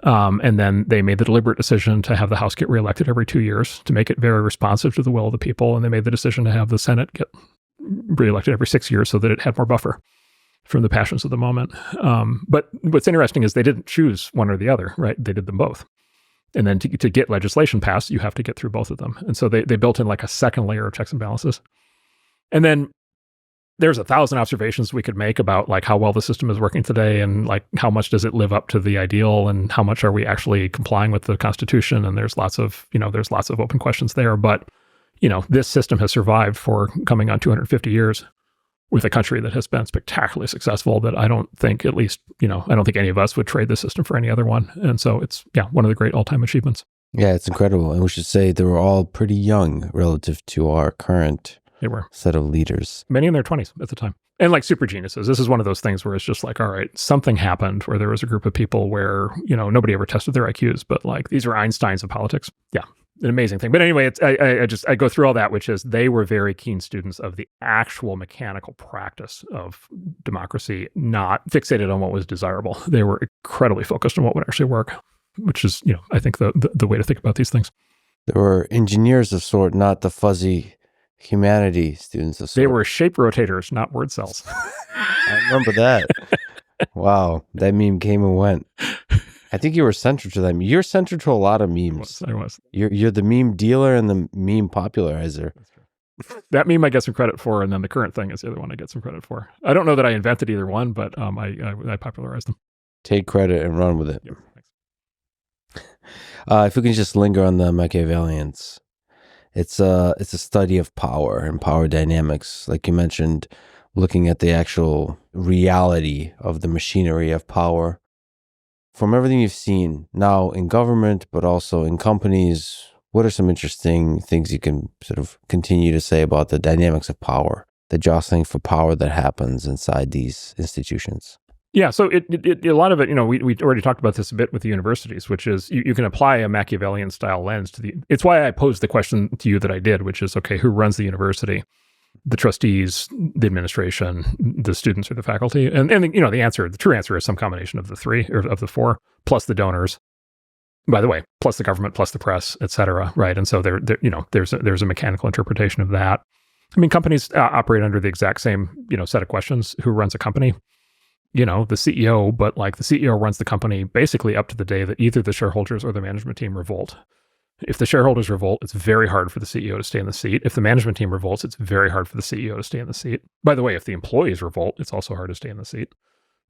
And then they made the deliberate decision to have the House get reelected every 2 years to make it very responsive to the will of the people. And they made the decision to have the Senate get reelected every 6 years so that it had more buffer from the passions of the moment. But what's interesting is they didn't choose one or the other, right? They did them both. And then to get legislation passed, you have to get through both of them. And so they built in like a second layer of checks and balances. And then there's 1,000 observations we could make about like how well the system is working today, and like how much does it live up to the ideal, and how much are we actually complying with the Constitution? And there's lots of open questions there. But, this system has survived for coming on 250 years with a country that has been spectacularly successful, that I don't think, at least, I don't think any of us would trade the system for any other one. And so it's, one of the great all-time achievements. Yeah, it's incredible. And we should say they were all pretty young relative to our current set of leaders. Many in their 20s at the time. And like super geniuses. This is one of those things where it's just like, all right, something happened where there was a group of people where, nobody ever tested their IQs, but like these are Einsteins of politics. Yeah. An amazing thing. But anyway, I go through all that, which is they were very keen students of the actual mechanical practice of democracy, not fixated on what was desirable. They were incredibly focused on what would actually work, which is, I think the way to think about these things. They were engineers of sort, not the fuzzy humanity students of sort. They were shape rotators, not word cells. I remember that. Wow. That meme came and went. I think you were central to that. You're central to a lot of memes. I was. You're the meme dealer and the meme popularizer. That meme I get some credit for, and then the current thing is the other one I get some credit for. I don't know that I invented either one, but I popularized them. Take credit and run with it. Yep, thanks. If we can just linger on the Machiavellians, it's a study of power and power dynamics, like you mentioned, looking at the actual reality of the machinery of power. From everything you've seen now in government, but also in companies, what are some interesting things you can sort of continue to say about the dynamics of power, the jostling for power that happens inside these institutions? Yeah, so a lot of it, we already talked about this a bit with the universities, which is you can apply a Machiavellian style lens to it's why I posed the question to you that I did, which is, okay, who runs the university? The trustees, the administration, the students, or the faculty, and the true answer is some combination of the three or of the four, plus the donors. By the way, plus the government, plus the press, et cetera, right? And so there's a mechanical interpretation of that. I mean, companies operate under the exact same set of questions. Who runs a company? The CEO, but like the CEO runs the company basically up to the day that either the shareholders or the management team revolt. If the shareholders revolt, it's very hard for the CEO to stay in the seat. If the management team revolts, it's very hard for the CEO to stay in the seat. By the way, if the employees revolt, it's also hard to stay in the seat.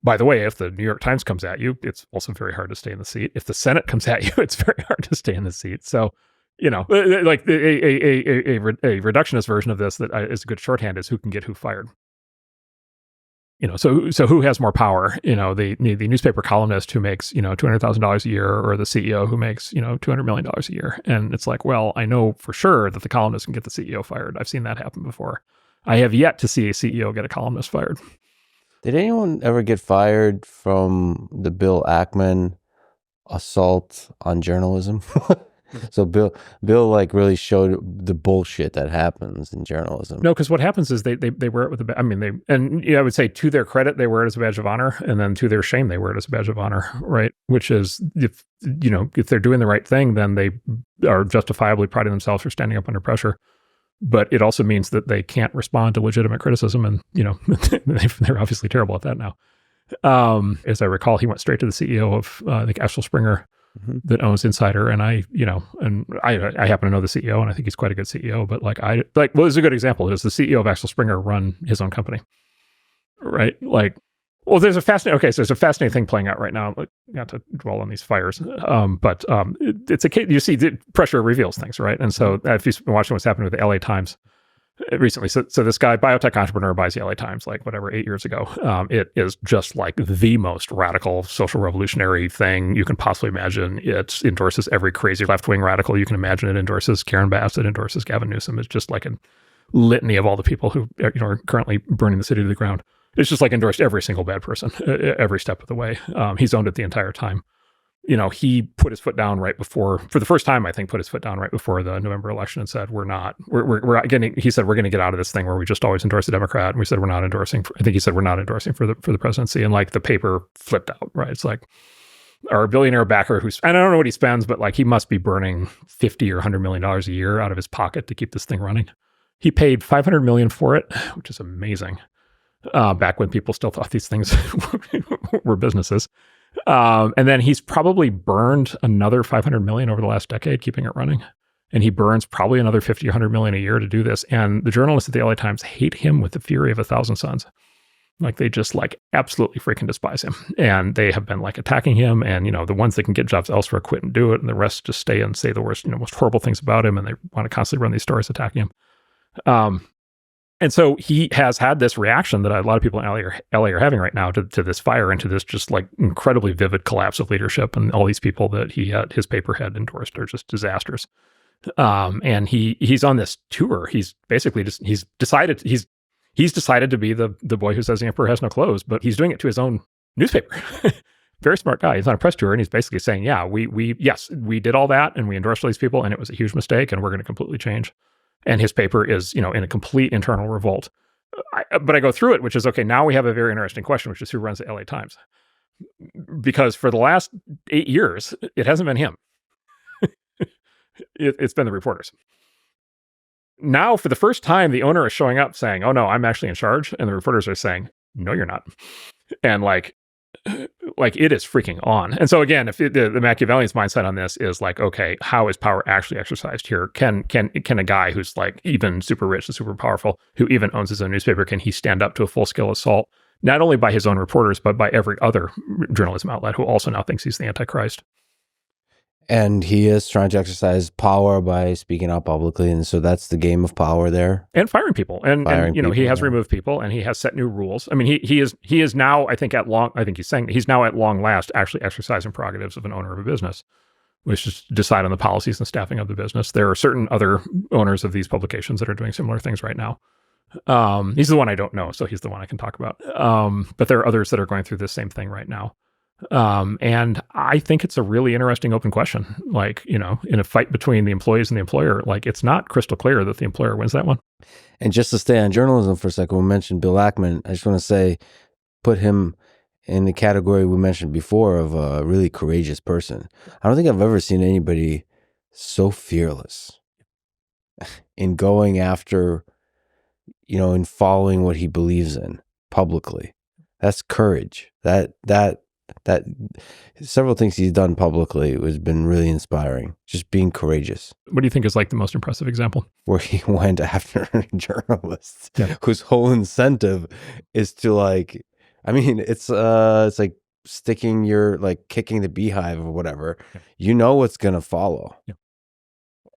By the way, if the New York Times comes at you, it's also very hard to stay in the seat. If the Senate comes at you, it's very hard to stay in the seat. So, like a reductionist version of this that is a good shorthand is who can get who fired. So who has more power? The newspaper columnist who makes $200,000 a year, or the CEO who makes $200 million a year. And it's like, well, I know for sure that the columnist can get the CEO fired. I've seen that happen before. I have yet to see a CEO get a columnist fired. Did anyone ever get fired from the Bill Ackman assault on journalism? So Bill like really showed the bullshit that happens in journalism. No, because what happens is they wear it with I would say to their credit, they wear it as a badge of honor, and then to their shame, they wear it as a badge of honor, right? Which is if they're doing the right thing, then they are justifiably priding themselves for standing up under pressure. But it also means that they can't respond to legitimate criticism, and they're obviously terrible at that now. As I recall, he went straight to the CEO of I think Axel Springer, that owns Insider, and I happen to know the CEO, and I think he's quite a good CEO. But it's a good example is the CEO of Axel Springer run his own company, right? There's a fascinating thing playing out right now. Not to dwell on these fires, but it's a case. You see, the pressure reveals things, right? And so if you've been watching what's happening with the LA Times, recently. So this guy, biotech entrepreneur, buys the LA Times, like whatever, 8 years ago. It is just like the most radical social revolutionary thing you can possibly imagine. It endorses every crazy left-wing radical you can imagine. It endorses Karen Bass. It endorses Gavin Newsom. It's just like a litany of all the people who are currently burning the city to the ground. It's just like endorsed every single bad person every step of the way. He's owned it the entire time. He put his foot down right before, for the first time, I think, put his foot down right before the November election and said, he said, we're going to get out of this thing where we just always endorse the Democrat. And we said, we're not endorsing for the presidency. And like the paper flipped out, right? It's like our billionaire backer I don't know what he spends, but like he must be burning $50 or $100 million a year out of his pocket to keep this thing running. He paid $500 million for it, which is amazing. Back when people still thought these things were businesses. And then he's probably burned another $500 million over the last decade keeping it running. And he burns probably another $50 or $100 million a year to do this. And the journalists at the LA Times hate him with the fury of 1,000 suns. Like they just like absolutely freaking despise him. And they have been like attacking him. And, the ones that can get jobs elsewhere quit and do it. And the rest just stay and say the worst, most horrible things about him. And they want to constantly run these stories attacking him. And so he has had this reaction that a lot of people in LA are having right now to this fire and to this just like incredibly vivid collapse of leadership. And all these people that his paper had endorsed are just disasters. And he's on this tour. He's basically he's decided to be the boy who says the emperor has no clothes, but he's doing it to his own newspaper. Very smart guy. He's on a press tour and he's basically saying, yeah, we did all that and we endorsed all these people and it was a huge mistake and we're going to completely change. And his paper is, in a complete internal revolt. But I go through it, which is, okay, now we have a very interesting question, which is who runs the LA Times? Because for the last 8 years, it hasn't been him. It's been the reporters. Now, for the first time, the owner is showing up saying, oh, no, I'm actually in charge. And the reporters are saying, no, you're not. And like it is freaking on. And so again, if the Machiavellian's mindset on this is like, okay, how is power actually exercised here? Can a guy who's like even super rich and super powerful, who even owns his own newspaper, can he stand up to a full-scale assault, not only by his own reporters, but by every other journalism outlet who also now thinks he's the Antichrist? And he is trying to exercise power by speaking out publicly. And so that's the game of power there. And firing people. And he has removed people and he has set new rules. I mean, he is now, he's now at long last actually exercising prerogatives of an owner of a business, which is to decide on the policies and staffing of the business. There are certain other owners of these publications that are doing similar things right now. He's the one I don't know, so he's the one I can talk about. But there are others that are going through the same thing right now. And I think it's a really interesting open question. Like, in a fight between the employees and the employer, like it's not crystal clear that the employer wins that one. And just to stay on journalism for a second, we mentioned Bill Ackman. I just want to say, put him in the category we mentioned before of a really courageous person. I don't think I've ever seen anybody so fearless in going after, in following what he believes in publicly. That's courage. That several things he's done publicly has been really inspiring. Just being courageous. What do you think is like the most impressive example? Where he went after journalists whose whole incentive is to like, it's like kicking the beehive or whatever. Yeah. You know what's going to follow. Yeah.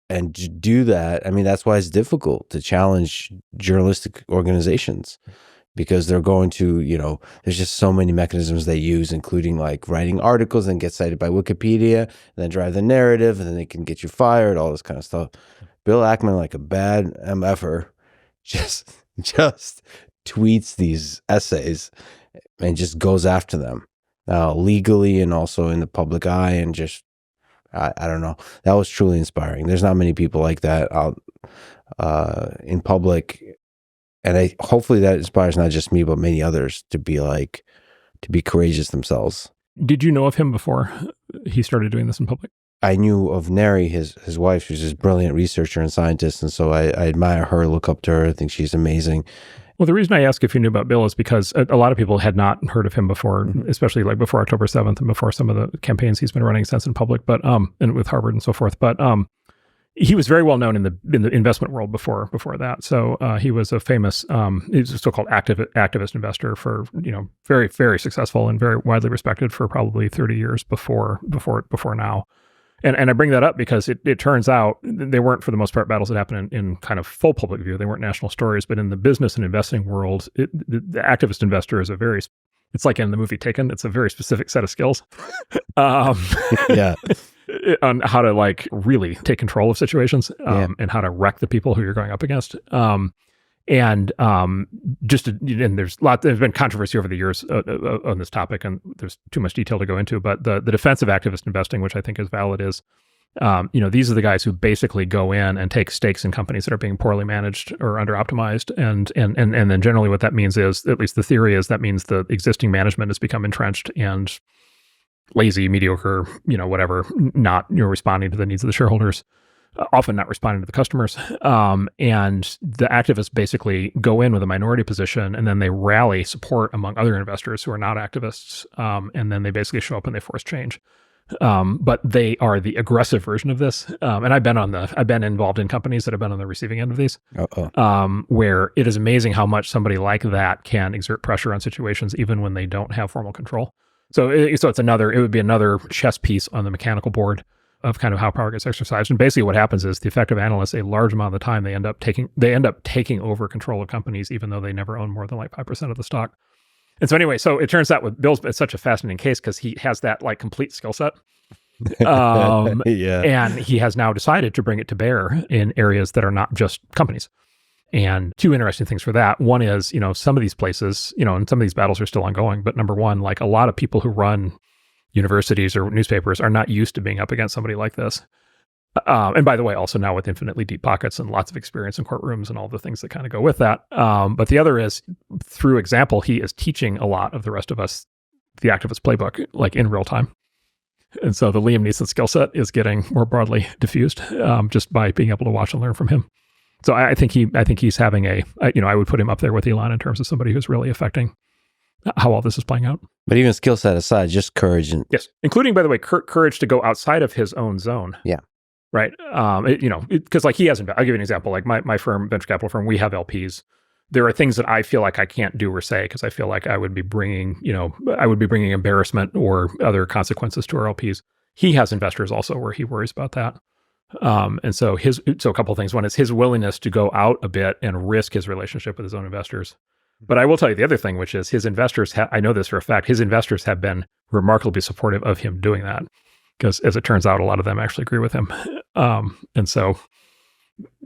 And to do that, that's why it's difficult to challenge journalistic organizations. Because they're going to, there's just so many mechanisms they use, including like writing articles and get cited by Wikipedia, and then drive the narrative, and then they can get you fired, all this kind of stuff. Bill Ackman, like a bad MFer, just tweets these essays and just goes after them legally and also in the public eye, and just, I don't know. That was truly inspiring. There's not many people like that out in public. And hopefully that inspires not just me, but many others to be courageous themselves. Did you know of him before he started doing this in public? I knew of Neri, his wife. She's this brilliant researcher and scientist. And so I admire her, look up to her. I think she's amazing. Well, the reason I ask if you knew about Bill is because a lot of people had not heard of him before, especially like before October 7th and before some of the campaigns he's been running since in public, but and with Harvard and so forth. But he was very well known in the investment world before that. So he was a famous, he was a so-called activist investor for, very, very successful and very widely respected for probably 30 years before now. And I bring that up because it turns out they weren't, for the most part, battles that happened in kind of full public view. They weren't national stories, but in the business and investing world, the activist investor is it's like in the movie Taken, it's a very specific set of skills. Yeah. On how to like really take control of situations and how to wreck the people who you're going up against. And there's been controversy over the years on this topic, and there's too much detail to go into, but the defense of activist investing, which I think is valid, is, these are the guys who basically go in and take stakes in companies that are being poorly managed or under optimized. And then generally what that means is, at least the theory is, that means the existing management has become entrenched and lazy, mediocre, whatever, not responding to the needs of the shareholders. Often not responding to the customers. And the activists basically go in with a minority position, and then they rally support among other investors who are not activists. And then they basically show up and they force change. But they are the aggressive version of this. And I've been involved in companies that have been on the receiving end of these, where it is amazing how much somebody like that can exert pressure on situations, even when they don't have formal control. So it would be another chess piece on the mechanical board of kind of how power gets exercised. And basically what happens is the effective analysts, a large amount of the time, they end up taking over control of companies, even though they never own more than like 5% of the stock. And so anyway, so it turns out with Bill's, it's such a fascinating case because he has that like complete skill set. And he has now decided to bring it to bear in areas that are not just companies. And two interesting things for that. One is, some of these places, and some of these battles are still ongoing, but number one, like a lot of people who run universities or newspapers are not used to being up against somebody like this. And by the way, also now with infinitely deep pockets and lots of experience in courtrooms and all the things that kind of go with that. But the other is, through example, he is teaching a lot of the rest of us the activist playbook, like in real time. And so the Liam Neeson skill set is getting more broadly diffused just by being able to watch and learn from him. So I think he's having I would put him up there with Elon in terms of somebody who's really affecting how all this is playing out. But even skill set aside, just courage. Yes, including, by the way, courage to go outside of his own zone. Yeah. Right. Because like he hasn't, I'll give you an example. Like my firm, venture capital firm, we have LPs. There are things that I feel like I can't do or say because I feel like I would be bringing embarrassment or other consequences to our LPs. He has investors also where he worries about that. And so a couple of things. One is his willingness to go out a bit and risk his relationship with his own investors. But I will tell you the other thing, which is his investors, I know this for a fact, his investors have been remarkably supportive of him doing that. Because as it turns out, a lot of them actually agree with him. And so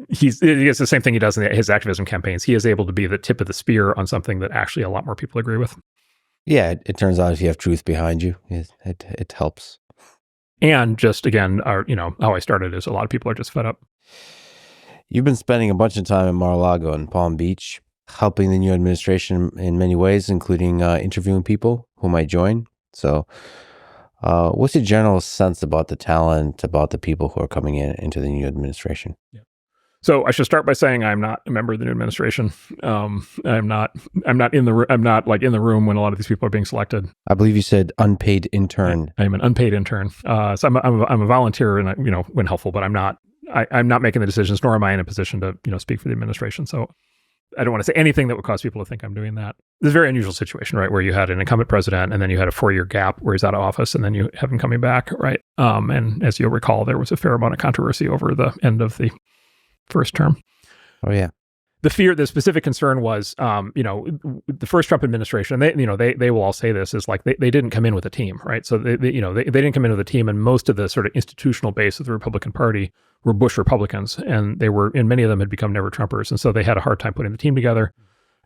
it's the same thing he does in his activism campaigns. He is able to be the tip of the spear on something that actually a lot more people agree with. Yeah, it turns out if you have truth behind you, it helps. And just again, how I started is a lot of people are just fed up. You've been spending a bunch of time in Mar-a-Lago and Palm Beach, helping the new administration in many ways, including interviewing people who might join. So what's your general sense about the talent, about the people who are coming into the new administration? Yeah. So I should start by saying I'm not a member of the new administration. I'm not in the room when a lot of these people are being selected. I believe you said unpaid intern. I am an unpaid intern. So I'm a volunteer, and when helpful, but I'm not making the decisions, nor am I in a position to speak for the administration. So I don't want to say anything that would cause people to think I'm doing that. This is a very unusual situation, right? Where you had an incumbent president and then you had a 4-year gap where he's out of office and then you have him coming back, right? And as you'll recall, there was a fair amount of controversy over the end of the first term. Oh, yeah. The specific concern was, the first Trump administration, they will all say this, is like they didn't come in with a team, right? So they didn't come in with a team, and most of the sort of institutional base of the Republican Party were Bush Republicans, and many of them had become never Trumpers, and so they had a hard time putting the team together.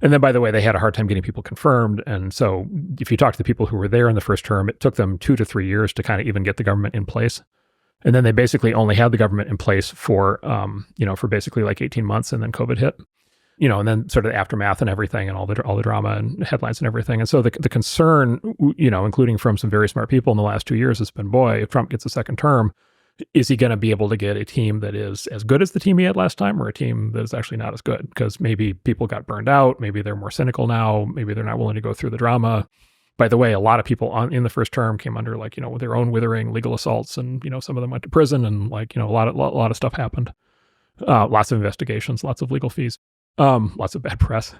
And then, by the way, they had a hard time getting people confirmed. And so if you talk to the people who were there in the first term, it took them 2 to 3 years to kind of even get the government in place. And then they basically only had the government in place for basically like 18 months, and then COVID hit. And then sort of the aftermath and everything, and all the drama and headlines and everything. And so the concern, including from some very smart people in the last 2 years, has been, boy, if Trump gets a second term, is he going to be able to get a team that is as good as the team he had last time, or a team that is actually not as good? Because maybe people got burned out, maybe they're more cynical now, maybe they're not willing to go through the drama. By the way, a lot of people in the first term came under their own withering legal assaults, and some of them went to prison, and a lot of stuff happened. Lots of investigations, lots of legal fees. Lots of bad press,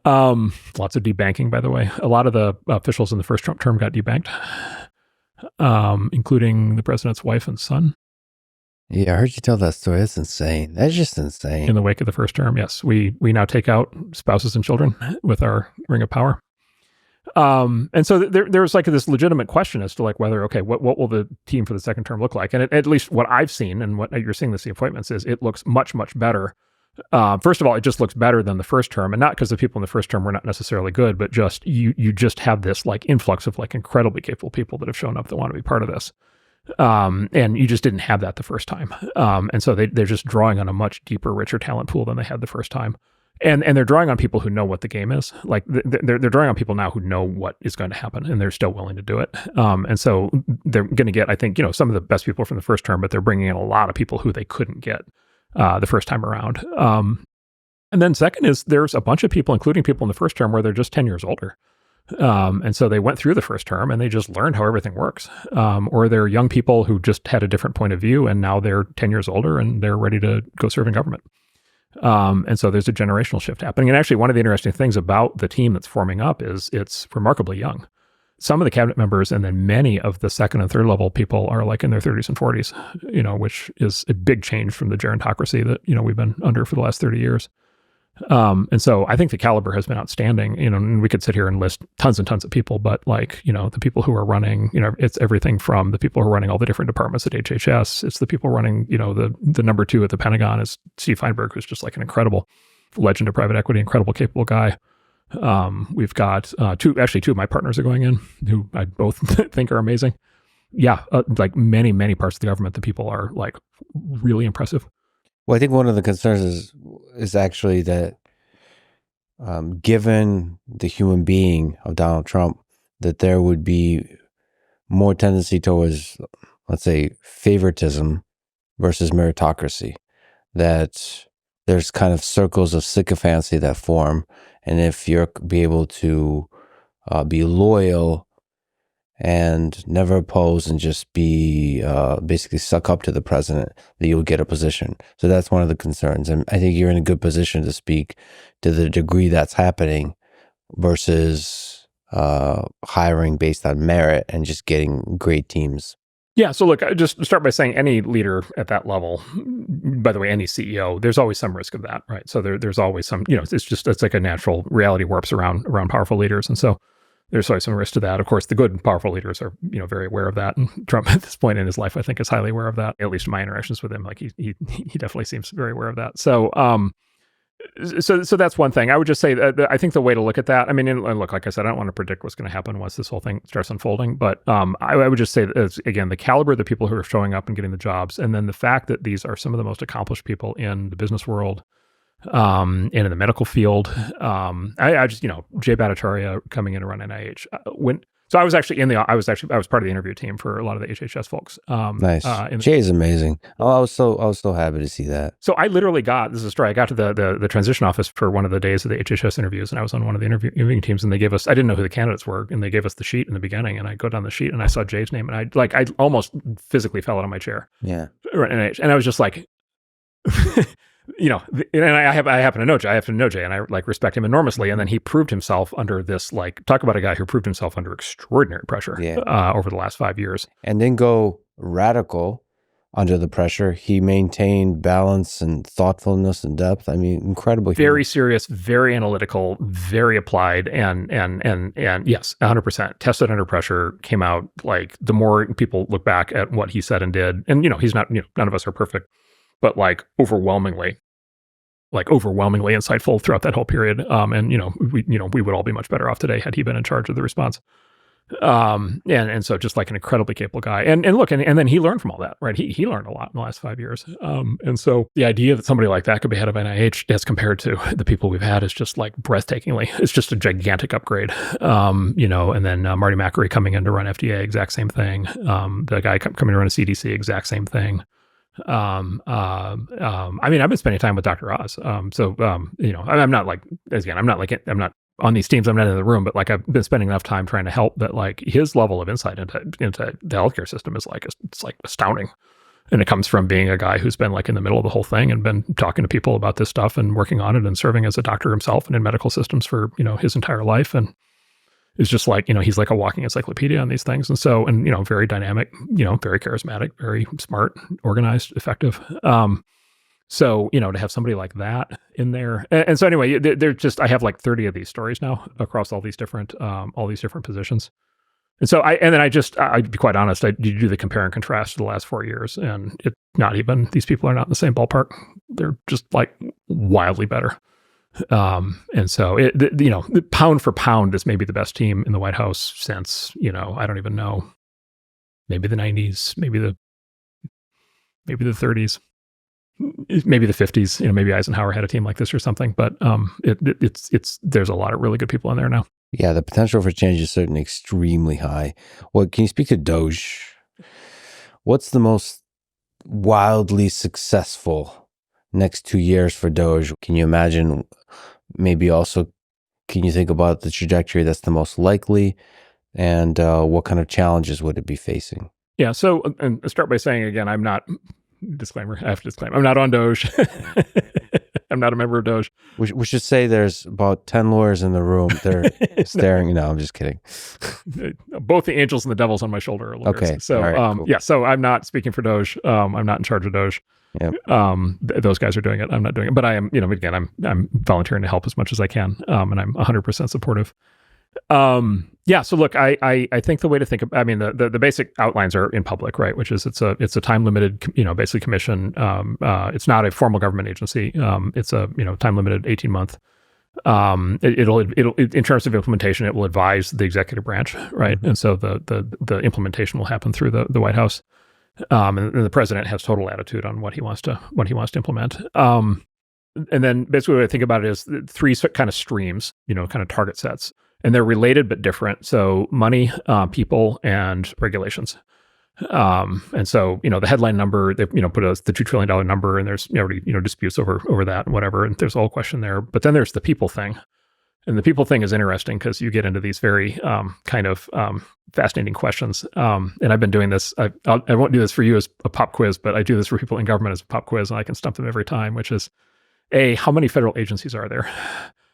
lots of debanking, by the way. A lot of the officials in the first Trump term got debanked. including the president's wife and son. Yeah, I heard you tell that story. That's insane. That's just insane. In the wake of the first term, yes. We now take out spouses and children with our ring of power. And so there's like this legitimate question as to like whether, okay, what will the team for the second term look like? And at least what I've seen and what you're seeing the appointments is it looks much, much better. First of all, it just looks better than the first term, and not because the people in the first term were not necessarily good, but just you just have this like influx of like incredibly capable people that have shown up that want to be part of this. And you just didn't have that the first time. And so they're just drawing on a much deeper, richer talent pool than they had the first time. And they're drawing on people who know what the game is. Like they're drawing on people now who know what is going to happen, and they're still willing to do it. And so they're going to get, I think, some of the best people from the first term, but they're bringing in a lot of people who they couldn't get the first time around. And then second is there's a bunch of people, including people in the first term, where they're just 10 years older. And so they went through the first term and they just learned how everything works. Or they're young people who just had a different point of view, and now they're 10 years older and they're ready to go serve in government. And so there's a generational shift happening. And actually, one of the interesting things about the team that's forming up is it's remarkably young. Some of the cabinet members and then many of the second and third level people are like in their 30s and 40s, which is a big change from the gerontocracy that, we've been under for the last 30 years. And so I think the caliber has been outstanding, and we could sit here and list tons and tons of people, but like, the people who are running, it's everything from the people who are running all the different departments at HHS. It's the people running, the number 2 at the Pentagon is Steve Feinberg, who's just like an incredible legend of private equity, incredible, capable guy. We've got two of my partners are going in who I both think are amazing. Yeah. Like many, many parts of the government, the people are like really impressive. Well, I think one of the concerns is actually that given the human being of Donald Trump, that there would be more tendency towards, let's say, favoritism versus meritocracy, that there's kind of circles of sycophancy that form. And if you're be able to be loyal and never oppose and just be basically suck up to the president, that you'll get a position. So that's one of the concerns. And I think you're in a good position to speak to the degree that's happening versus hiring based on merit and just getting great teams. Yeah. So look, I just start by saying any leader at that level, by the way, any CEO, there's always some risk of that, right? So there's always some, it's like a natural reality warps around powerful leaders. And so there's always some risk to that. Of course, the good and powerful leaders are, very aware of that. And Trump at this point in his life, I think, is highly aware of that. At least in my interactions with him, like he definitely seems very aware of that. So, so that's one thing. I would just say that I think the way to look at that, I mean, and look, like I said, I don't want to predict what's going to happen once this whole thing starts unfolding. But I would just say that, again, the caliber of the people who are showing up and getting the jobs, and then the fact that these are some of the most accomplished people in the business world, and in the medical field. I just, Jay Bhattacharya coming in to run NIH. So I was actually I was part of the interview team for a lot of the HHS folks. Nice. Jay is amazing. I was so happy to see that. So I literally this is a story. I got to the transition office for one of the days of the HHS interviews, and I was on one of the interviewing teams, and they gave us, I didn't know who the candidates were, and they gave us the sheet in the beginning, and I go down the sheet and I saw Jay's name, and I almost physically fell out of my chair. Yeah. And I was just like, and I happen to know Jay, and I like respect him enormously. And then he proved himself under this, like, talk about a guy who proved himself under extraordinary pressure over the last 5 years. And then go radical under the pressure. He maintained balance and thoughtfulness and depth. I mean, incredibly. Very serious, very analytical, very applied, and yes, 100% tested under pressure. Came out like the more people look back at what he said and did, and he's not, none of us are perfect, but like overwhelmingly insightful throughout that whole period. And we would all be much better off today had he been in charge of the response. And so just like an incredibly capable guy. And look, and then he learned from all that, right? He learned a lot in the last 5 years. And so the idea that somebody like that could be head of NIH as compared to the people we've had is just like breathtakingly, it's just a gigantic upgrade. And then Marty McCreary coming in to run FDA, exact same thing. The guy coming to run a CDC, exact same thing. I mean, I've been spending time with Dr. Oz. I'm not like, again, I'm not on these teams. I'm not in the room, but like I've been spending enough time trying to help that like his level of insight into the healthcare system is like, it's like astounding. And it comes from being a guy who's been like in the middle of the whole thing and been talking to people about this stuff and working on it and serving as a doctor himself and in medical systems for, his entire life. And is just like, he's like a walking encyclopedia on these things. And so, very dynamic, very charismatic, very smart, organized, effective. So, to have somebody like that in there. And so anyway, they're just, I have like 30 of these stories now across all these different positions. And so I'd be quite honest, you do the compare and contrast to the last 4 years, and it's not even, these people are not in the same ballpark. They're just like wildly better. And so the pound for pound, this may be the best team in the White House since, I don't even know, maybe the 90s, maybe the 30s, maybe the 50s, maybe Eisenhower had a team like this or something, but there's a lot of really good people in there now. Yeah, the potential for change is certainly extremely high. Well, can you speak to DOGE? What's the most wildly successful next 2 years for DOGE? Can you imagine, maybe also, can you think about the trajectory that's the most likely, and what kind of challenges would it be facing? Yeah, so, and I'll start by saying again, I have to disclaim, I'm not on DOGE. I'm not a member of DOGE. We should say there's about 10 lawyers in the room. They're staring. No, I'm just kidding. Both the angels and the devils on my shoulder are lawyers. Okay. So, right, cool. Yeah, so I'm not speaking for DOGE. I'm not in charge of DOGE. Yep. Those guys are doing it. I'm not doing it. But I am, again, I'm volunteering to help as much as I can. And I'm 100% supportive. Yeah. So look, I think the way to think of, the basic outlines are in public, right? Which is it's a time limited, basically commission. It's not a formal government agency. It's a, time limited 18-month. It'll in terms of implementation, it will advise the executive branch, right? Mm-hmm. And so the implementation will happen through the White House. And the president has total latitude on what he wants to implement. And then basically what I think about it is 3 kind of streams, kind of target sets. And they're related but different. So money, people, and regulations. And so, the headline number, they, put the $2 trillion number, and there's already, disputes over that and whatever. And there's a whole question there. But then there's the people thing. And the people thing is interesting because you get into these very kind of fascinating questions. And I've been doing this. I won't do this for you as a pop quiz, but I do this for people in government as a pop quiz, and I can stump them every time, which is, how many federal agencies are there?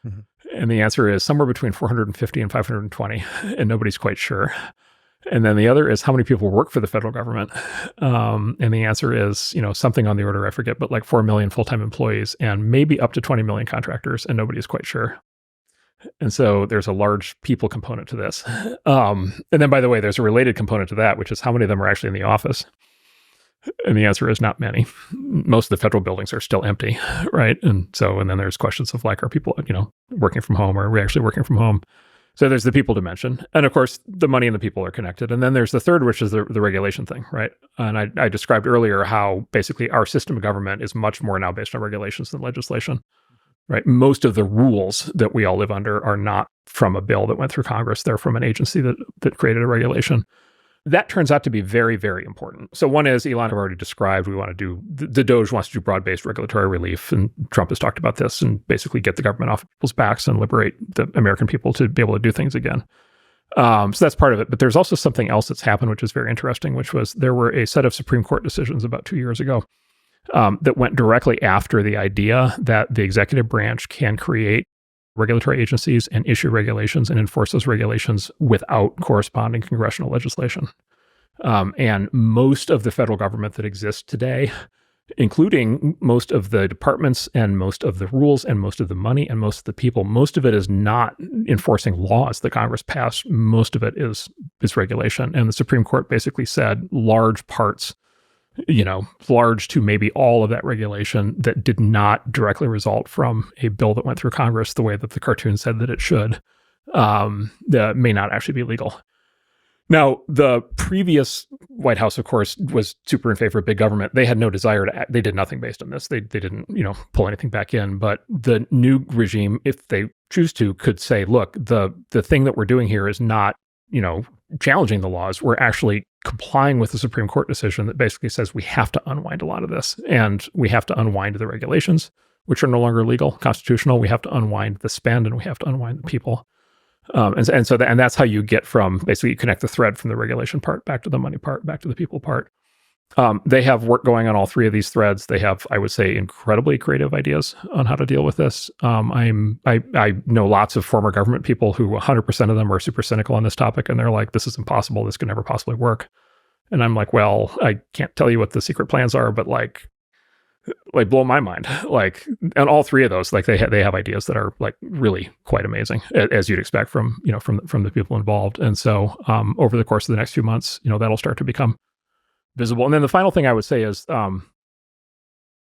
Mm-hmm. And the answer is somewhere between 450 and 520, and nobody's quite sure. And then the other is how many people work for the federal government. And the answer is, something on the order, I forget, but like 4 million full-time employees and maybe up to 20 million contractors, and nobody is quite sure. And so there's a large people component to this. And then, by the way, there's a related component to that, which is how many of them are actually in the office. And the answer is not many. Most of the federal buildings are still empty, right? And then there's questions of like, are people, working from home, or are we actually working from home? So there's the people dimension. And of course, the money and the people are connected. And then there's the third, which is the regulation thing, right? And I described earlier how basically our system of government is much more now based on regulations than legislation, right? Most of the rules that we all live under are not from a bill that went through Congress. They're from an agency that created a regulation. That turns out to be very, very important. So one is, Elon have already described, we want to do, the DOGE wants to do broad-based regulatory relief, and Trump has talked about this, and basically get the government off people's backs and liberate the American people to be able to do things again. So that's part of it. But there's also something else that's happened, which is very interesting, which was there were a set of Supreme Court decisions about 2 years ago that went directly after the idea that the executive branch can create regulatory agencies and issue regulations and enforce those regulations without corresponding congressional legislation. And most of the federal government that exists today, including most of the departments and most of the rules and most of the money and most of the people, most of it is not enforcing laws that Congress passed. Most of it is regulation. And the Supreme Court basically said large parts, large to maybe all of that regulation that did not directly result from a bill that went through Congress the way that the cartoon said that it should, that may not actually be legal. Now, the previous White House, of course, was super in favor of big government. They had no desire to act. They did nothing based on this. They didn't, pull anything back in. But the new regime, if they choose to, could say, look, the thing that we're doing here is not, challenging the laws. We're actually complying with the Supreme Court decision that basically says we have to unwind a lot of this, and we have to unwind the regulations, which are no longer legal, constitutional. We have to unwind the spend, and we have to unwind the people. And that's how you get from basically you connect the thread from the regulation part back to the money part, back to the people part. They have work going on all three of these threads. They have, I would say, incredibly creative ideas on how to deal with this. I know lots of former government people who 100% of them are super cynical on this topic, and they're like, this is impossible. This could never possibly work. And I'm like, well, I can't tell you what the secret plans are, but like blow my mind. Like, and all three of those, like they have ideas that are like really quite amazing, as you'd expect from the people involved. And so over the course of the next few months, that'll start to become visible. And then the final thing I would say is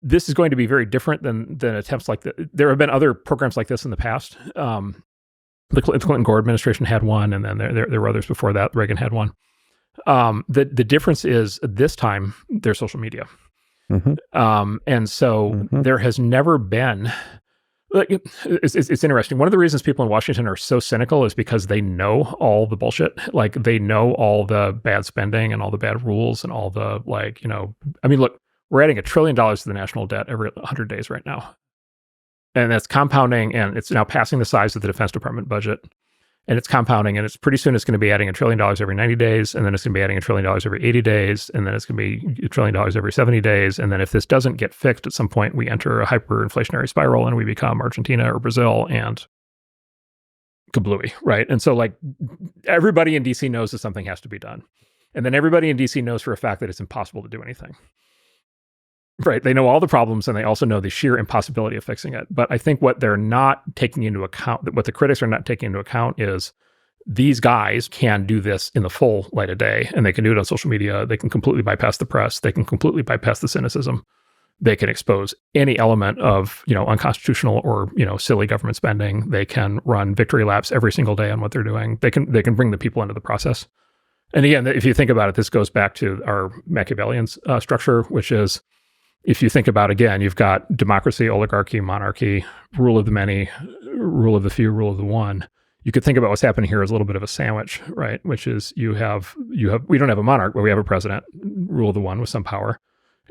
this is going to be very different than attempts like that. There have been other programs like this in the past. The Clinton Gore administration had one, and then there were others before that. Reagan had one. The difference is this time there's social media. Mm-hmm. And so there has never been, like, it's interesting. One of the reasons people in Washington are so cynical is because they know all the bullshit. Like, they know all the bad spending and all the bad rules and all the, like, I mean, look, we're adding $1 trillion to the national debt every 100 days right now. And that's compounding, and it's now passing the size of the Defense Department budget. And it's compounding, and it's pretty soon it's going to be adding $1 trillion every 90 days, and then it's going to be adding $1 trillion every 80 days, and then it's going to be $1 trillion every 70 days. And then if this doesn't get fixed at some point, we enter a hyperinflationary spiral and we become Argentina or Brazil and kablooey, right? And so, like, everybody in DC knows that something has to be done. And then everybody in DC knows for a fact that it's impossible to do anything. Right. They know all the problems, and they also know the sheer impossibility of fixing it. But I think what they're not taking into account, what the critics are not taking into account, is these guys can do this in the full light of day, and they can do it on social media. They can completely bypass the press. They can completely bypass the cynicism. They can expose any element of, unconstitutional or, silly government spending. They can run victory laps every single day on what they're doing. They can bring the people into the process. And again, if you think about it, this goes back to our Machiavellian structure, which is, if you think about, again, you've got democracy, oligarchy, monarchy, rule of the many, rule of the few, rule of the one. You could think about what's happening here as a little bit of a sandwich, right? Which is we don't have a monarch, but we have a president, rule of the one with some power.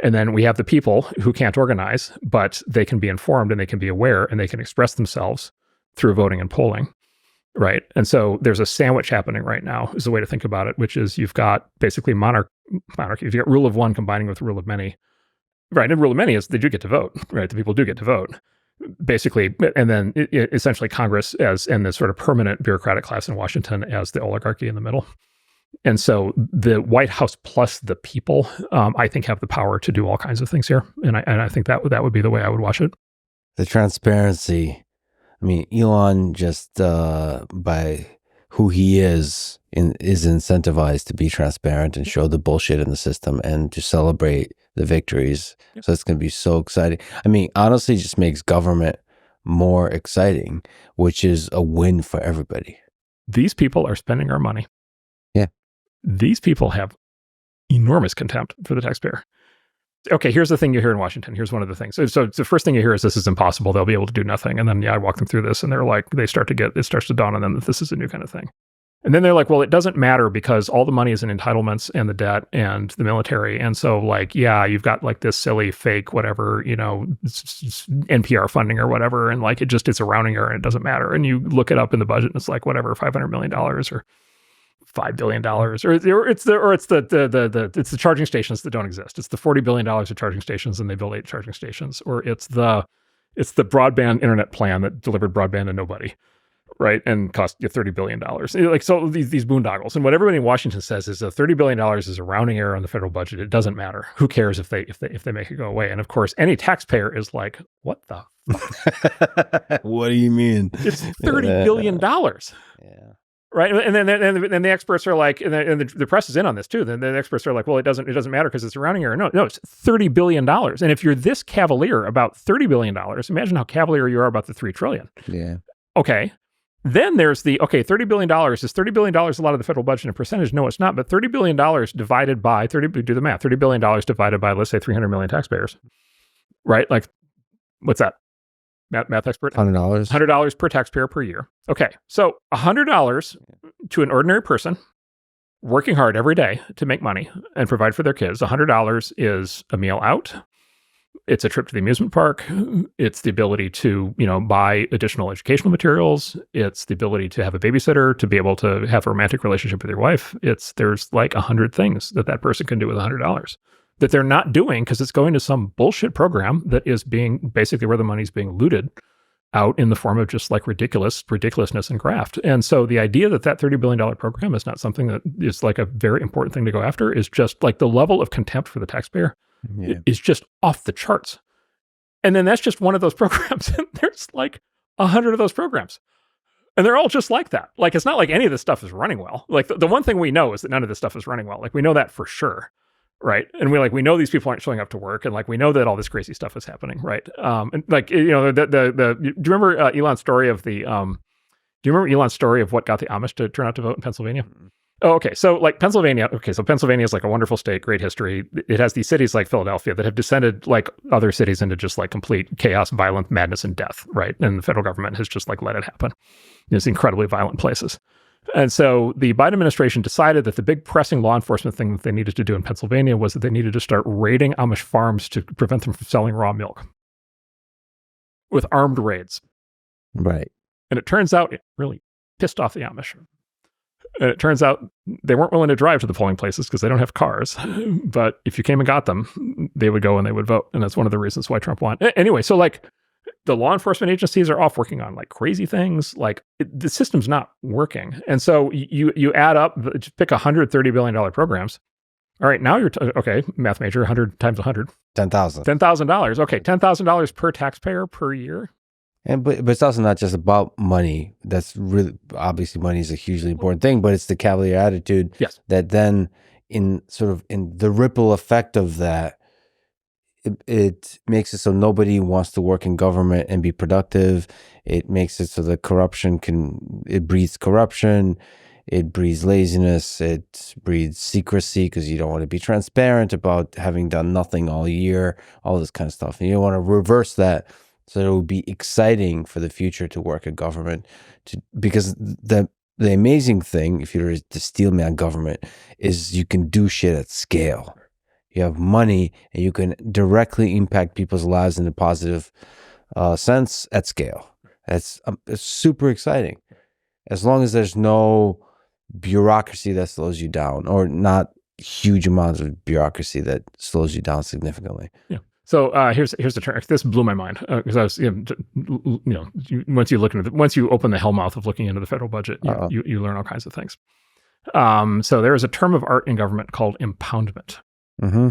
And then we have the people who can't organize, but they can be informed and they can be aware and they can express themselves through voting and polling, right? And so there's a sandwich happening right now, is the way to think about it, which is you've got basically monarchy. You've got rule of one combining with rule of many. Right, and rule of many is they do get to vote, right? The people do get to vote, basically, and then essentially Congress and the sort of permanent bureaucratic class in Washington as the oligarchy in the middle. And so the White House plus the people, I think, have the power to do all kinds of things here, and I think that would be the way I would watch it. The transparency. I mean, Elon just by who he is incentivized to be transparent and show the bullshit in the system and to celebrate the victories. Yep. So it's going to be so exciting. I mean, honestly, it just makes government more exciting, which is a win for everybody. These people are spending our money. Yeah. These people have enormous contempt for the taxpayer. Okay, here's the thing you hear in Washington. Here's one of the things. So the first thing you hear is this is impossible. They'll be able to do nothing. And then, I walk them through this, and they're like, it starts to dawn on them that this is a new kind of thing. And then they're like, well, it doesn't matter because all the money is in entitlements and the debt and the military. And so, like, yeah, you've got like this silly fake, whatever, NPR funding or whatever. And like, it's a rounding error and it doesn't matter. And you look it up in the budget and it's like, whatever, $500 million or $5 billion, or it's the charging stations that don't exist. It's the $40 billion of charging stations and they build 8 charging stations, or it's the broadband internet plan that delivered broadband to nobody. Right, and cost you $30 billion. Like, so these boondoggles, and what everybody in Washington says is $30 billion is a rounding error on the federal budget. It doesn't matter. Who cares if they make it go away? And of course, any taxpayer is like, what the fuck? What do you mean? It's $30 billion. Yeah. Right, and then the experts are like, and the press is in on this too. Then the experts are like, well, it doesn't matter because it's a rounding error. No, it's $30 billion. And if you're this cavalier about $30 billion, imagine how cavalier you are about the $3 trillion. Yeah. Okay. Then there's $30 billion. Is $30 billion a lot of the federal budget in percentage? No, it's not. But $30 billion divided by, do the math, $30 billion divided by, let's say, 300 million taxpayers, right? Like, what's that? Math expert? $100. $100 per taxpayer per year. Okay, so $100 to an ordinary person working hard every day to make money and provide for their kids. $100 is a meal out. It's a trip to the amusement park. It's the ability to, buy additional educational materials. It's the ability to have a babysitter, to be able to have a romantic relationship with your wife. There's like 100 things that person can do with $100. that they're not doing because it's going to some bullshit program that is being basically where the money's being looted out in the form of just like ridiculousness and graft. And so the idea that $30 billion program is not something that is like a very important thing to go after is just like the level of contempt for the taxpayer is just off the charts. And then that's just one of those programs. And there's like 100 of those programs. And they're all just like that. Like, it's not like any of this stuff is running well. Like the one thing we know is that none of this stuff is running well. Like, we know that for sure. Right. And we know these people aren't showing up to work, and like we know that all this crazy stuff is happening. Right. And like, you know, do you remember Elon's story of the do you remember Elon's story of what got the Amish to turn out to vote in Pennsylvania? Oh, okay. So like Pennsylvania, so Pennsylvania is like a wonderful state, great history. It has these cities like Philadelphia that have descended like other cities into just like complete chaos, violence, madness, and death. Right. And the federal government has just like let it happen. It's incredibly violent places. And so the Biden administration decided that the big pressing law enforcement thing that they needed to do in Pennsylvania was that they needed to start raiding Amish farms to prevent them from selling raw milk with armed raids. Right. And it turns out it really pissed off the Amish. And it turns out they weren't willing to drive to the polling places because they don't have cars. But if you came and got them, they would go and they would vote. And that's one of the reasons why Trump won. Anyway, so like, the law enforcement agencies are off working on like crazy things. Like the system's not working. And so you add up, just pick $130 billion programs. All right, now you're, okay, math major, 100 times 100. $10,000. $10,000. Okay, $10,000 per taxpayer per year. And but it's also not just about money. That's really, obviously money is a hugely important thing, but it's the cavalier attitude that then in the ripple effect of that, it makes it so nobody wants to work in government and be productive. It makes it so that it breeds corruption. It breeds laziness. It breeds secrecy because you don't want to be transparent about having done nothing all year, all this kind of stuff. And you want to reverse that so that it would be exciting for the future to work in government. Because the amazing thing, if you're the steelman government, is you can do shit at scale. You have money and you can directly impact people's lives in a positive sense at scale. It's super exciting. As long as there's no bureaucracy that slows you down, or not huge amounts of bureaucracy that slows you down significantly. Yeah. So here's the term. This blew my mind because I was, once you open the hellmouth of looking into the federal budget, you learn all kinds of things. So there is a term of art in government called impoundment. Mm-hmm.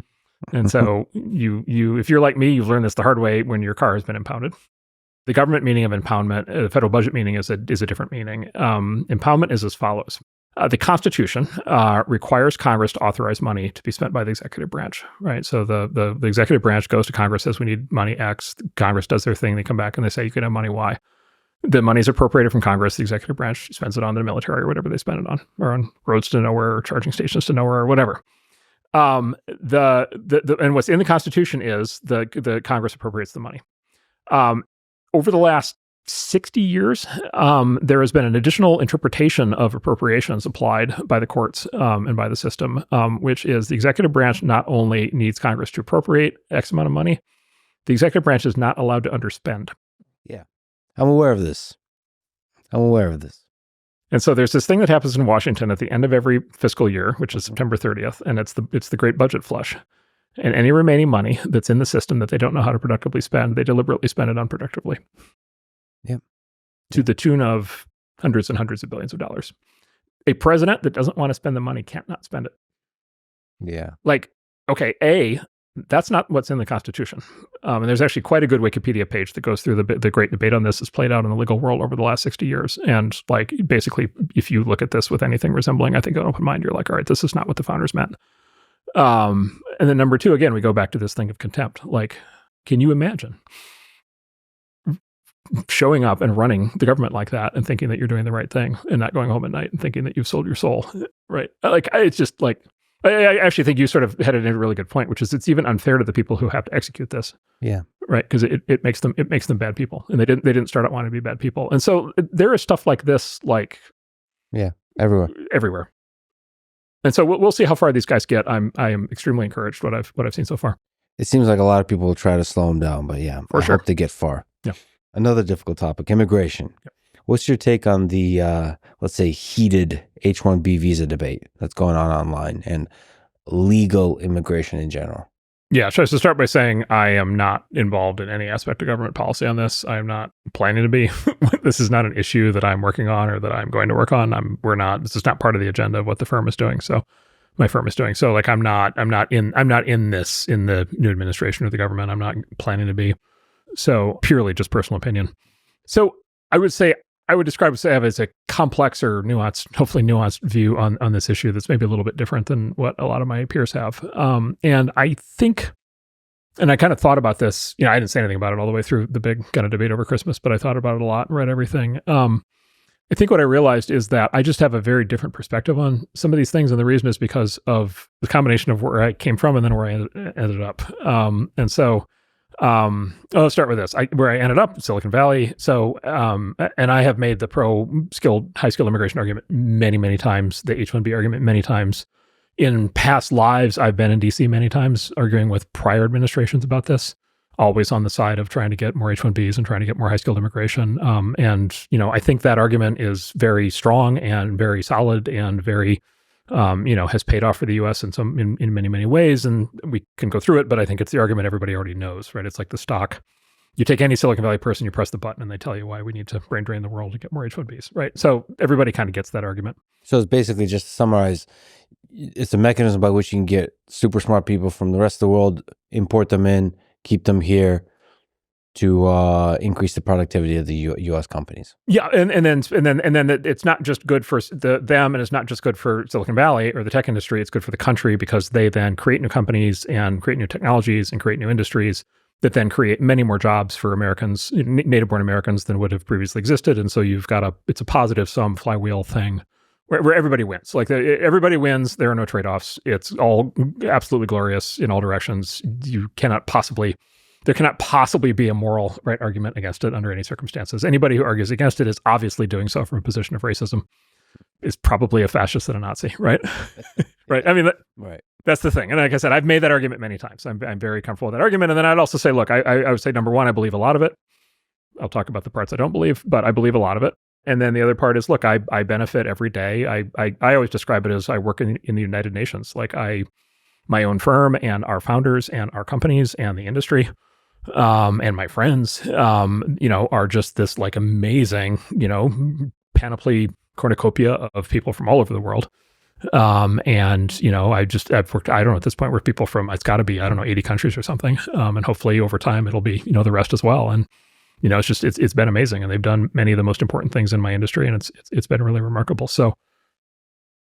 And so you if you're like me, you've learned this the hard way when your car has been impounded. The government meaning of impoundment, the federal budget meaning is a different meaning. Impoundment is as follows. The Constitution requires Congress to authorize money to be spent by the executive branch, right? So the executive branch goes to Congress, says we need money X. Congress does their thing. They come back and they say you can have money Y. The money is appropriated from Congress. The executive branch spends it on the military or whatever they spend it on, or on roads to nowhere, or charging stations to nowhere, or whatever. And what's in the Constitution is the Congress appropriates the money. Over the last 60 years, there has been an additional interpretation of appropriations applied by the courts and by the system, which is the executive branch not only needs Congress to appropriate X amount of money, the executive branch is not allowed to underspend. Yeah, I'm aware of this. And so there's this thing that happens in Washington at the end of every fiscal year, which is September 30th, and it's the great budget flush. And any remaining money that's in the system that they don't know how to productively spend, they deliberately spend it unproductively. Yep. To the tune of hundreds and hundreds of billions of dollars. A president that doesn't want to spend the money can't not spend it. Yeah. Like, okay, that's not what's in the Constitution. And there's actually quite a good Wikipedia page that goes through the great debate on this that's played out in the legal world over the last 60 years. And like, basically, if you look at this with anything resembling, I think, an open mind, you're like, all right, this is not what the founders meant. And then number two, again, we go back to this thing of contempt. Like, can you imagine showing up and running the government like that and thinking that you're doing the right thing and not going home at night and thinking that you've sold your soul, right? Like, it's just like, I actually think you sort of had a really good point, which is it's even unfair to the people who have to execute this. Yeah. Right. Because it makes them bad people, and they didn't start out wanting to be bad people. And so there is stuff like this, like, yeah, everywhere. And so we'll see how far these guys get. I am extremely encouraged what I've seen so far. It seems like a lot of people will try to slow them down, but yeah, I hope they get far. Yeah. Another difficult topic, immigration. Yep. What's your take on the, let's say, heated H-1B visa debate that's going on online and legal immigration in general? Yeah, so I should start by saying I am not involved in any aspect of government policy on this. I am not planning to be. This is not an issue that I'm working on or that I'm going to work on. We're not. This is not part of the agenda of what the firm is doing. So, my firm is doing. So, like, I'm not in this in the new administration or the government. I'm not planning to be. So, purely just personal opinion. So, I would describe it as a complex or nuanced, hopefully nuanced view on this issue that's maybe a little bit different than what a lot of my peers have. And I think, and I kind of thought about this, I didn't say anything about it all the way through the big kind of debate over Christmas, but I thought about it a lot and read everything. I think what I realized is that I just have a very different perspective on some of these things. And the reason is because of the combination of where I came from and then where I ended up. Let's start with this. Where I ended up, Silicon Valley. So, and I have made the high skilled immigration argument many, many times, the H-1B argument many times. In past lives, I've been in DC many times arguing with prior administrations about this, always on the side of trying to get more H-1Bs and trying to get more high skilled immigration. I think that argument is very strong and very solid and very has paid off for the U.S. in many, many ways, and we can go through it. But I think it's the argument everybody already knows, right? It's like the stock. You take any Silicon Valley person, you press the button, and they tell you why we need to brain drain the world to get more H-1Bs, right? So everybody kind of gets that argument. So it's basically, just to summarize, it's a mechanism by which you can get super smart people from the rest of the world, import them in, keep them here, to increase the productivity of the U.S. companies. Yeah, and then it's not just good for them, and it's not just good for Silicon Valley or the tech industry. It's good for the country because they then create new companies and create new technologies and create new industries that then create many more jobs for Americans, native-born Americans, than would have previously existed. And so you've got it's a positive sum flywheel thing where everybody wins. Like everybody wins. There are no trade-offs. It's all absolutely glorious in all directions. There cannot possibly be a moral right argument against it under any circumstances. Anybody who argues against it is obviously doing so from a position of racism, is probably a fascist and a Nazi, right? Right. I mean, that's the thing. And like I said, I've made that argument many times. I'm very comfortable with that argument. And then I'd also say, look, I would say, number one, I believe a lot of it. I'll talk about the parts I don't believe, but I believe a lot of it. And then the other part is, look, I benefit every day. I always describe it as I work in the United Nations. Like my own firm and our founders and our companies and the industry, and my friends, are just this like amazing, panoply cornucopia of people from all over the world. I've worked, I don't know, at this point, where people from, it's got to be, 80 countries or something. And hopefully over time it'll be, the rest as well. And, it's been amazing, and they've done many of the most important things in my industry, and it's been really remarkable. So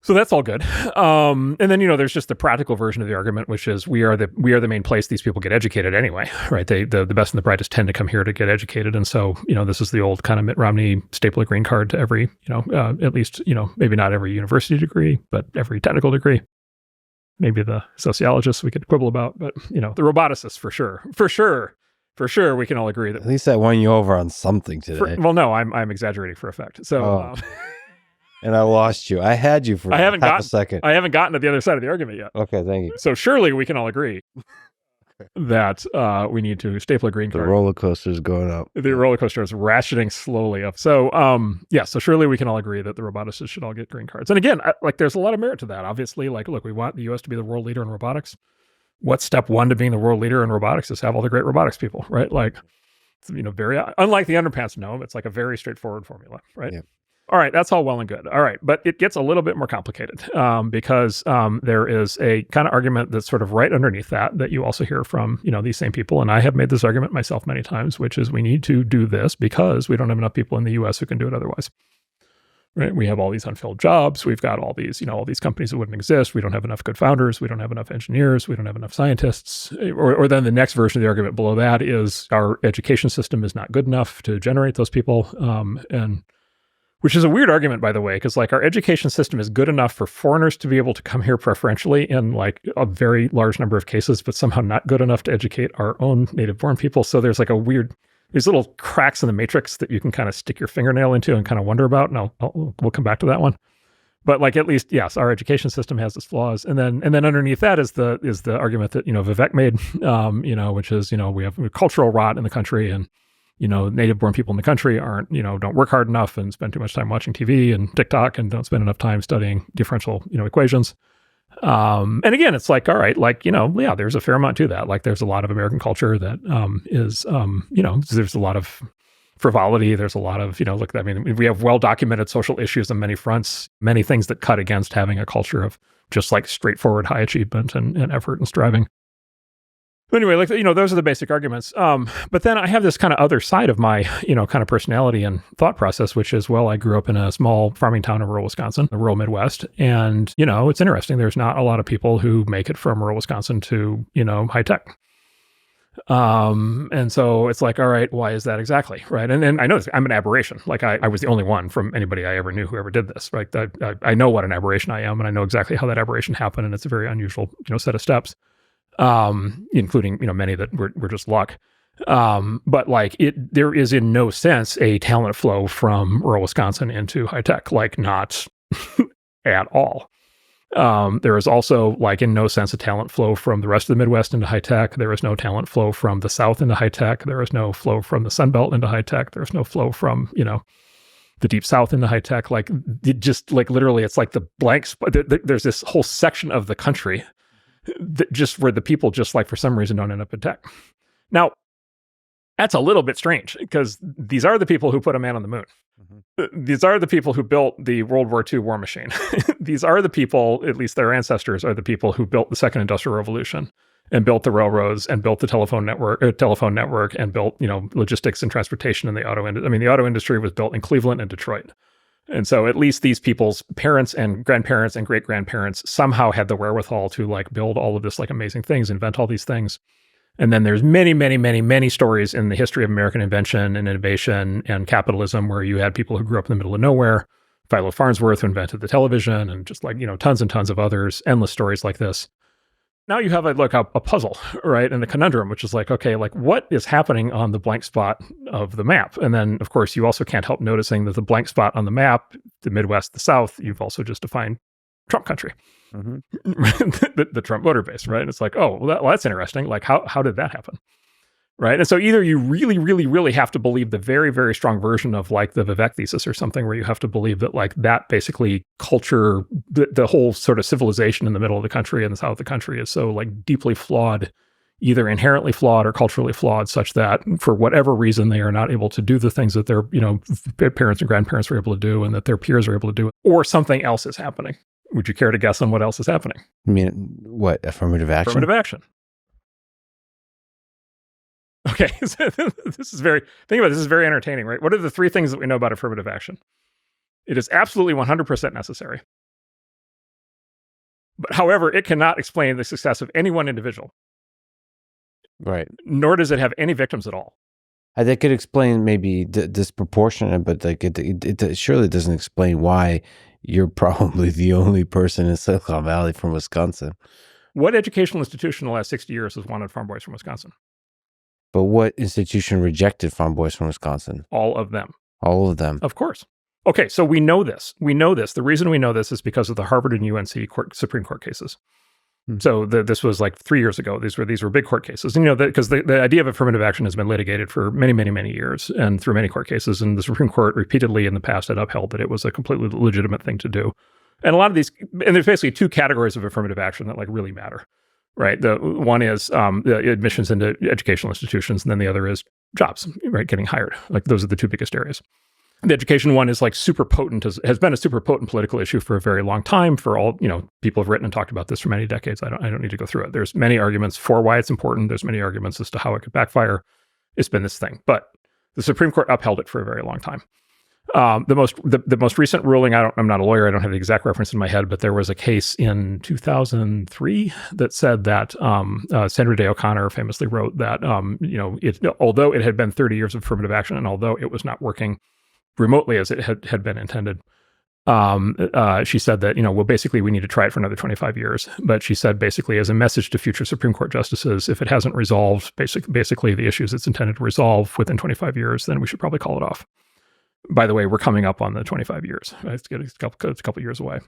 that's all good. And then, there's just the practical version of the argument, which is we are the main place these people get educated anyway, right? The best and the brightest tend to come here to get educated. And so, this is the old kind of Mitt Romney staple a green card to every, at least, maybe not every university degree, but every technical degree. Maybe the sociologists we could quibble about, but, the roboticists for sure, we can all agree that. At least I won you over on something today. No, I'm exaggerating for effect. So, and I lost you. I had you for half a second. I haven't gotten to the other side of the argument yet. Okay, thank you. So surely we can all agree that we need to staple a green card. The roller coaster is going up. The roller coaster is ratcheting slowly up. So, so surely we can all agree that the roboticists should all get green cards. And again, there's a lot of merit to that. Obviously, look, we want the U.S. to be the world leader in robotics. What's step one to being the world leader in robotics? Is have all the great robotics people, right? Like, very, unlike the underpants gnome, it's like a very straightforward formula, right? Yeah. All right, that's all well and good. All right, but it gets a little bit more complicated because there is a kind of argument that's sort of right underneath that you also hear from, these same people. And I have made this argument myself many times, which is we need to do this because we don't have enough people in the U.S. who can do it otherwise. Right? We have all these unfilled jobs. We've got all these companies that wouldn't exist. We don't have enough good founders. We don't have enough engineers. We don't have enough scientists. Or then the next version of the argument below that is our education system is not good enough to generate those people. And which is a weird argument, by the way, because our education system is good enough for foreigners to be able to come here preferentially in a very large number of cases, but somehow not good enough to educate our own native-born people. So there's there's little cracks in the matrix that you can kind of stick your fingernail into and kind of wonder about. And we'll come back to that one. But at least, yes, our education system has its flaws. And then underneath that is the argument that, Vivek made, which is, we have cultural rot in the country, and, native-born people in the country don't work hard enough and spend too much time watching TV and TikTok and don't spend enough time studying differential, equations. And again, it's like, all right, like, yeah, there's a fair amount to that. Like there's a lot of American culture that is, there's a lot of frivolity. There's a lot of, look, I mean, we have well-documented social issues on many fronts, many things that cut against having a culture of just like straightforward high achievement and effort and striving. But anyway, like, those are the basic arguments. But then I have this kind of other side of my, kind of personality and thought process, which is, well, I grew up in a small farming town in rural Wisconsin, the rural Midwest. And, it's interesting. There's not a lot of people who make it from rural Wisconsin to, high tech. And so it's like, all right, why is that exactly? Right. And I know I'm an aberration. Like I was the only one from anybody I ever knew who ever did this. Right. I know what an aberration I am, and I know exactly how that aberration happened. And it's a very unusual, set of steps. Including, many that were just luck. But like there is in no sense a talent flow from rural Wisconsin into high tech, like not at all. There is also like in no sense a talent flow from the rest of the Midwest into high tech. There is no talent flow from the South into high tech. There is no flow from the Sun Belt into high tech. There's no flow from, the Deep South into high tech. Like it just like literally it's like the blank spot. There's this whole section of the country just where the people just like for some reason don't end up in tech. Now, that's a little bit strange because these are the people who put a man on the moon. Mm-hmm. These are the people who built the World War II war machine. These are the people, at least their ancestors, are the people who built the Second Industrial Revolution and built the railroads and built the telephone network, and built, logistics and transportation in the auto industry. I mean, the auto industry was built in Cleveland and Detroit. And so at least these people's parents and grandparents and great-grandparents somehow had the wherewithal to like build all of this like amazing things, invent all these things. And then there's many, many, many, many stories in the history of American invention and innovation and capitalism where you had people who grew up in the middle of nowhere, Philo Farnsworth who invented the television, and just like, tons and tons of others, endless stories like this. Now you have a puzzle, right? And the conundrum, which is like, okay, like what is happening on the blank spot of the map? And then, of course, you also can't help noticing that the blank spot on the map, the Midwest, the South, you've also just defined Trump country, mm-hmm. the Trump voter base, right? And it's like, oh, well, that's interesting. Like, how did that happen? Right. And so either you really, really, really have to believe the very, very strong version of like the Vivek thesis or something where you have to believe that like that basically culture, the whole sort of civilization in the middle of the country and the south of the country is so like deeply flawed, either inherently flawed or culturally flawed, such that for whatever reason they are not able to do the things that their, parents and grandparents were able to do and that their peers are able to do, or something else is happening. Would you care to guess on what else is happening? I mean, what? Affirmative action? Affirmative action. Okay, so this is very entertaining, right? What are the three things that we know about affirmative action? It is absolutely 100% necessary. But however, it cannot explain the success of any one individual. Right. Nor does it have any victims at all. That could explain maybe disproportionate, but like it surely doesn't explain why you're probably the only person in Silicon Valley from Wisconsin. What educational institution in the last 60 years has wanted farm boys from Wisconsin? But what institution rejected farm boys from Wisconsin? All of them. All of them. Of course. Okay, so we know this. The reason we know this is because of the Harvard and UNC Supreme Court cases. So this was like 3 years ago. These were big court cases. And, because the idea of affirmative action has been litigated for many, many, many years and through many court cases. And the Supreme Court repeatedly in the past had upheld that it was a completely legitimate thing to do. And a lot of these, and there's basically two categories of affirmative action that like really matter. Right. The one is the admissions into educational institutions, and then the other is jobs, right? Getting hired. Like those are the two biggest areas. The education one is like super potent, has been a super potent political issue for a very long time for all, people have written and talked about this for many decades. I don't need to go through it. There's many arguments for why it's important. There's many arguments as to how it could backfire. It's been this thing, but the Supreme Court upheld it for a very long time. The most recent ruling, I'm not a lawyer, I don't have the exact reference in my head, but there was a case in 2003 that said that Sandra Day O'Connor famously wrote that, although it had been 30 years of affirmative action and although it was not working remotely as it had been intended, she said that, basically we need to try it for another 25 years. But she said basically as a message to future Supreme Court justices, if it hasn't resolved basically the issues it's intended to resolve within 25 years, then we should probably call it off. By the way, we're coming up on the 25 years. Right? It's a couple years away.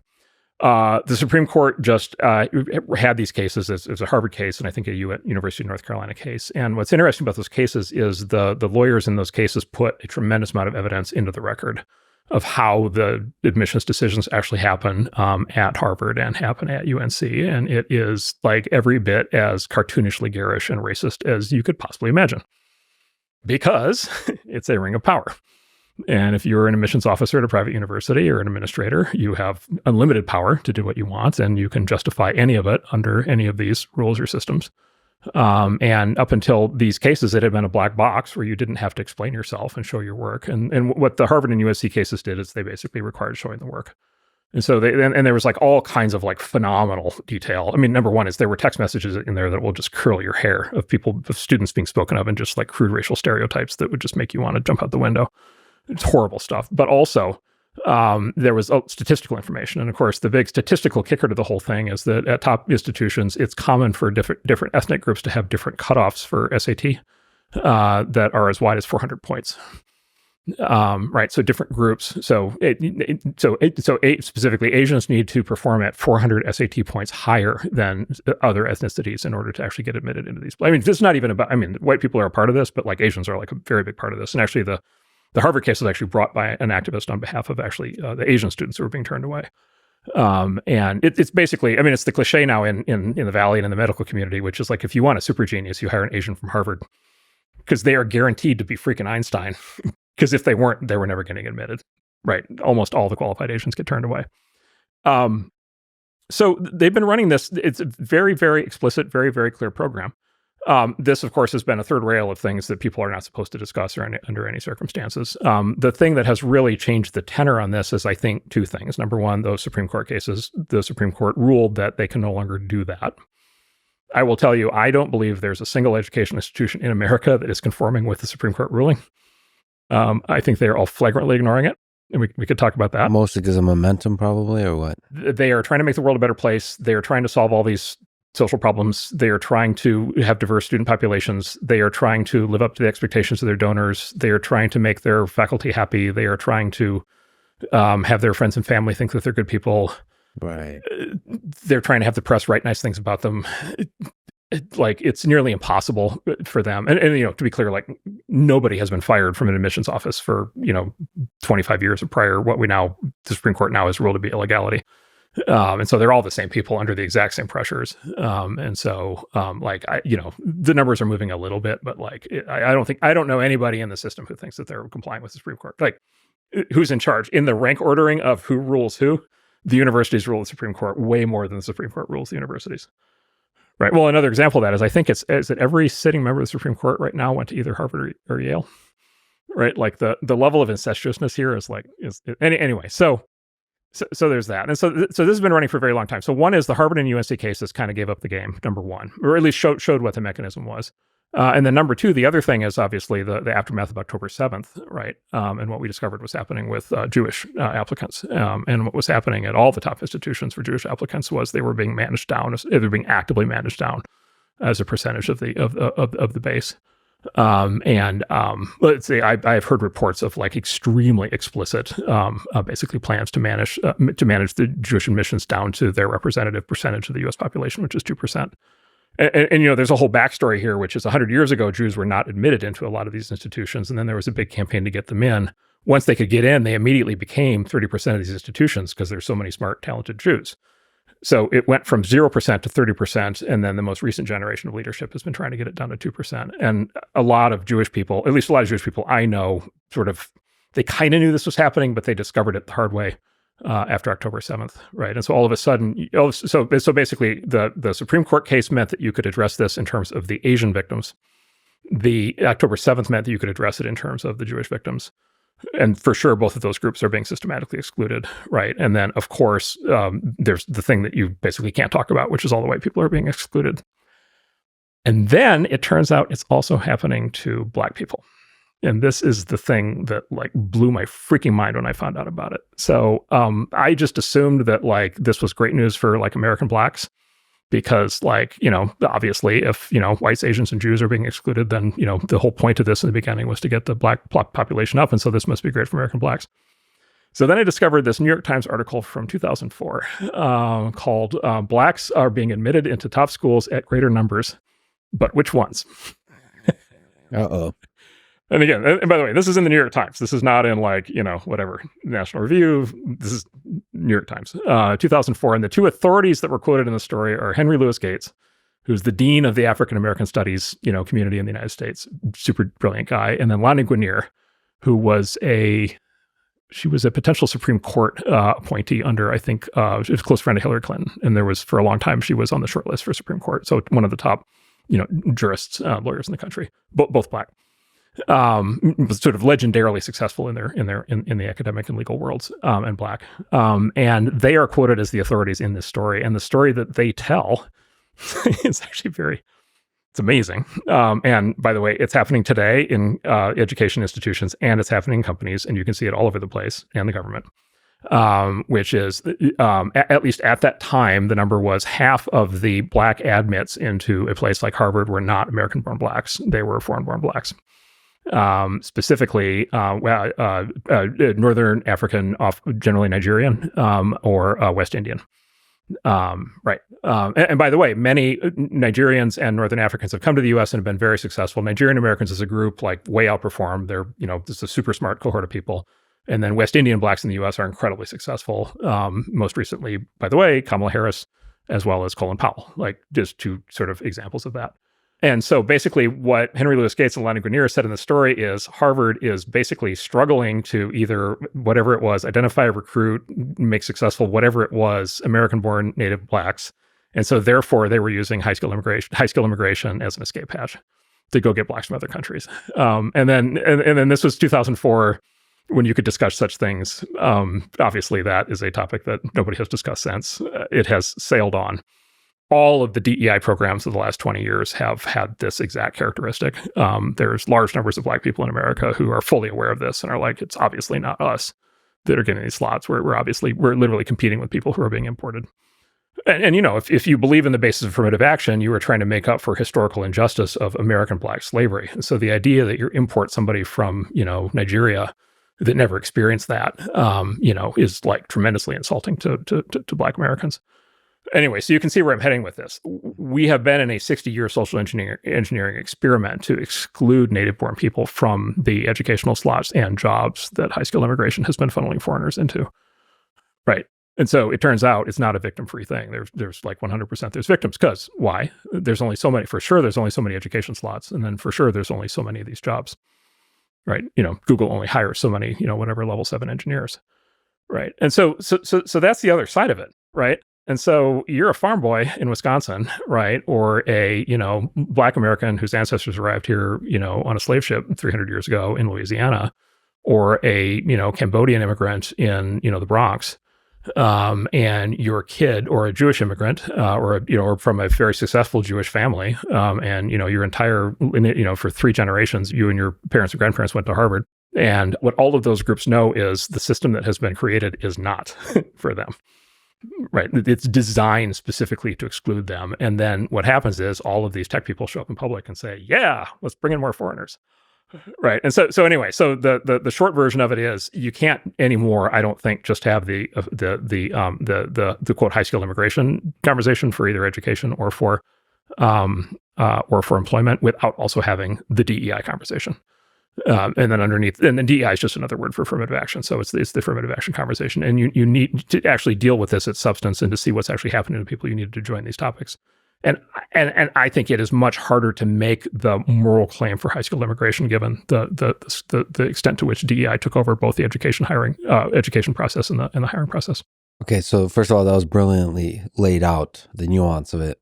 The Supreme Court just had these cases. It's a Harvard case and I think a University of North Carolina case. And what's interesting about those cases is the lawyers in those cases put a tremendous amount of evidence into the record of how the admissions decisions actually happen at Harvard and happen at UNC. And it is like every bit as cartoonishly garish and racist as you could possibly imagine, because it's a ring of power. And if you're an admissions officer at a private university or an administrator, you have unlimited power to do what you want, and you can justify any of it under any of these rules or systems. And up until these cases, it had been a black box where you didn't have to explain yourself and show your work. And what the Harvard and USC cases did is they basically required showing the work. And so and there was like all kinds of like phenomenal detail. I mean, number one is there were text messages in there that will just curl your hair of students being spoken of and just like crude racial stereotypes that would just make you want to jump out the window. It's horrible stuff. But also, there was statistical information. And of course, the big statistical kicker to the whole thing is that at top institutions, it's common for different ethnic groups to have different cutoffs for SAT that are as wide as 400 points. Right. So different groups. So specifically, Asians need to perform at 400 SAT points higher than other ethnicities in order to actually get admitted into these. I mean, this is not even about, I mean, white people are a part of this, but like Asians are like a very big part of this. And actually the Harvard case was actually brought by an activist on behalf of actually the Asian students who were being turned away. And it's basically, I mean, it's the cliche now in the Valley and in the medical community, which is like, if you want a super genius, you hire an Asian from Harvard, because they are guaranteed to be freaking Einstein. Because if they weren't, they were never getting admitted. Right. Almost all the qualified Asians get turned away. So they've been running this. It's a very, very explicit, very, very clear program. This, of course, has been a third rail of things that people are not supposed to discuss or under any circumstances. The thing that has really changed the tenor on this is, I think, two things. Number one, those Supreme Court cases, the Supreme Court ruled that they can no longer do that. I will tell you, I don't believe there's a single education institution in America that is conforming with the Supreme Court ruling. I think they are all flagrantly ignoring it. And we could talk about that. Mostly because of momentum, probably, or what? They are trying to make the world a better place. They are trying to solve all these social problems. They are trying to have diverse student populations. They are trying to live up to the expectations of their donors. They are trying to make their faculty happy. They are trying to have their friends and family think that they're good people. Right. They're trying to have the press write nice things about them. It's nearly impossible for them. And to be clear, like nobody has been fired from an admissions office for, 25 years or prior, the Supreme Court now has ruled to be illegality. And so they're all the same people under the exact same pressures. The numbers are moving a little bit, but I don't know anybody in the system who thinks that they're complying with the Supreme Court. Like, who's in charge in the rank ordering of who rules who? The universities rule the Supreme Court way more than the Supreme Court rules the universities. Right. Well, another example of that is I think is that every sitting member of the Supreme Court right now went to either Harvard or Yale. Right. Like the level of incestuousness here is anyway. So there's that. And so this has been running for a very long time. So one is the Harvard and UNC cases kind of gave up the game, number one, or at least showed what the mechanism was. And then number two, the other thing is obviously the aftermath of October 7th, right? And what we discovered was happening with Jewish applicants. And what was happening at all the top institutions for Jewish applicants was they were being managed down, they were being actively managed down as a percentage of the base. Let's say I've heard reports of like extremely explicit, basically plans to manage the Jewish admissions down to their representative percentage of the U.S. population, which is 2%. And there's a whole backstory here, which is 100 years ago, Jews were not admitted into a lot of these institutions. And then there was a big campaign to get them in. Once they could get in, they immediately became 30% of these institutions because there's so many smart, talented Jews. So it went from 0% to 30%. And then the most recent generation of leadership has been trying to get it down to 2%. And a lot of Jewish people, at least a lot of Jewish people I know, they kind of knew this was happening, but they discovered it the hard way. After October 7th, right? And so all of a sudden, so basically the Supreme Court case meant that you could address this in terms of the Asian victims. The October 7th meant that you could address it in terms of the Jewish victims. And for sure, both of those groups are being systematically excluded, right? And then, of course, there's the thing that you basically can't talk about, which is all the white people are being excluded. And then it turns out it's also happening to Black people. And this is the thing that blew my freaking mind when I found out about it. So I just assumed that this was great news for American Blacks because obviously if, whites, Asians, and Jews are being excluded, then, the whole point of this in the beginning was to get the Black population up. And so this must be great for American Blacks. So then I discovered this New York Times article from 2004 called Blacks Are Being Admitted into Top Schools at Greater Numbers, but Which Ones? Uh-oh. And again, and by the way, this is in the New York Times. This is not in whatever, National Review. This is New York Times, 2004. And the two authorities that were quoted in the story are Henry Louis Gates, who's the dean of the African American Studies, community in the United States, super brilliant guy, and then Lani Guinier, who was a potential Supreme Court appointee under, I think, she was a close friend of Hillary Clinton, and there was for a long time she was on the short list for Supreme Court. So one of the top, jurists, lawyers in the country, both Black. Was sort of legendarily successful in the academic and legal worlds, and Black, and they are quoted as the authorities in this story. And the story that they tell is actually it's amazing. And by the way, it's happening today in education institutions, and it's happening in companies, and you can see it all over the place, and the government. Which is, at least at that time, the number was half of the Black admits into a place like Harvard were not American-born Blacks; they were foreign-born Blacks. Specifically, Northern African, generally Nigerian, or West Indian. Right. And by the way, many Nigerians and Northern Africans have come to the U.S. and have been very successful. Nigerian Americans as a group, way outperform. They're, this is a super smart cohort of people. And then West Indian Blacks in the U.S. are incredibly successful. Most recently, by the way, Kamala Harris, as well as Colin Powell, just two sort of examples of that. And so basically what Henry Louis Gates and Lani Guinier said in the story is Harvard is basically struggling to either, whatever it was, identify, recruit, make successful, whatever it was, American-born native Blacks. And so therefore they were using high skill immigration as an escape hatch to go get Blacks from other countries. And then this was 2004 when you could discuss such things. Obviously that is a topic that nobody has discussed since. It has sailed on. All of the DEI programs of the last 20 years have had this exact characteristic. There's large numbers of Black people in America who are fully aware of this and are like, it's obviously not us that are getting these slots. We're literally competing with people who are being imported. And if you believe in the basis of affirmative action, you are trying to make up for historical injustice of American Black slavery. And so the idea that you import somebody from, Nigeria that never experienced that, is tremendously insulting to Black Americans. Anyway, so you can see where I'm heading with this. We have been in a 60-year social engineering experiment to exclude native-born people from the educational slots and jobs that high-skill immigration has been funneling foreigners into. Right. And so it turns out it's not a victim-free thing. There's 100% there's victims, because why? There's only so many, for sure, there's only so many education slots. And then for sure, there's only so many of these jobs. Right. Google only hires so many, whatever level 7 engineers. Right. And so that's the other side of it. Right. And so you're a farm boy in Wisconsin, right? Or a, Black American whose ancestors arrived here, on a slave ship 300 years ago in Louisiana, or a, Cambodian immigrant in, the Bronx, and you're a kid or a Jewish immigrant, or from a very successful Jewish family, and, your entire, for 3 generations, you and your parents and grandparents went to Harvard. And what all of those groups know is the system that has been created is not for them. Right. It's designed specifically to exclude them. And then what happens is all of these tech people show up in public and say, yeah, let's bring in more foreigners. Right. And so anyway, so the short version of it is you can't anymore, I don't think, just have the quote high skill immigration conversation for either education or for employment without also having the DEI conversation. And then underneath, and then DEI is just another word for affirmative action. So it's the affirmative action conversation. And you need to actually deal with this at substance and to see what's actually happening to people you need to join these topics. And I think it is much harder to make the moral claim for high skilled immigration given the extent to which DEI took over both the education process and the hiring process. Okay, so first of all, that was brilliantly laid out, the nuance of it.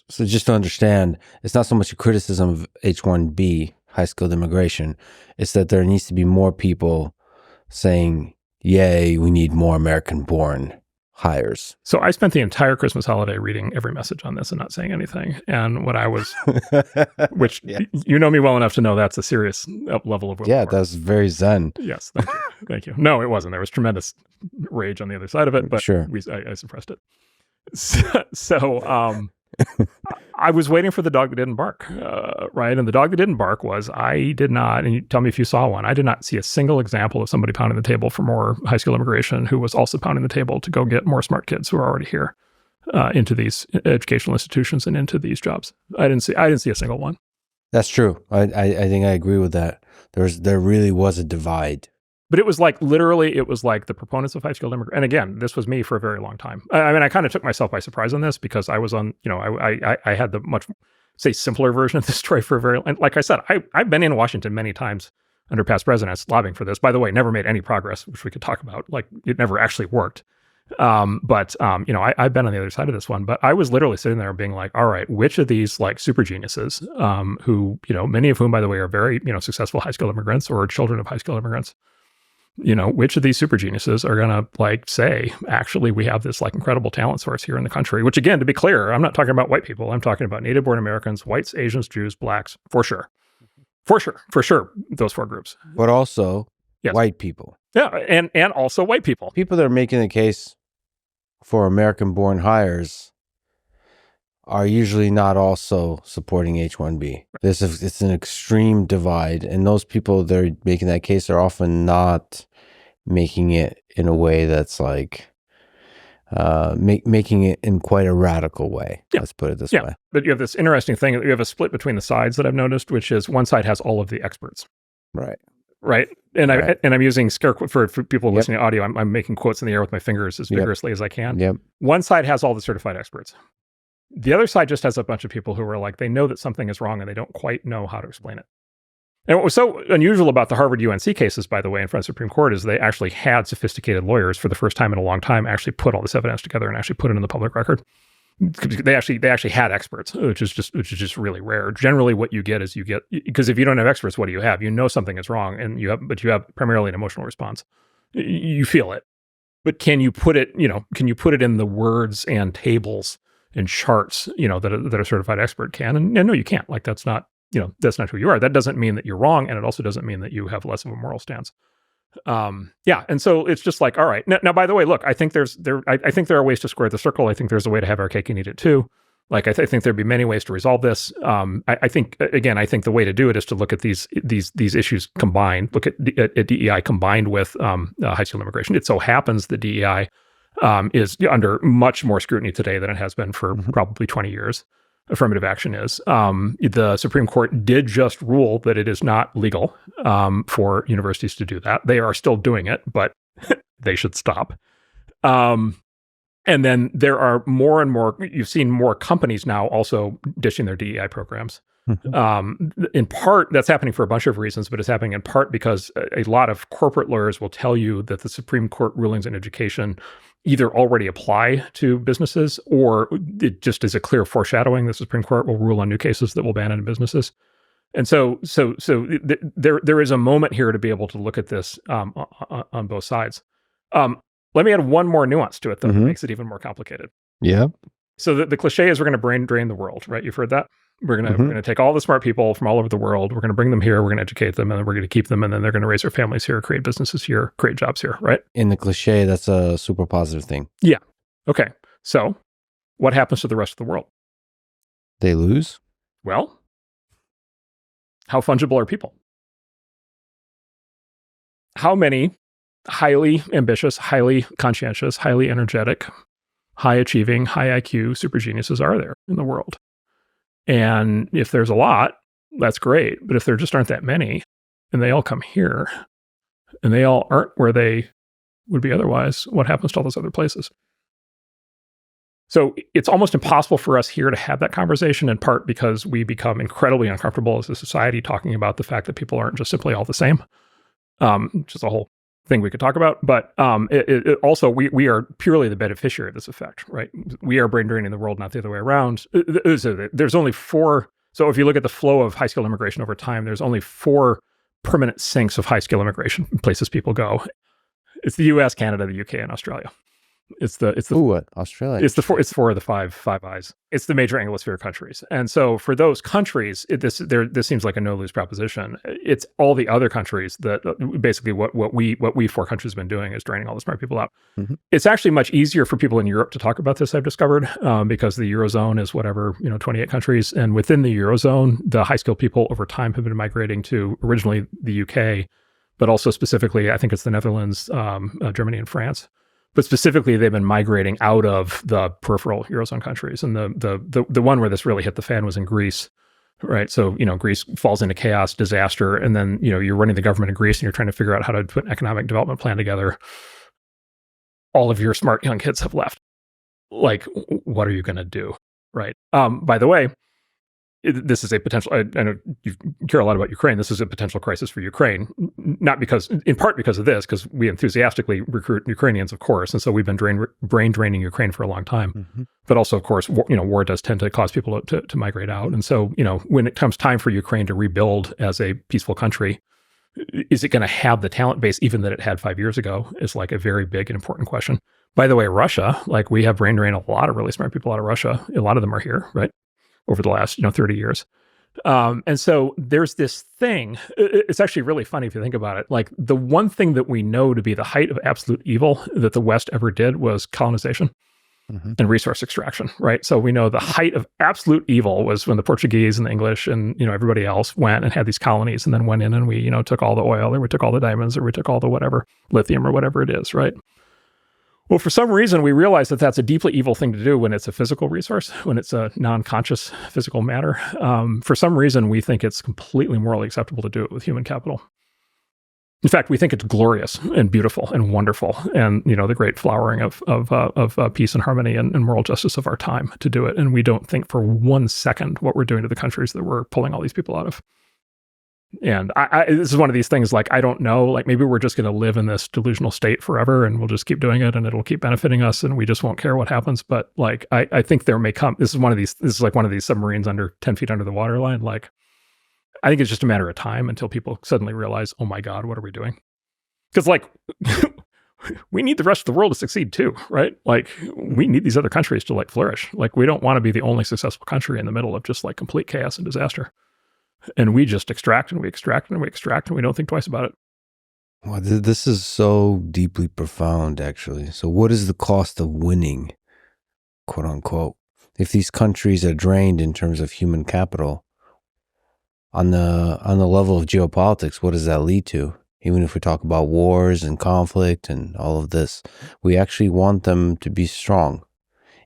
So just to understand, it's not so much a criticism of H-1B, high-skilled immigration. It's that there needs to be more people saying, yay, we need more American-born hires. So I spent the entire Christmas holiday reading every message on this and not saying anything. And what I was, which yes. You know me well enough to know that's a serious level of willpower. Yeah, that's very zen. Yes, thank you. Thank you. No, it wasn't. There was tremendous rage on the other side of it, but sure. I suppressed it. So I was waiting for the dog that didn't bark, right? And the dog that didn't bark was I did not, and you tell me if you saw one, I did not see a single example of somebody pounding the table for more high school immigration who was also pounding the table to go get more smart kids who are already here into these educational institutions and into these jobs. I didn't see a single one. That's true. I think I agree with that. There really was a divide. But it was like, literally, it was like the proponents of high-skilled immigrant. And again, this was me for a very long time. I mean, I kind of took myself by surprise on this because I was on, I had the much, say, simpler version of this story for a very, and like I said, I've been in Washington many times under past presidents lobbying for this. By the way, never made any progress, which we could talk about. Like, it never actually worked. I've been on the other side of this one, but I was literally sitting there being like, all right, which of these like super geniuses, who, many of whom, by the way, are very, successful high-skilled immigrants or children of high-skilled immigrants, which of these super geniuses are going to like say, actually, we have this like incredible talent source here in the country, which again, to be clear, I'm not talking about white people. I'm talking about native born Americans, whites, Asians, Jews, blacks, for sure. Those four groups. But also white people. Yeah. And also white people. People that are making the case for American born hires are usually not also supporting H-1B. It's an extreme divide. And those people that are making that case are often not making it in a way that's like making it in quite a radical way. Yeah. Let's put it this way. But you have this interesting thing. You have a split between the sides that I've noticed, which is one side has all of the experts. Right. And I'm using scare quotes for people listening to audio. I'm making quotes in the air with my fingers as vigorously as I can. Yep. One side has all the certified experts. The other side just has a bunch of people who are like, they know that something is wrong and they don't quite know how to explain it. And what was so unusual about the Harvard UNC cases, by the way, in front of the Supreme Court is they actually had sophisticated lawyers for the first time in a long time actually put all this evidence together and actually put it in the public record. They actually had experts, which is just really rare. Generally, what you get is because if you don't have experts, what do you have? You know something is wrong, but you have primarily an emotional response. You feel it, but can you put it in the words and tables and charts, that a certified expert can? And no, you can't. Like that's not who you are. That doesn't mean that you're wrong, and it also doesn't mean that you have less of a moral stance. And so it's just like, all right. Now, by the way, look, I think there are ways to square the circle. I think there's a way to have our cake and eat it too. Like I think there'd be many ways to resolve this. I think the way to do it is to look at these issues combined. Look at DEI combined with high-skilled immigration. It so happens that DEI is under much more scrutiny today than it has been for probably 20 years. Affirmative action is. The Supreme Court did just rule that it is not legal for universities to do that. They are still doing it, but they should stop. And then there are more and more, you've seen more companies now also dishing their DEI programs. In part, that's happening for a bunch of reasons, but it's happening in part because a lot of corporate lawyers will tell you that the Supreme Court rulings in education either already apply to businesses or it just is a clear foreshadowing. The Supreme Court will rule on new cases that will ban it in businesses. And so there is a moment here to be able to look at this on both sides. Let me add one more nuance to it, though, that makes it even more complicated. Yeah. So the cliche is we're going to brain drain the world, right? You've heard that? We're going to take all the smart people from all over the world. We're going to bring them here. We're going to educate them, and then we're going to keep them, and then they're going to raise their families here, create businesses here, create jobs here, right? In the cliche, that's a super positive thing. Yeah. Okay. So what happens to the rest of the world? They lose? Well, how fungible are people? How many highly ambitious, highly conscientious, highly energetic, high achieving, high IQ super geniuses are there in the world? And if there's a lot, that's great. But if there just aren't that many, and they all come here, and they all aren't where they would be otherwise, what happens to all those other places? So it's almost impossible for us here to have that conversation, in part because we become incredibly uncomfortable as a society talking about the fact that people aren't just simply all the same, which is a whole thing we could talk about. But also, we are purely the beneficiary of this effect, right? We are brain draining the world, not the other way around. There's only four. So if you look at the flow of high-skilled immigration over time, there's only four permanent sinks of high-skilled immigration, places people go. It's the U.S., Canada, the U.K., and Australia. Australia. It's four of the five eyes. It's the major Anglosphere countries. And so for those countries, this seems like a no-lose proposition. It's all the other countries that basically what we four countries have been doing is draining all the smart people out. It's actually much easier for people in Europe to talk about this, I've discovered, because the Eurozone is 28 countries. And within the Eurozone, the high-skilled people over time have been migrating to originally the UK, but also specifically, I think it's the Netherlands, Germany, and France. But specifically, they've been migrating out of the peripheral Eurozone countries. And the one where this really hit the fan was in Greece, right? So, Greece falls into chaos, disaster, and then, you're running the government of Greece and you're trying to figure out how to put an economic development plan together. All of your smart young kids have left. Like, what are you going to do, right? By the way, this is a potential, I know you care a lot about Ukraine. This is a potential crisis for Ukraine, in part because of this, because we enthusiastically recruit Ukrainians, of course. And so we've been brain draining Ukraine for a long time. Mm-hmm. But also, of course, war does tend to cause people to migrate out. And so, when it comes time for Ukraine to rebuild as a peaceful country, is it going to have the talent base even that it had 5 years ago is like a very big and important question. By the way, Russia, like we have brain drained a lot of really smart people out of Russia. A lot of them are here, right? Over the last 30 years. And so there's this thing, it's actually really funny if you think about it. Like the one thing that we know to be the height of absolute evil that the West ever did was colonization and resource extraction, right? So we know the height of absolute evil was when the Portuguese and the English and everybody else went and had these colonies and then went in and we took all the oil or we took all the diamonds or we took all the whatever, lithium or whatever it is, right? Well, for some reason, we realize that that's a deeply evil thing to do when it's a physical resource, when it's a non-conscious physical matter. For some reason, we think it's completely morally acceptable to do it with human capital. In fact, we think it's glorious and beautiful and wonderful, and the great flowering of peace and harmony and moral justice of our time to do it. And we don't think for 1 second what we're doing to the countries that we're pulling all these people out of. And this is one of these things, like, I don't know, like maybe we're just going to live in this delusional state forever and we'll just keep doing it and it'll keep benefiting us and we just won't care what happens. But like, I think there may come, this is like one of these submarines under 10 feet under the waterline. Like, I think it's just a matter of time until people suddenly realize, oh my God, what are we doing? Because like, we need the rest of the world to succeed too, right? Like we need these other countries to like flourish. Like we don't want to be the only successful country in the middle of just like complete chaos and disaster. And we just extract and we extract and we extract and we don't think twice about it. Well, this is so deeply profound, actually. So what is the cost of winning, quote unquote? If these countries are drained in terms of human capital, on the level of geopolitics, what does that lead to? Even if we talk about wars and conflict and all of this, we actually want them to be strong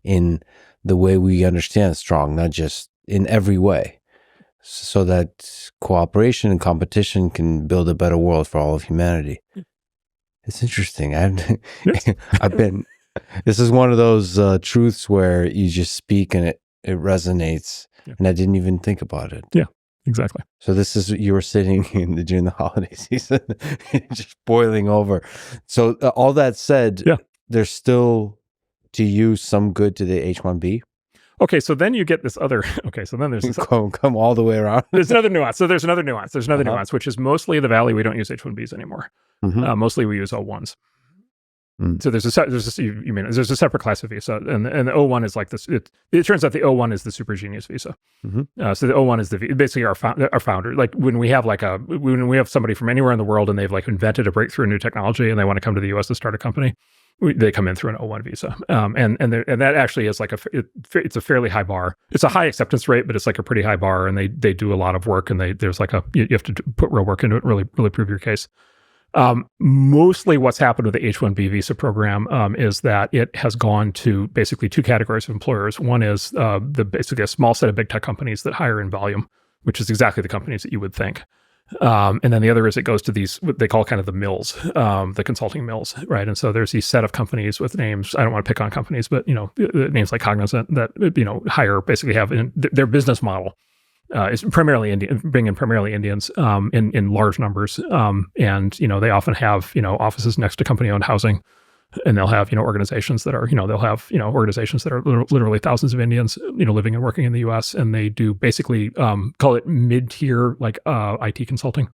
in the way we understand strong, not just in every way, so that cooperation and competition can build a better world for all of humanity. It's interesting. This is one of those truths where you just speak and it resonates, and I didn't even think about it. Yeah, exactly. So this is, you were sitting during the holiday season, just boiling over. So all that said, there's still, to you, some good to the H-1B? Okay, so then you get this other, so then there's this, come all the way around. There's another nuance. So there's another nuance, which is mostly the Valley, we don't use H-1Bs anymore. Mm-hmm. Mostly we use O-1s. Mm. So there's a separate class of visa, and the O-1 is like this. It turns out the O-1 is the super genius visa. Mm-hmm. So the O-1 is basically our founder. Like when we have somebody from anywhere in the world and they've like invented a breakthrough new technology and they want to come to the U.S. to start a company, they come in through an O-1 visa, and that actually is like it's a fairly high bar. It's a high acceptance rate, but it's like a pretty high bar, and they do a lot of work, and there's like you have to put real work into it, really prove your case. Mostly what's happened with the H-1B visa program is that it has gone to basically two categories of employers. One is basically a small set of big tech companies that hire in volume, which is exactly the companies that you would think. And then the other is it goes to these, what they call kind of the mills, the consulting mills, right? And so there's these set of companies with names, I don't want to pick on companies, but, names like Cognizant that, hire, basically have their business model is primarily Indian, bring in primarily Indians in large numbers. And, they often have, offices next to company-owned housing. And they'll have, organizations that are, they'll have, organizations that are literally thousands of Indians, living and working in the U.S. And they do basically call it mid-tier, like IT consulting.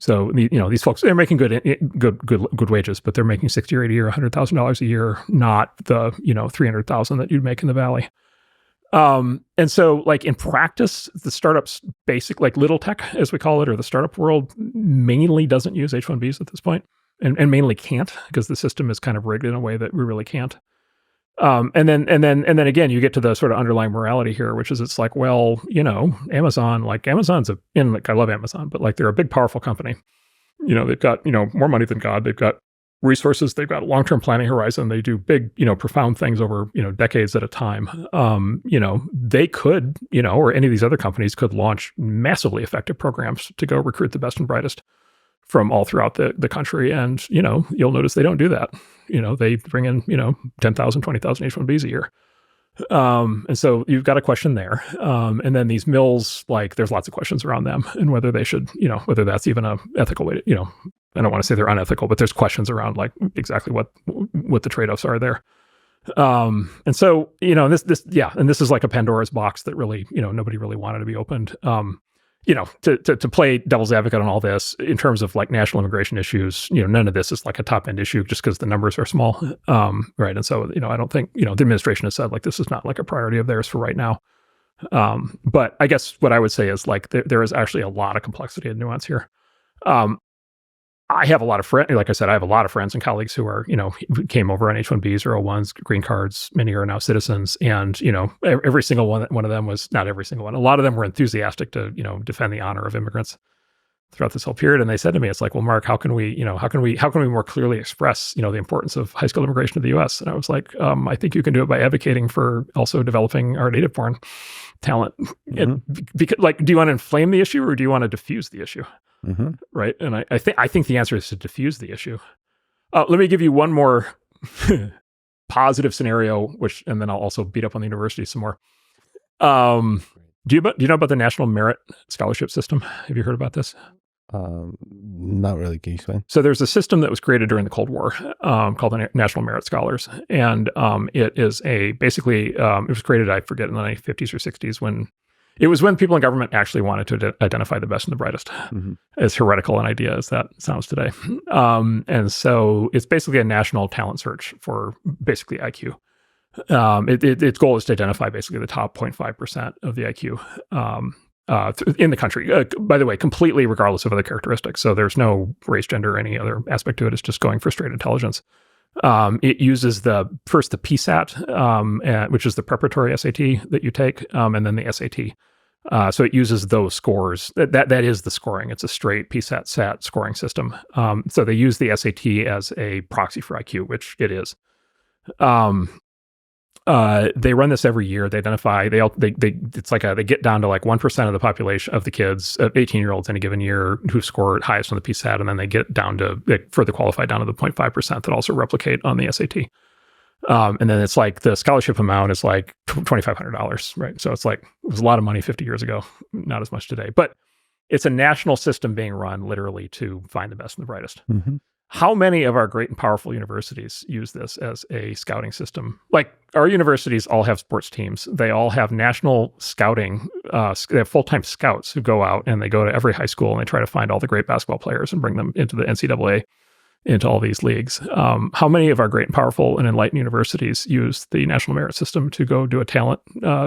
So these folks, they're making good wages, but they're making $60 or $80 or $100,000 a year, not the $300,000 that you'd make in the Valley. And so, like in practice, the startups, like little tech, as we call it, or the startup world, mainly doesn't use H-1Bs at this point. And mainly can't, because the system is kind of rigged in a way that we really can't. And then again, you get to the sort of underlying morality here, which is it's like, well, Amazon's I love Amazon, but like they're a big, powerful company. They've got, more money than God. They've got resources. They've got a long-term planning horizon. They do big, profound things over, decades at a time. They could, or any of these other companies could launch massively effective programs to go recruit the best and brightest from all throughout the country. And, you'll notice they don't do that. They bring in, 10,000, 20,000 H-1Bs a year. And so you've got a question there. And then these mills, like there's lots of questions around them and whether they should, whether that's even a ethical way to, I don't want to say they're unethical, but there's questions around like exactly what the trade-offs are there. And so, and this is like a Pandora's box that really, nobody really wanted to be opened. To play devil's advocate on all this in terms of like national immigration issues, none of this is like a top end issue just because the numbers are small. Right. And so, I don't think, the administration has said like this is not like a priority of theirs for right now. But I guess what I would say is like there is actually a lot of complexity and nuance here. I have a lot of friends, like I said, I have a lot of friends and colleagues who are, who came over on H-1Bs or O-1s, green cards. Many are now citizens. And, every single one of them was, not every single one, a lot of them were enthusiastic to, defend the honor of immigrants throughout this whole period. And they said to me, it's like, well, Mark, how can we more clearly express, the importance of high skilled immigration to the US? And I was like, I think you can do it by advocating for also developing our native born talent. Mm-hmm. Because, like, do you want to inflame the issue or do you want to diffuse the issue? Mm-hmm. Right. And I think the answer is to diffuse the issue. Let me give you one more positive scenario, and then I'll also beat up on the university some more. Do you know about the National Merit Scholarship System? Have you heard about this? Not really. Can you explain? So there's a system that was created during the Cold War called the National Merit Scholars. And it is basically, it was created, I forget, in the 1950s or 60s when people in government actually wanted to identify the best and the brightest, mm-hmm. as heretical an idea as that sounds today. And so it's basically a national talent search for basically IQ. Its goal is to identify basically the top 0.5% of the IQ in the country. By the way, completely regardless of other characteristics. So there's no race, gender, or any other aspect to it. It's just going for straight intelligence. It uses the PSAT, which is the preparatory SAT that you take, and then the SAT. So it uses those scores. That is the scoring. It's a straight PSAT SAT scoring system. So they use the SAT as a proxy for IQ, which it is. They run this every year. They identify, they get down to like 1% of the population of the kids, 18-year-olds in a given year who score highest on the PSAT, and then they get down to, they further qualify down to the 0.5% that also replicate on the SAT. And then it's like the scholarship amount is like $2,500, right? So it's like, it was a lot of money 50 years ago, not as much today. But it's a national system being run literally to find the best and the brightest. Mm-hmm. How many of our great and powerful universities use this as a scouting system? Like our universities all have sports teams. They all have national scouting. They have full-time scouts who go out and they go to every high school and they try to find all the great basketball players and bring them into the NCAA, into all these leagues. How many of our great and powerful and enlightened universities use the national merit system to go do a talent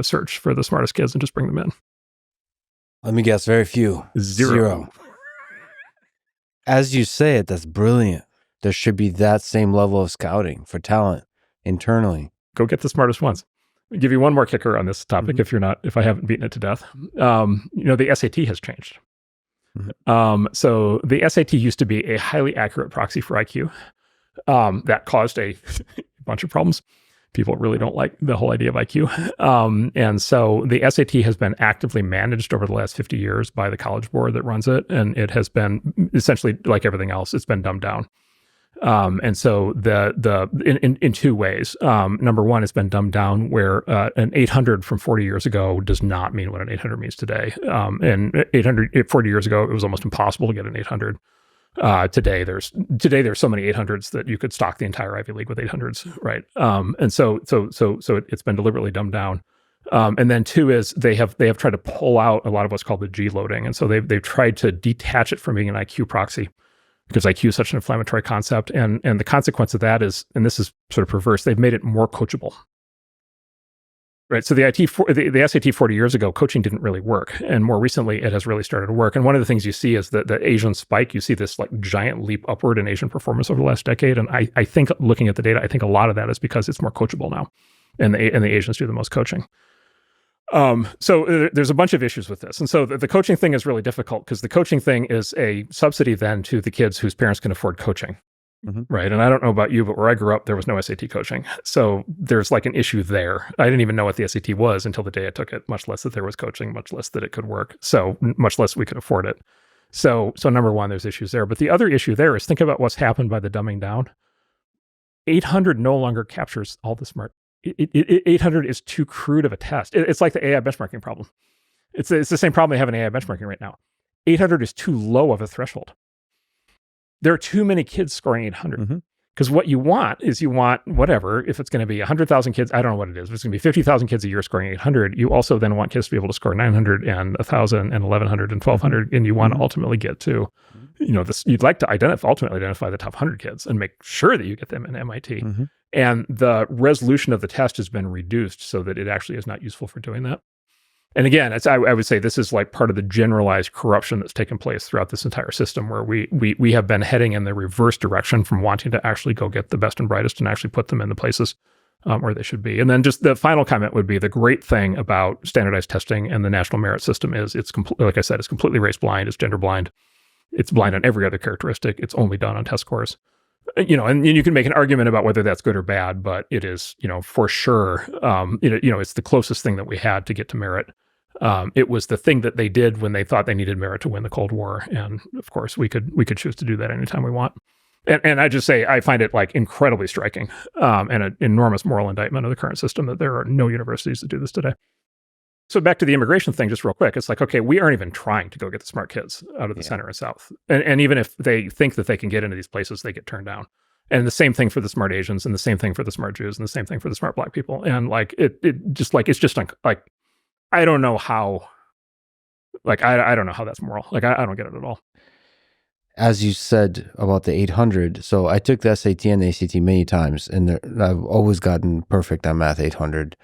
search for the smartest kids and just bring them in? Let me guess, very few. Zero. As you say it, that's brilliant. There should be that same level of scouting for talent internally. Go get the smartest ones. I'll give you one more kicker on this topic, mm-hmm. if I haven't beaten it to death. The SAT has changed. Mm-hmm. So the SAT used to be a highly accurate proxy for IQ. That caused a bunch of problems. People really don't like the whole idea of IQ. And so the SAT has been actively managed over the last 50 years by the College Board that runs it. And it has been essentially, like everything else, it's been dumbed down. And so in two ways. Number one, it's been dumbed down where an 800 from 40 years ago does not mean what an 800 means today. And 40 years ago, it was almost impossible to get an 800. Today there's so many 800s that you could stock the entire Ivy League with 800s, right? And so it's been deliberately dumbed down. And then two is they have tried to pull out a lot of what's called the G loading, and so they've tried to detach it from being an IQ proxy because IQ is such an inflammatory concept, and the consequence of that is, and this is sort of perverse, they've made it more coachable. Right. So the SAT 40 years ago, coaching didn't really work. And more recently, it has really started to work. And one of the things you see is that the Asian spike, you see this like giant leap upward in Asian performance over the last decade. And I think looking at the data, I think a lot of that is because it's more coachable now. And the Asians do the most coaching. So there's a bunch of issues with this. And so the coaching thing is really difficult because the coaching thing is a subsidy then to the kids whose parents can afford coaching. right? And I don't know about you, but where I grew up, there was no SAT coaching. So there's like an issue there. I didn't even know what the SAT was until the day I took it, much less that there was coaching, much less that it could work. So much less we could afford it. So number one, there's issues there. But the other issue there is think about what's happened by the dumbing down. 800 no longer captures all the smart. 800 is too crude of a test. It's like the AI benchmarking problem. It's the same problem they have in AI benchmarking right now. 800 is too low of a threshold. There are too many kids scoring 800. Because what you want is whatever, if it's going to be 100,000 kids, I don't know what it is. If it's going to be 50,000 kids a year scoring 800, you also then want kids to be able to score 900 and 1,000 and 1,100 and 1,200. And you want to ultimately get to, you'd like to ultimately identify the top 100 kids and make sure that you get them in MIT. And the resolution of the test has been reduced so that it actually is not useful for doing that. And again, I would say this is like part of the generalized corruption that's taken place throughout this entire system, where we have been heading in the reverse direction from wanting to actually go get the best and brightest and actually put them in the places where they should be. And then just the final comment would be the great thing about standardized testing and the national merit system is like I said, it's completely race blind, it's gender blind, it's blind on every other characteristic. It's only done on test scores. And you can make an argument about whether that's good or bad, but it is, for sure, it's the closest thing that we had to get to merit. It was the thing that they did when they thought they needed merit to win the Cold War. And of course, we could choose to do that anytime we want. And I just say, I find it like incredibly striking and an enormous moral indictment of the current system that there are no universities that do this today. So back to the immigration thing, just real quick. It's like, okay, we aren't even trying to go get the smart kids out of the center and south. And even if they think that they can get into these places, they get turned down. And the same thing for the smart Asians, and the same thing for the smart Jews, and the same thing for the smart Black people. And like, it's just like, I don't know how, like, I don't know how that's moral. Like, I don't get it at all. As you said about the 800, so I took the SAT and the ACT many times, and I've always gotten perfect on math 800.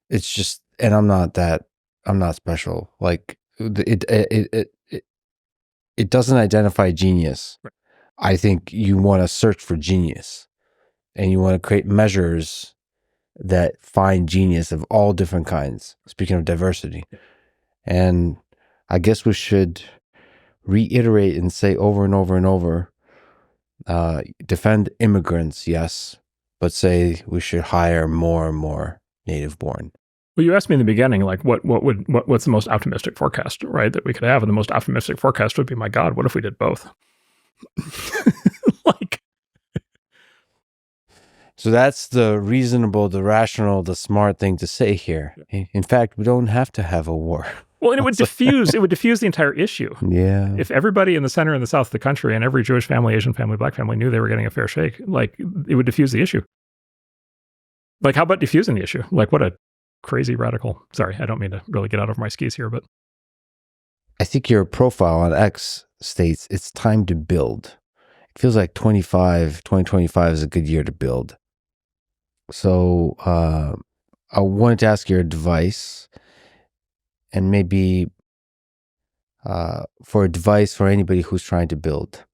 It's just, and I'm not special. Like, it doesn't identify genius. Right. I think you want to search for genius, and you want to create measures that find genius of all different kinds. Speaking of diversity. And I guess we should reiterate and say over and over and over, defend immigrants, yes, but say we should hire more and more native born. Well, you asked me in the beginning, like, what's the most optimistic forecast, right, that we could have? And the most optimistic forecast would be, my God, what if we did both? Like, so that's the reasonable, the rational, the smart thing to say here. In fact, we don't have to have a war. Well, and it would diffuse the entire issue. Yeah. If everybody in the center and the south of the country and every Jewish family, Asian family, Black family knew they were getting a fair shake, like, it would diffuse the issue. Like, how about diffusing the issue? Like, what a crazy radical. Sorry, I don't mean to really get out of my skis here, but I think your profile on X states it's time to build. It feels like 2025 is a good year to build. So I wanted to ask your advice, and maybe for advice for anybody who's trying to build.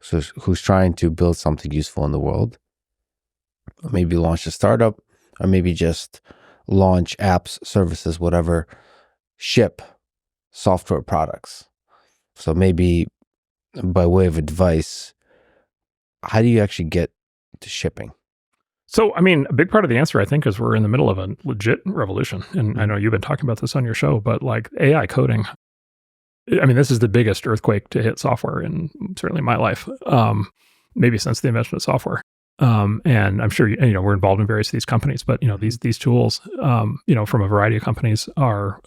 So who's trying to build something useful in the world. Maybe launch a startup, or maybe just launch apps, services, whatever, ship software products. So maybe by way of advice, how do you actually get to shipping? So, I mean, a big part of the answer, I think, is we're in the middle of a legit revolution. And I know you've been talking about this on your show, but like AI coding, I mean, this is the biggest earthquake to hit software in certainly my life, maybe since the invention of software. And I'm sure, we're involved in various of these companies, but, these tools, from a variety of companies are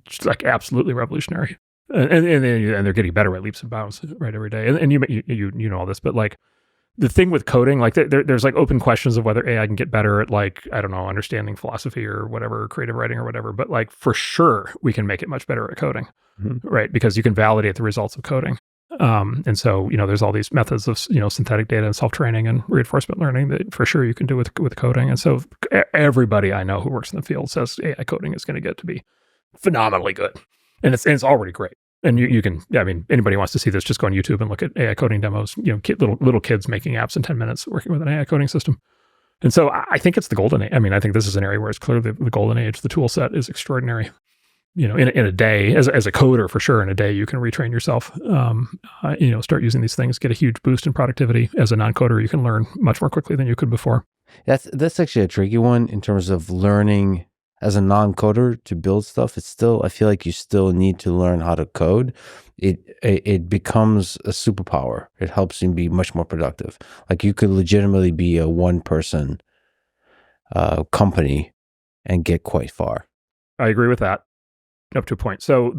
just like absolutely revolutionary. And they're getting better at leaps and bounds right every day. And you know all this, but like the thing with coding, like there's like open questions of whether AI can get better at, like, I don't know, understanding philosophy or whatever, creative writing or whatever. But like for sure we can make it much better at coding, right? Because you can validate the results of coding. And so, there's all these methods of, synthetic data and self-training and reinforcement learning that for sure you can do with coding. And so everybody I know who works in the field says AI coding is going to get to be phenomenally good. And it's already great. And you can, anybody who wants to see this, just go on YouTube and look at AI coding demos, little kids making apps in 10 minutes working with an AI coding system. And so I think it's the golden age. I think this is an area where it's clearly the golden age. The tool set is extraordinary. in a day, as a coder for sure, in a day you can retrain yourself. Start using these things, get a huge boost in productivity. As a non-coder, you can learn much more quickly than you could before. That's actually a tricky one in terms of learning as a non-coder to build stuff. It's still, I feel like you still need to learn how to code. It becomes a superpower. It helps you be much more productive. Like you could legitimately be a one-person company and get quite far. I agree with that up to a point. So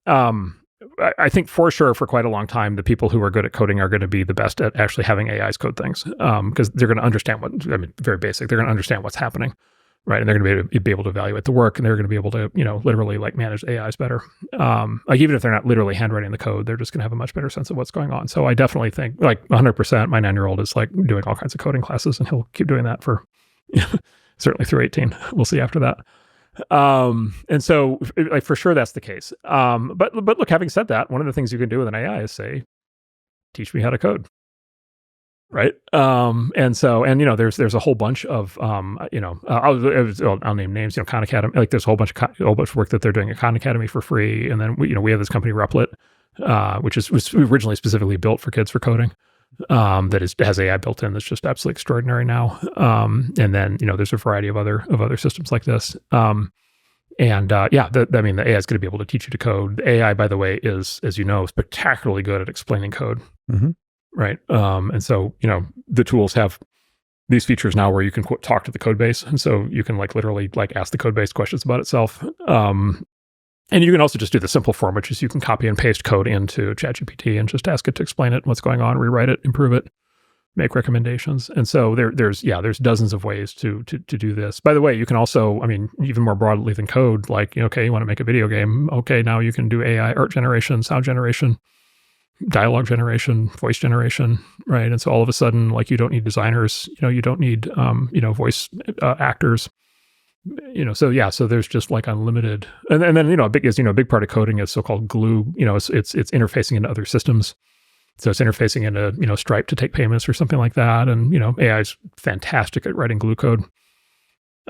I think for sure for quite a long time, the people who are good at coding are going to be the best at actually having AIs code things, because they're going to understand very basic. They're going to understand what's happening, right? And they're going to be able to evaluate the work, and they're going to be able to, literally like manage AIs better. Like even if they're not literally handwriting the code, they're just going to have a much better sense of what's going on. So I definitely think like 100%, my 9-year-old is like doing all kinds of coding classes, and he'll keep doing that for certainly through 18. We'll see after that. And so like for sure that's the case. But look, having said that, one of the things you can do with an AI is say, teach me how to code. Right. And there's a whole bunch of, I'll name names, Khan Academy, like there's a whole bunch of work that they're doing at Khan Academy for free. And then we have this company Replit, which was originally specifically built for kids for coding. That has AI built in that's just absolutely extraordinary now. And then there's a variety of other systems like this. The AI is going to be able to teach you to code. The AI, by the way, is, as you know, spectacularly good at explaining code. Mm-hmm. Right. And so the tools have these features now where you can talk to the code base, and so you can like literally like ask the code base questions about itself. And you can also just do the simple form, which is you can copy and paste code into ChatGPT and just ask it to explain it, what's going on, rewrite it, improve it, make recommendations. And so there's dozens of ways to do this. By the way, you can also, even more broadly than code, like, you want to make a video game. Okay, now you can do AI art generation, sound generation, dialogue generation, voice generation, right? And so all of a sudden, like you don't need designers, you don't need, voice actors. So there's just like unlimited, and then a big part of coding is so-called glue. It's interfacing into other systems. So it's interfacing into Stripe to take payments or something like that. And AI is fantastic at writing glue code.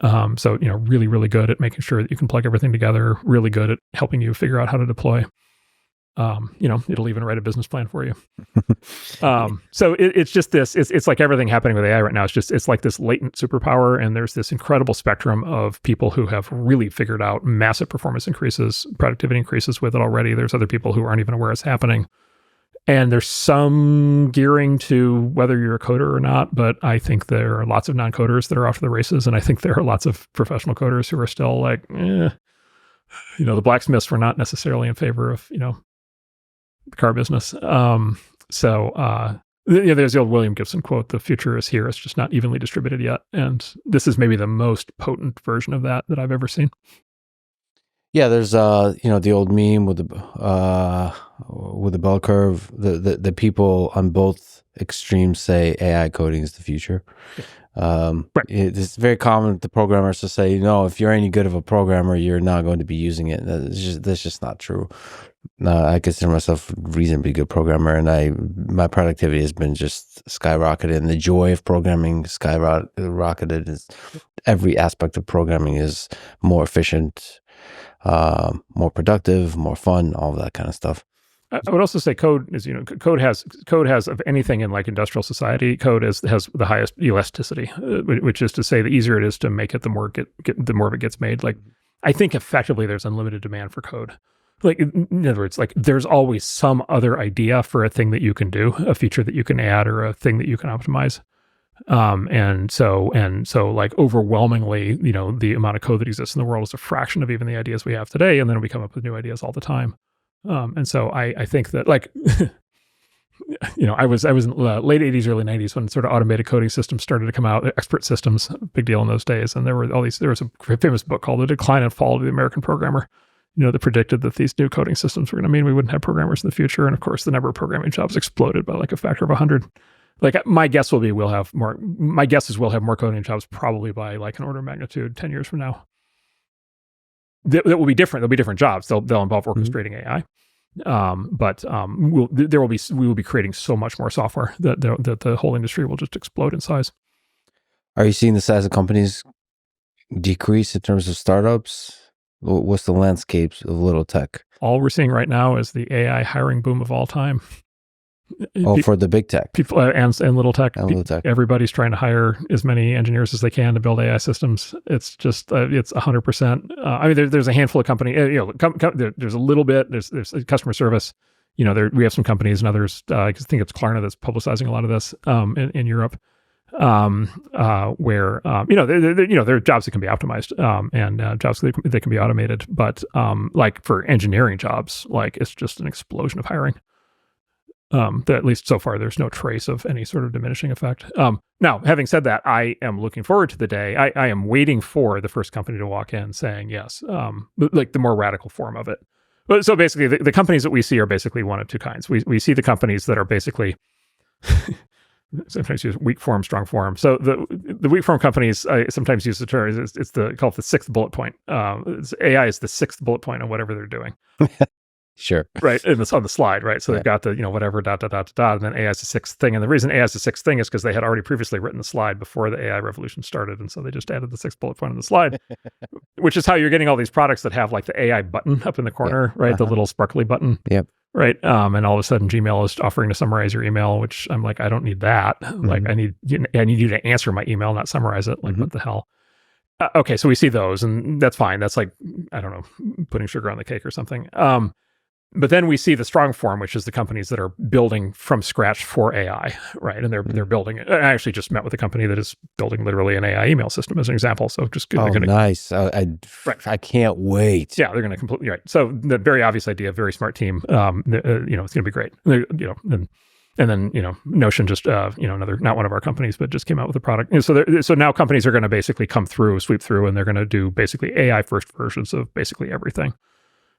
Really, really good at making sure that you can plug everything together. Really good at helping you figure out how to deploy. It'll even write a business plan for you. So it's just this, it's like everything happening with AI right now. It's like this latent superpower. And there's this incredible spectrum of people who have really figured out massive performance increases, productivity increases with it already. There's other people who aren't even aware it's happening. And there's some gearing to whether you're a coder or not, but I think there are lots of non-coders that are off to the races. And I think there are lots of professional coders who are still like, the blacksmiths were not necessarily in favor of, the car business. There's the old William Gibson quote, "The future is here. It's just not evenly distributed yet." And this is maybe the most potent version of that I've ever seen. Yeah, there's the old meme with the bell curve. The people on both extremes say AI coding is the future. Right. It's very common the programmers to say, if you're any good of a programmer, you're not going to be using it. That's just not true. I consider myself a reasonably good programmer, and my productivity has been just skyrocketed, and the joy of programming skyrocketed. Is every aspect of programming is more efficient, more productive, more fun, all that kind of stuff. I would also say code is, code has of anything in like industrial society, code has the highest elasticity, which is to say the easier it is to make it, the more of it gets made. Like, I think effectively there's unlimited demand for code. Like, in other words, like there's always some other idea for a thing that you can do, a feature that you can add, or a thing that you can optimize. And so like overwhelmingly, the amount of code that exists in the world is a fraction of even the ideas we have today. And then we come up with new ideas all the time. And so I think that like, I was in the late 80s, early 90s when sort of automated coding systems started to come out, expert systems, big deal in those days. And there was a famous book called The Decline and Fall of the American Programmer, that predicted that these new coding systems were going to mean we wouldn't have programmers in the future. And of course, the number of programming jobs exploded by like a factor of 100. Like my guess is we'll have more coding jobs probably by like an order of magnitude 10 years from now. That will be different. There'll be different jobs. They'll involve orchestrating AI. We will be creating so much more software that the whole industry will just explode in size. Are you seeing the size of companies decrease in terms of startups? What's the landscapes of little tech? All we're seeing right now is the AI hiring boom of all time. For the big tech. People and little tech. And little tech. Everybody's trying to hire as many engineers as they can to build AI systems. It's just, it's 100%. I mean, there's a handful of companies, there's a little bit, there's customer service. We have some companies and others, I think it's Klarna that's publicizing a lot of this in Europe, where, there are jobs that can be optimized and jobs that can be automated. But like for engineering jobs, like it's just an explosion of hiring. That at least so far, there's no trace of any sort of diminishing effect. Now, having said that, I am looking forward to the day. I am waiting for the first company to walk in saying yes, like the more radical form of it. But so basically, the companies that we see are basically one of two kinds. We see the companies that are basically sometimes use weak form, strong form. So the weak form companies, I sometimes use the term, it's called the sixth bullet point. AI is the sixth bullet point on whatever they're doing. Sure. Right. And it's on the slide, right? So they've got the, whatever, ... and then AI is the sixth thing. And the reason AI is the sixth thing is because they had already previously written the slide before the AI revolution started. And so they just added the sixth bullet point on the slide, which is how you're getting all these products that have like the AI button up in the corner, right? The little sparkly button. Yep. Right. And all of a sudden Gmail is offering to summarize your email, which I'm like, I don't need that. Like I need you to answer my email, not summarize it. Like what the hell? Okay. So we see those and that's fine. That's like, I don't know, putting sugar on the cake or something. But then we see the strong form, which is the companies that are building from scratch for AI, right? And they're building it. I actually just met with a company that is building literally an AI email system as an example. So just nice. I can't wait. Yeah, they're going to completely right. So the very obvious idea, very smart team. It's going to be great. And then Notion just another, not one of our companies, but just came out with a product. And so now companies are going to basically sweep through, and they're going to do basically AI first versions of basically everything.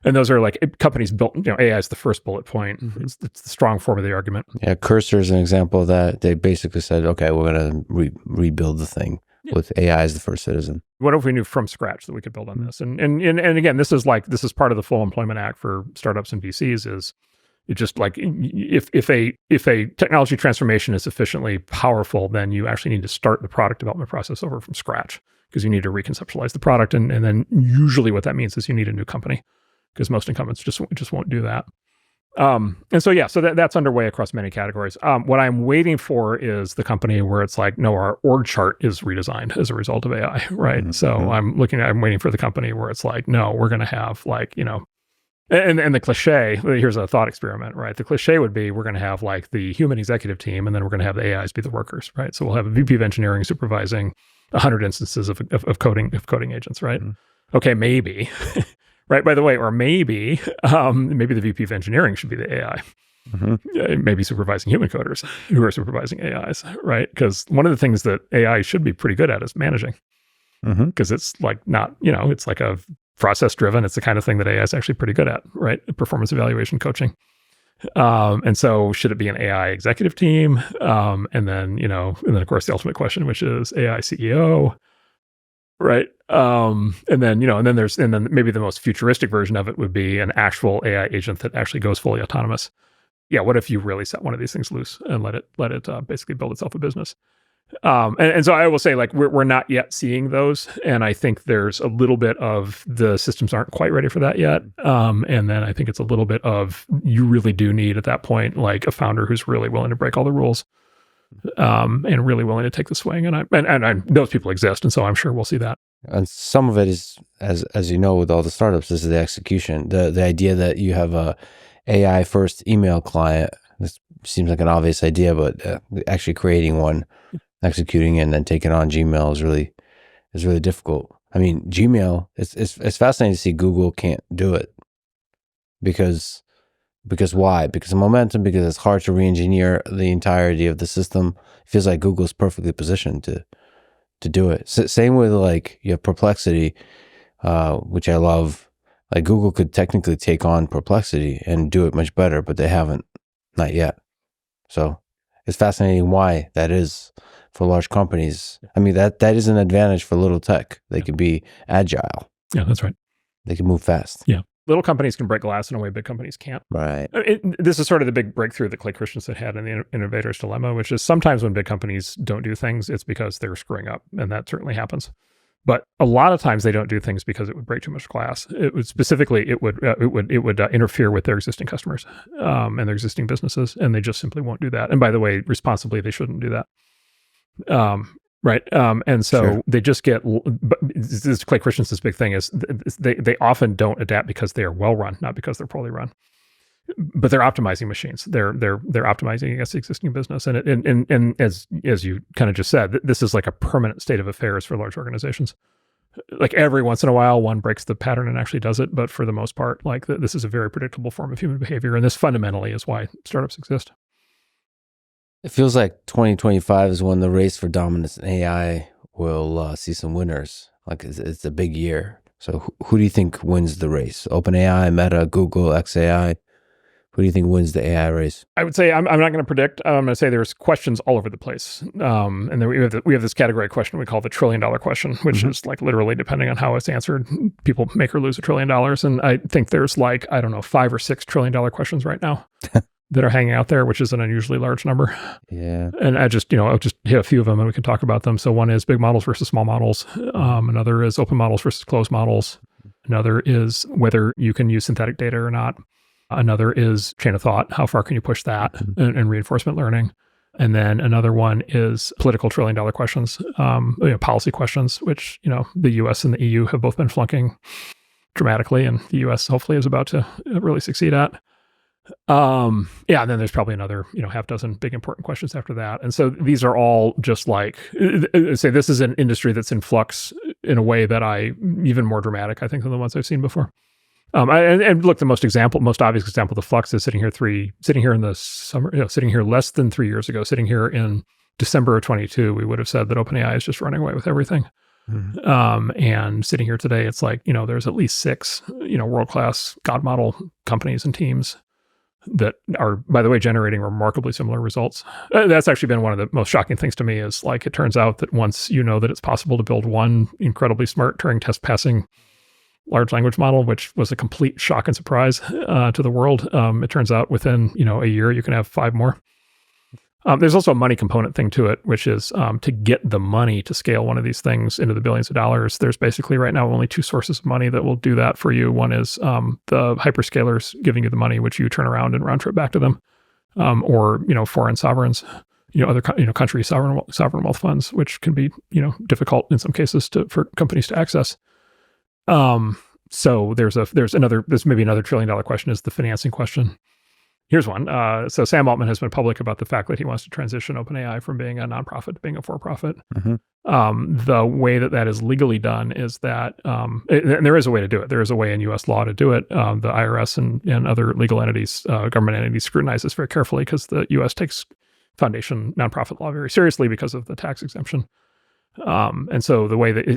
And those are like companies built, AI is the first bullet point. It's the strong form of the argument. Yeah, Cursor is an example of that. They basically said, okay, we're going to rebuild the thing with AI as the first citizen. What if we knew from scratch that we could build on this? And again, this is part of the Full Employment Act for startups and VCs is it just like if a technology transformation is sufficiently powerful, then you actually need to start the product development process over from scratch because you need to reconceptualize the product. And then usually what that means is you need a new company, because most incumbents just won't do that. And so, that's underway across many categories. What I'm waiting for is the company where it's like, no, our org chart is redesigned as a result of AI, right? Mm-hmm. So I'm waiting for the company where it's like, no, we're going to have like, and the cliche, here's a thought experiment, right? The cliche would be, we're going to have like the human executive team, and then we're going to have the AIs be the workers, right? So we'll have a VP of engineering supervising 100 instances of coding agents, right? Mm-hmm. Okay, maybe. Right. By the way, or maybe the VP of engineering should be the AI, maybe supervising human coders who are supervising AIs, right? Because one of the things that AI should be pretty good at is managing, because it's like not, it's like a process driven. It's the kind of thing that AI is actually pretty good at, right? Performance evaluation coaching. And so should it be an AI executive team? And then of course the ultimate question, which is AI CEO. Right. And then maybe the most futuristic version of it would be an actual AI agent that actually goes fully autonomous. Yeah. What if you really set one of these things loose and let it basically build itself a business? And so I will say, like, we're not yet seeing those. And I think there's a little bit of the systems aren't quite ready for that yet. And then I think it's a little bit of, you really do need at that point, like a founder who's really willing to break all the rules. And really willing to take the swing, and those people exist, and so I'm sure we'll see that. And some of it is, as you know, with all the startups, this is the execution. The idea that you have a AI first email client. This seems like an obvious idea, but actually creating one, executing it, and then taking on Gmail is really difficult. I mean, Gmail, it's fascinating to see Google can't do it because why? Because of momentum, because it's hard to re-engineer the entirety of the system. It feels like Google's perfectly positioned to do it. Same with like you have Perplexity, which I love. Like Google could technically take on Perplexity and do it much better, but they haven't, not yet. So it's fascinating why that is for large companies. I mean, that is an advantage for little tech. They can be agile. Yeah, that's right. They can move fast. Yeah. Little companies can break glass in a way big companies can't. Right. This is sort of the big breakthrough that Clay Christensen had in the Innovator's Dilemma, which is sometimes when big companies don't do things, it's because they're screwing up. And that certainly happens. But a lot of times they don't do things because it would break too much glass. It would specifically, it would interfere with their existing customers and their existing businesses, and they just simply won't do that. And by the way, responsibly, they shouldn't do that. Right. And so they just get, this Clay Christensen's big thing is they often don't adapt because they are well run, not because they're poorly run. But they're optimizing machines. They're optimizing against the existing business, and as you kind of just said, this is like a permanent state of affairs for large organizations. Like every once in a while, one breaks the pattern and actually does it, but for the most part, like this is a very predictable form of human behavior, and this fundamentally is why startups exist. It feels like 2025 is when the race for dominance in AI will see some winners. Like it's a big year. So who do you think wins the race? OpenAI, Meta, Google, XAI. Who do you think wins the AI race? I would say I'm not going to predict. I'm going to say there's questions all over the place. And then we have this category question we call the $1 trillion question, which is like literally depending on how it's answered, people make or lose $1 trillion. And I think there's like, I don't know, 5 or 6 $1 trillion questions right now that are hanging out there, which is an unusually large number. Yeah. And I'll just hit a few of them and we can talk about them. So one is big models versus small models. Another is open models versus closed models. Another is whether you can use synthetic data or not. Another is chain of thought. How far can you push that and reinforcement learning? And then another one is political $1 trillion questions, policy questions, which, the US and the EU have both been flunking dramatically, and the US hopefully is about to really succeed at. And then there's probably another, half dozen big important questions after that. And so these are all just like, say this is an industry that's in flux in a way that even more dramatic, I think, than the ones I've seen before. And look, the most obvious example of the flux is sitting here in the summer, sitting here less than 3 years ago, sitting here in December of 22, we would have said that OpenAI is just running away with everything. And sitting here today, it's like, there's at least 6, world-class God model companies and teams that are, by the way, generating remarkably similar results. That's actually been one of the most shocking things to me is like, it turns out that once you know that it's possible to build one incredibly smart Turing test passing large language model, which was a complete shock and surprise to the world. It turns out within, a year, you can have 5 more. There's also a money component thing to it, which is to get the money to scale one of these things into the billions of dollars. There's basically right now only 2 sources of money that will do that for you. One is the hyperscalers giving you the money, which you turn around and round trip back to them, or foreign sovereigns, other country sovereign wealth funds, which can be difficult in some cases for companies to access. So there's maybe another $1 trillion question is the financing question. Here's one. So Sam Altman has been public about the fact that he wants to transition OpenAI from being a nonprofit to being a for-profit. The way that is legally done is that, and there is a way to do it. There is a way in U.S. law to do it. The IRS and other legal entities, government entities scrutinize this very carefully because the U.S. takes foundation nonprofit law very seriously because of the tax exemption. And so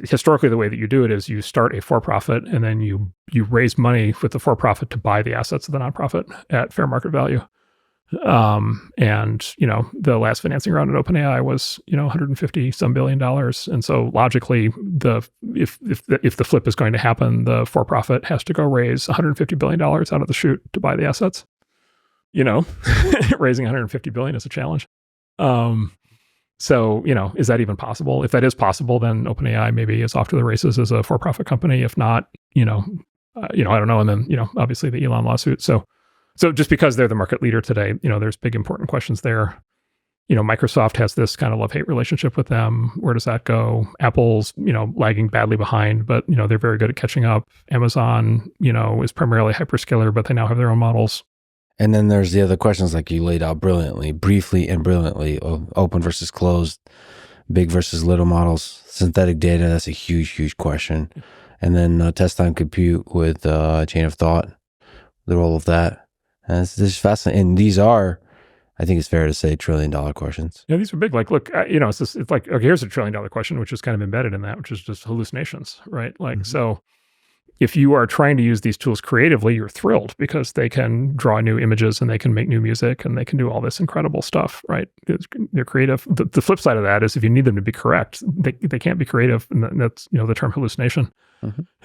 historically, the way that you do it is you start a for-profit and then you raise money with the for-profit to buy the assets of the nonprofit at fair market value. And the last financing round at OpenAI was, $150 some billion. And so logically, if the flip is going to happen, the for-profit has to go raise $150 billion out of the chute to buy the assets. Raising $150 billion is a challenge. So, is that even possible? If that is possible, then OpenAI maybe is off to the races as a for-profit company. If not, I don't know. And then, obviously the Elon lawsuit. So just because they're the market leader today, there's big important questions there. Microsoft has this kind of love-hate relationship with them. Where does that go? Apple's, lagging badly behind, but, they're very good at catching up. Amazon, is primarily hyperscaler, but they now have their own models. And then there's the other questions like you laid out briefly and brilliantly, open versus closed, big versus little models, synthetic data. That's a huge, huge question. And then test time compute with chain of thought, the role of that. And it's just fascinating. And these are, I think it's fair to say, $1 trillion questions. Yeah, these are big. Like, look, it's like, okay, here's a $1 trillion question, which is kind of embedded in that, which is just hallucinations, right? Like, so if you are trying to use these tools creatively, you're thrilled because they can draw new images and they can make new music and they can do all this incredible stuff, right? They're creative. The flip side of that is if you need them to be correct, they can't be creative. And that's, the term hallucination.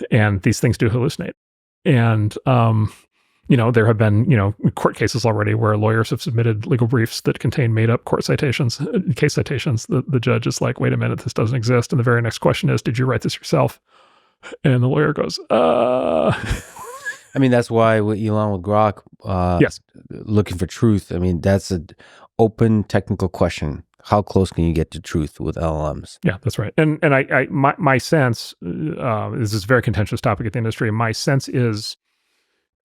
And these things do hallucinate. And There have been, court cases already where lawyers have submitted legal briefs that contain made-up court citations, case citations. The judge is like, wait a minute, this doesn't exist. And the very next question is, did you write this yourself? And the lawyer goes, I mean, that's why with Elon with Grok, yes, looking for truth. I mean, that's an open technical question. How close can you get to truth with LLMs? Yeah, that's right. And my sense, this is a very contentious topic at the industry. My sense is,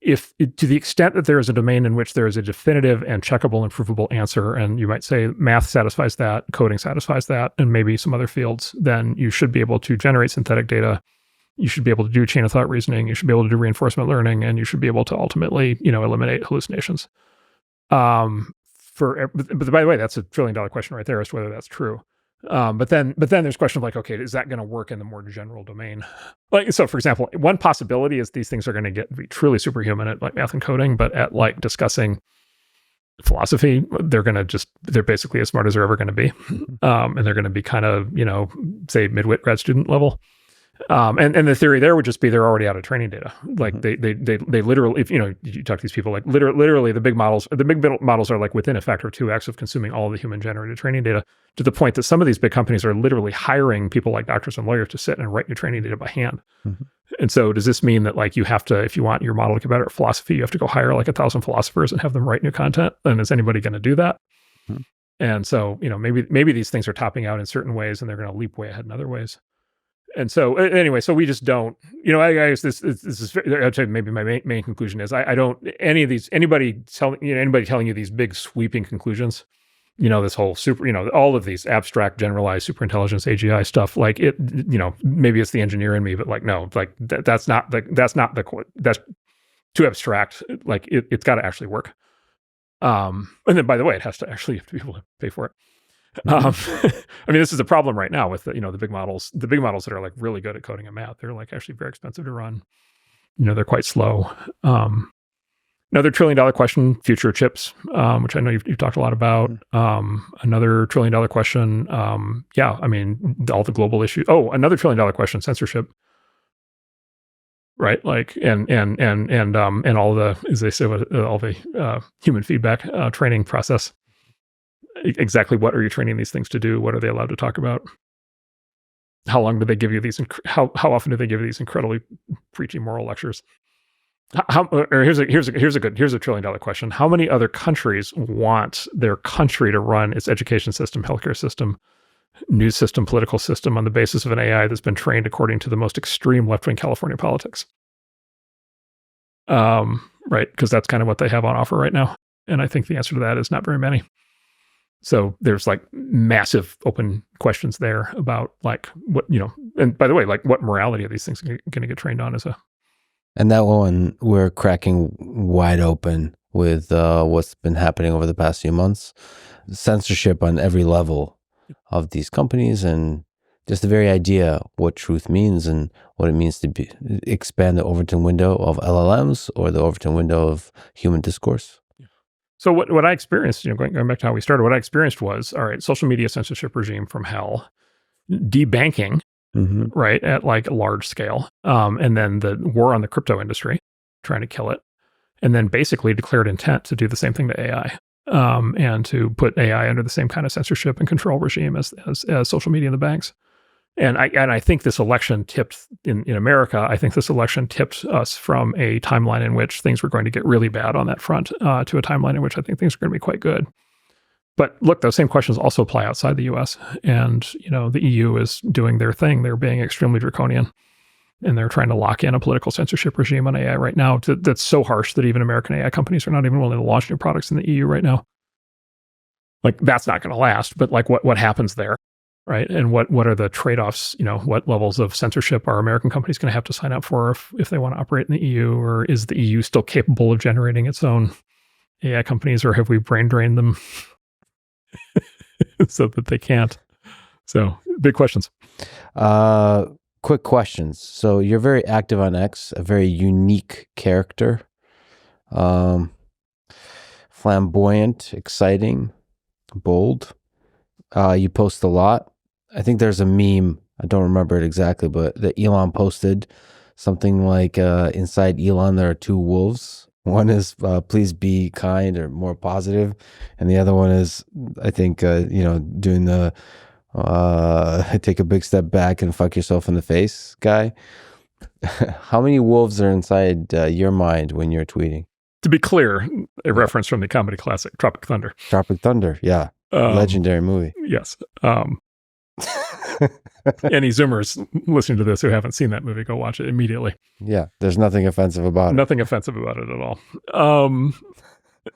if to the extent that there is a domain in which there is a definitive and checkable and provable answer, and you might say math satisfies that, coding satisfies that, and maybe some other fields, then you should be able to generate synthetic data. You should be able to do chain of thought reasoning. You should be able to do reinforcement learning, and you should be able to ultimately, eliminate hallucinations. But by the way, that's $1 trillion question right there as to whether that's true. But then there's a question of like, okay, is that going to work in the more general domain? Like, so for example, one possibility is these things are going to be truly superhuman at like math and coding, but at like discussing philosophy, they're basically as smart as they're ever going to be. And they're going to be kind of, say midwit grad student level. And the theory there would just be they're already out of training data. Like they literally, if you talk to these people, like literally the big models are like within a factor of 2x of consuming all the human generated training data, to the point that some of these big companies are literally hiring people like doctors and lawyers to sit and write new training data by hand. And so does this mean that like you have to, if you want your model to get better at philosophy, you have to go hire like 1,000 philosophers and have them write new content? And is anybody going to do that? And so, maybe these things are topping out in certain ways and they're going to leap way ahead in other ways. And so anyway, so we just don't, I guess this is, I'd say maybe my main conclusion is I don't, anybody telling you these big sweeping conclusions, this whole all of these abstract, generalized superintelligence, AGI stuff, like it, maybe it's the engineer in me, but like, no, like that's too abstract. Like it's got to actually work. And then by the way, it has to actually, you have to be able to pay for it. I mean, this is a problem right now with the big models that are like really good at coding and math. They're like actually very expensive to run. They're quite slow. Another $1 trillion question, future chips, which I know you've talked a lot about. Another $1 trillion question. I mean, all the global issues. Oh, another $1 trillion question, censorship. Right. Like, and all the, as they say, all the human feedback training process. Exactly what are you training these things to do? What are they allowed to talk about? How long do they give you these? How often do they give you these incredibly preachy moral lectures? Here's a $1 trillion question. How many other countries want their country to run its education system, healthcare system, news system, political system on the basis of an AI that's been trained according to the most extreme left-wing California politics? Right, because that's kind of what they have on offer right now. And I think the answer to that is not very many. So there's like massive open questions there about like what, and by the way, like what morality are these things going to get trained on And that one we're cracking wide open with what's been happening over the past few months. Censorship on every level of these companies, and just the very idea what truth means and what it means to expand the Overton window of LLMs or the Overton window of human discourse. So what I experienced, going back to how we started, what I experienced was, all right, social media censorship regime from hell, debanking, right, at like a large scale, and then the war on the crypto industry, trying to kill it, and then basically declared intent to do the same thing to AI, and to put AI under the same kind of censorship and control regime as social media and the banks. And I think this election tipped in America. I think this election tipped us from a timeline in which things were going to get really bad on that front to a timeline in which I think things are going to be quite good. But look, those same questions also apply outside the U.S. And the EU is doing their thing. They're being extremely draconian, and they're trying to lock in a political censorship regime on AI right now that's so harsh that even American AI companies are not even willing to launch new products in the EU right now. Like that's not going to last. But like what happens there? Right. And what are the trade-offs? What levels of censorship are American companies going to have to sign up for if they want to operate in the EU? Or is the EU still capable of generating its own AI companies, or have we brain drained them so that they can't? So big questions. Quick questions. So you're very active on X, a very unique character, flamboyant, exciting, bold. You post a lot. I think there's a meme, I don't remember it exactly, but that Elon posted something like inside Elon there are two wolves, One is please be kind or more positive, and the other one is, I think, doing the take a big step back and fuck yourself in the face guy. How many wolves are inside your mind when you're tweeting? To be clear, a reference from the comedy classic Tropic Thunder. Tropic Thunder, yeah, legendary movie. Yes. Any Zoomers listening to this who haven't seen that movie, go watch it immediately. Yeah, there's nothing offensive about it. Nothing offensive about it at all.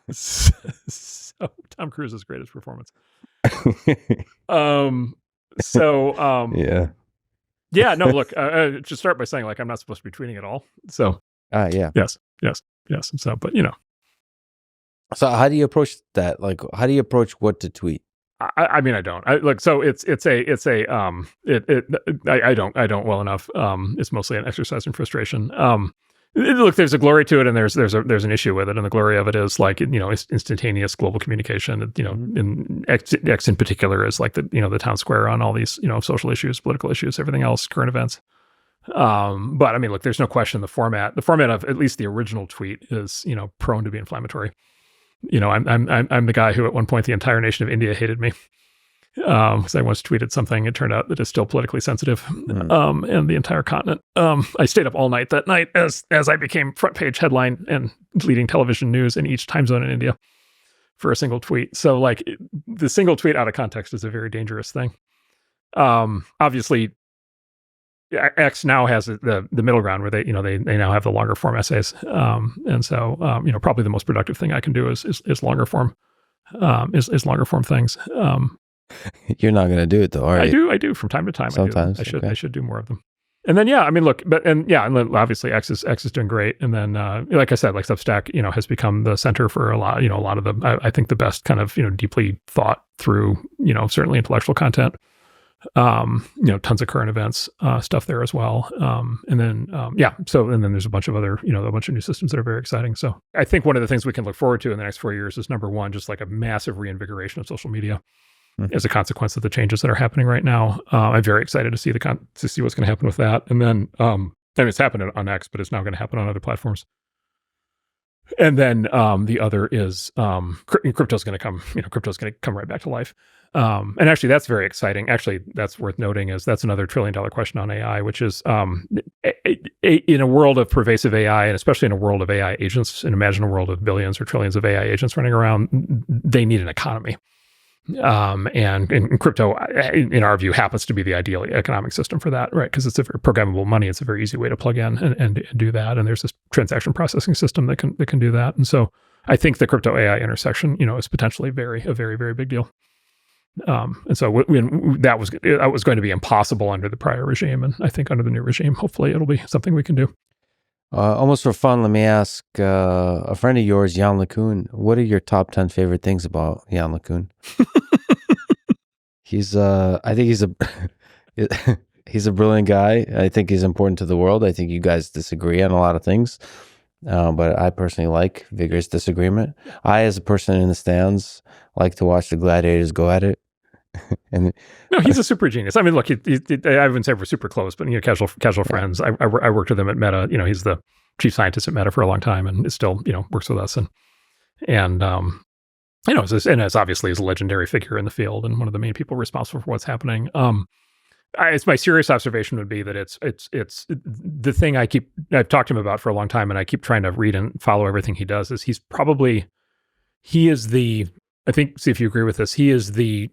So Tom Cruise's greatest performance. Yeah, no, look, just start by saying, like, I'm not supposed to be tweeting at all. So, yeah. Yes. So, but, So how do you approach that? Like, how do you approach what to tweet? I mean, I don't. I don't well enough. It's mostly an exercise in frustration. Look, there's a glory to it, and there's an issue with it, and the glory of it is like, instantaneous global communication. In X in particular is like the town square on all these social issues, political issues, everything else, current events. But I mean, look, there's no question the format of at least the original tweet is prone to be inflammatory. I'm the guy who at one point the entire nation of India hated me because I once tweeted something. It turned out that is still politically sensitive, and the entire continent. I stayed up all night that night as I became front page headline and leading television news in each time zone in India for a single tweet. So like the single tweet out of context is a very dangerous thing. Obviously, X now has the middle ground where they now have the longer form essays, and so probably the most productive thing I can do is longer form, is longer form things. You're not going to do it though, are you? I do from time to time. Sometimes I should do more of them. And then I mean, look, and then obviously X is doing great. And then like I said, like Substack has become the center for a lot of the I think the best kind of deeply thought through certainly intellectual content. Tons of current events stuff there as well. And then there's a bunch of other, a bunch of new systems that are very exciting. So I think one of the things we can look forward to in the next 4 years is, number one, just like a massive reinvigoration of social media as a consequence of the changes that are happening right now. I'm very excited to see to see what's going to happen with that. And then, it's happened on X, but it's now going to happen on other platforms. And then the other is crypto's going to come. Crypto's going to come right back to life. And actually, that's very exciting. Actually, that's worth noting is that's another $1 trillion question on AI, which is in a world of pervasive AI, and especially in a world of AI agents, and imagine a world of billions or trillions of AI agents running around, they need an economy. And crypto, in our view, happens to be the ideal economic system for that, right? Because it's a very programmable money. It's a very easy way to plug in and do that. And there's this transaction processing system that can do that. And so I think the crypto AI intersection, is potentially a very, very big deal. And so that was going to be impossible under the prior regime. And I think under the new regime, hopefully it'll be something we can do. Almost for fun, let me ask a friend of yours, Yann LeCun, what are your top 10 favorite things about Yann LeCun? I think he's a brilliant guy. I think he's important to the world. I think you guys disagree on a lot of things, but I personally like vigorous disagreement. I, as a person in the stands, like to watch the gladiators go at it. And no, he's a super genius. I mean, look, I wouldn't say we're super close, but casual friends. I worked with him at Meta. He's the chief scientist at Meta for a long time, and is still works with us. And it's obviously is a legendary figure in the field and one of the main people responsible for what's happening. It's my serious observation would be that it's the thing I've talked to him about for a long time, and I keep trying to read and follow everything he does. Is he is the, I think, see if you agree with this, he is the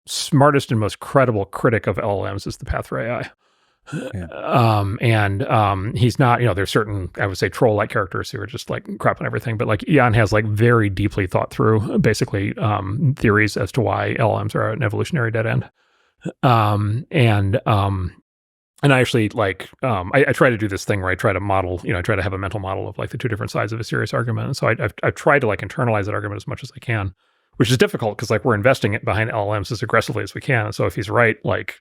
smartest and most credible critic of LLMs is the path for AI. Yeah. He's not, there's certain, I would say, troll-like characters who are just like crap on everything, but like Yann has like very deeply thought through basically theories as to why LLMs are an evolutionary dead end. And I actually I try to do this thing where I try to model, I try to have a mental model of like the two different sides of a serious argument. And so I've tried to like internalize that argument as much as I can, which is difficult because like we're investing it behind LLMs as aggressively as we can. And so if he's right, like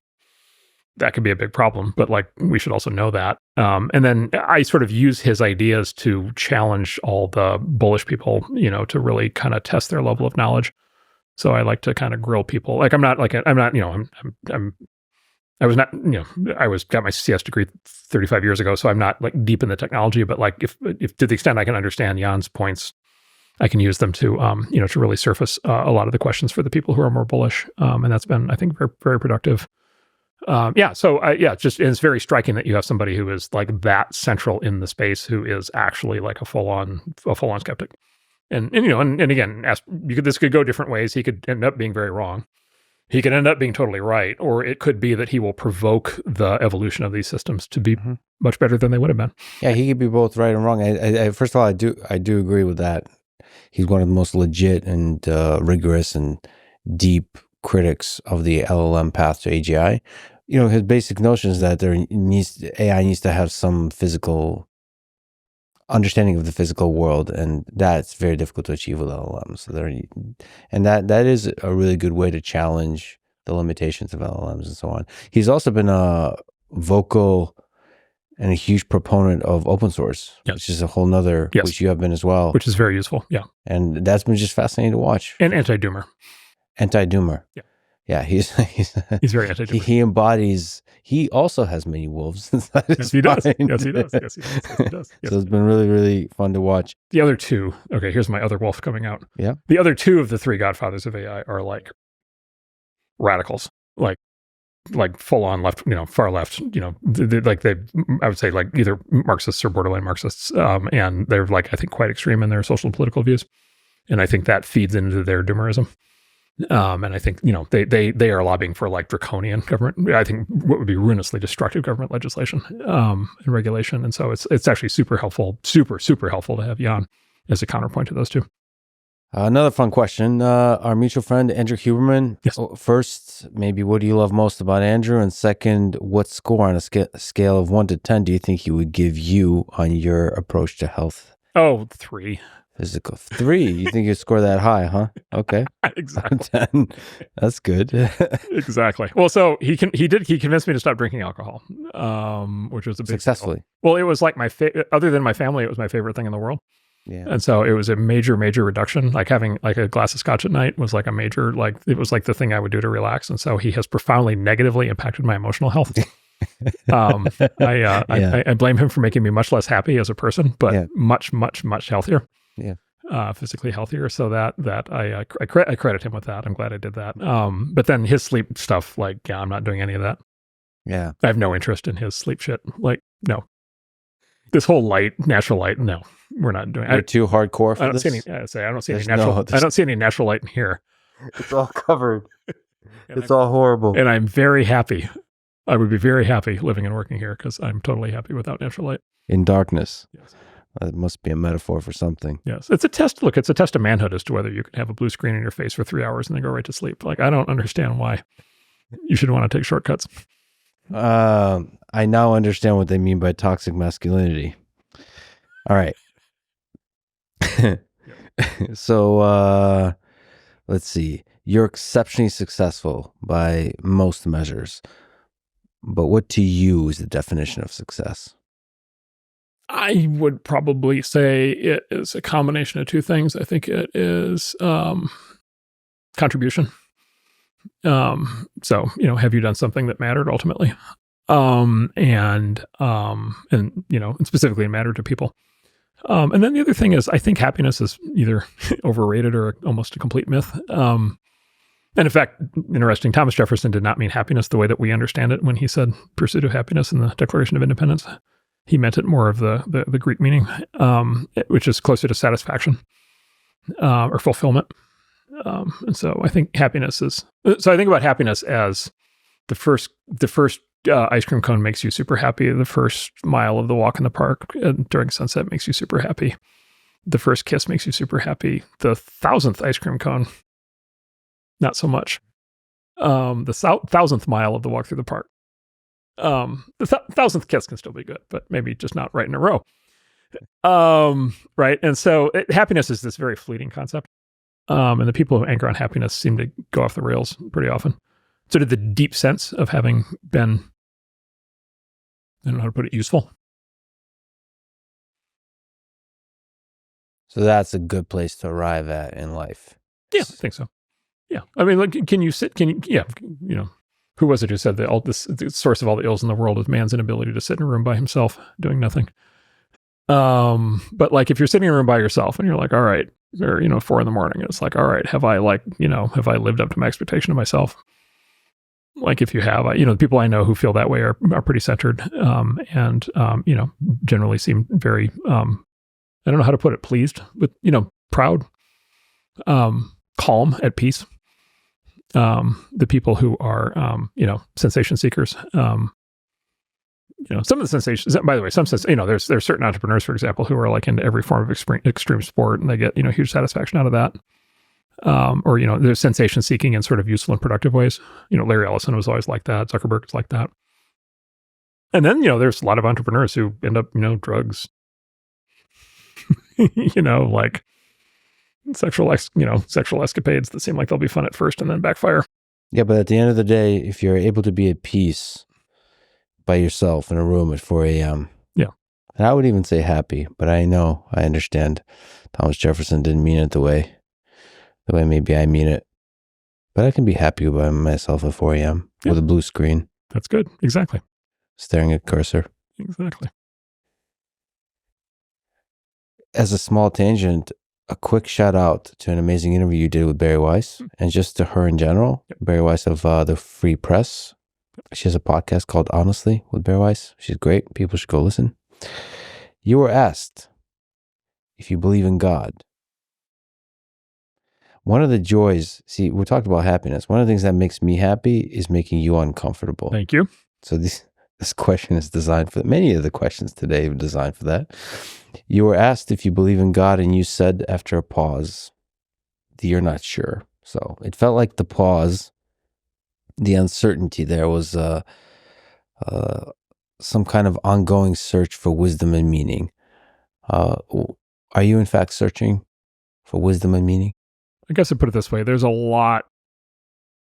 that could be a big problem, but like we should also know that. And then I sort of use his ideas to challenge all the bullish people, to really kind of test their level of knowledge. So I like to kind of grill people. Like I'm I was not, got my CS degree 35 years ago, so I'm not like deep in the technology, but like if to the extent I can understand Yann's points, I can use them to, to really surface a lot of the questions for the people who are more bullish. And that's been, I think, very, very productive. It's very striking that you have somebody who is like that central in the space, who is actually like a full on skeptic. And again, this could go different ways. He could end up being very wrong. He could end up being totally right, or it could be that he will provoke the evolution of these systems to be much better than they would have been. Yeah, he could be both right and wrong. I first of all, I do agree with that. He's one of the most legit and rigorous and deep critics of the LLM path to AGI. His basic notion is that AI needs to have some physical understanding of the physical world, and that's very difficult to achieve with LLMs. And that is a really good way to challenge the limitations of LLMs and so on. He's also been a vocal and a huge proponent of open source, which is a whole nother, which you have been as well. Which is very useful, yeah. And that's been just fascinating to watch. And anti-doomer. Anti-doomer. Yeah. Yeah, he's very anti-doomer. He embodies, he also has many wolves inside his does. mind. Yes, he does. Yes, he does. Yes. So it's been really, really fun to watch. The other two, okay, here's my other wolf coming out. Yeah. The other two of the three godfathers of AI are like radicals, like full on left, far left, I would say like either Marxists or borderline Marxists. And they're like, I think, quite extreme in their social and political views. And I think that feeds into their doomerism. And I think, they are lobbying for like draconian government. I think what would be ruinously destructive government legislation, and regulation. And so it's actually super helpful, super, super helpful to have Yann as a counterpoint to those two. Another fun question. Our mutual friend, Andrew Huberman. Yes. First, maybe what do you love most about Andrew? And second, what score on a scale of 1 to 10 do you think he would give you on your approach to health? Oh, 3. Physical. 3. You think you'd score that high, huh? Okay. Exactly. 10. That's good. Exactly. Well, so he convinced me to stop drinking alcohol, which was a big successfully. Deal. Well, it was like other than my family, it was my favorite thing in the world. Yeah. And so it was a major, major reduction. Like having like a glass of scotch at night was like a major, it was like the thing I would do to relax. And so he has profoundly negatively impacted my emotional health. I blame him for making me much less happy as a person, but much, much, much healthier. Yeah. Physically healthier. So that I credit him with that. I'm glad I did that. But then his sleep stuff, I'm not doing any of that. Yeah. I have no interest in his sleep shit. No. This whole natural light, no, we're not doing it. You're too hardcore for this? I don't see any natural light in here. It's all covered. It's all horrible. And I'm very happy. I would be very happy living and working here because I'm totally happy without natural light. In darkness. Yes. That must be a metaphor for something. Yes. It's a test. Look, it's a test of manhood as to whether you can have a blue screen in your face for 3 hours and then go right to sleep. I don't understand why you should want to take shortcuts. I now understand what they mean by toxic masculinity. All right. So, let's see. You're exceptionally successful by most measures. But what to you is the definition of success? I would probably say it is a combination of two things. I think it is contribution. So, have you done something that mattered ultimately? And specifically mattered to people. And then the other thing is, I think happiness is either overrated or almost a complete myth. And in fact, interesting, Thomas Jefferson did not mean happiness the way that we understand it when he said pursuit of happiness in the Declaration of Independence. He meant it more of the Greek meaning, which is closer to satisfaction or fulfillment. And so I think happiness is. So I think about happiness as the first ice cream cone makes you super happy. The first mile of the walk in the park during sunset makes you super happy. The first kiss makes you super happy. The 1,000th ice cream cone, not so much. The 1,000th mile of the walk through the park. The 1,000th kiss can still be good, but maybe just not right in a row. Right. And so happiness is this very fleeting concept. And the people who anchor on happiness seem to go off the rails pretty often. Sort of the deep sense of having been, I don't know how to put it, useful. So that's a good place to arrive at in life. Yeah, I think so. Yeah. I mean, who who was it who said that the source of all the ills in the world is man's inability to sit in a room by himself doing nothing. But like if you're sitting in a room by yourself and you're like, all right, or 4 a.m, and it's like, all right, have I lived up to my expectation of myself? Like if you have, the people I know who feel that way are pretty centered, and generally seem very, I don't know how to put it, pleased with, proud, calm, at peace. The people who are, sensation seekers, some of the sensations, by the way, there's certain entrepreneurs, for example, who are like into every form of extreme sport, and they get, huge satisfaction out of that. Or there's sensation seeking in sort of useful and productive ways. Larry Ellison was always like that. Zuckerberg is like that. And then, there's a lot of entrepreneurs who end up, drugs, like sexual escapades that seem like they'll be fun at first and then backfire. Yeah, but at the end of the day, if you're able to be at peace by yourself in a room at 4 a.m. Yeah. And I would even say happy, but I understand Thomas Jefferson didn't mean it the way maybe I mean it. But I can be happy by myself at 4 a.m. with a blue screen. That's good. Exactly. Staring at cursor. Exactly. As a small tangent, a quick shout out to an amazing interview you did with Bari Weiss, and just to her in general. Yep. Bari Weiss of the Free Press. She has a podcast called Honestly with Bari Weiss. She's great. People should go listen. You were asked if you believe in God. One of the joys, we talked about happiness. One of the things that makes me happy is making you uncomfortable. Thank you. So this question is designed for, many of the questions today are designed for that. You were asked if you believe in God, and you said after a pause that you're not sure. So it felt like the pause, the uncertainty there was some kind of ongoing search for wisdom and meaning. Are you in fact searching for wisdom and meaning? I guess I'd put it this way. There's a lot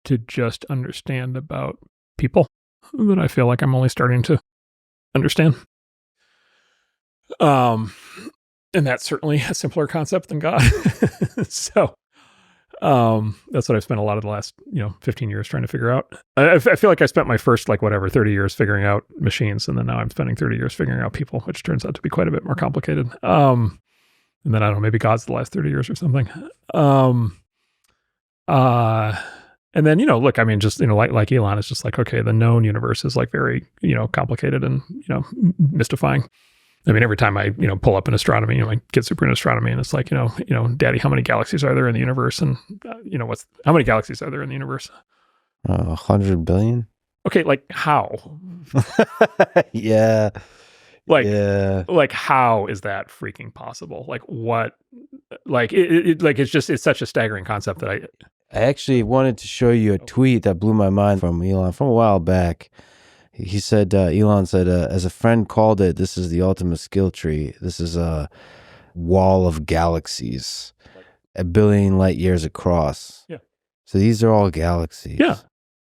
to just understand about people that I feel like I'm only starting to understand. And that's certainly a simpler concept than God. So that's what I've spent a lot of the last 15 years trying to figure out. I feel like I spent my first 30 years figuring out machines, and then now I'm spending 30 years figuring out people, which turns out to be quite a bit more complicated. And then I don't know, maybe God's the last 30 years or something. And then, look, I mean, just, like Elon, it's just like, okay, the known universe is like very, complicated and, mystifying. I mean, every time I, pull up in astronomy, my kid's super into astronomy, and it's like, Daddy, how many galaxies are there in the universe? And, how many galaxies are there in the universe? 100 billion. Okay. Like how? Yeah. Like how is that freaking possible? Like what, it's such a staggering concept that I actually wanted to show you a tweet that blew my mind from Elon from a while back. He said, Elon said, as a friend called it, this is the ultimate skill tree. This is a wall of galaxies, 1 billion light years across. Yeah. So these are all galaxies. Yeah.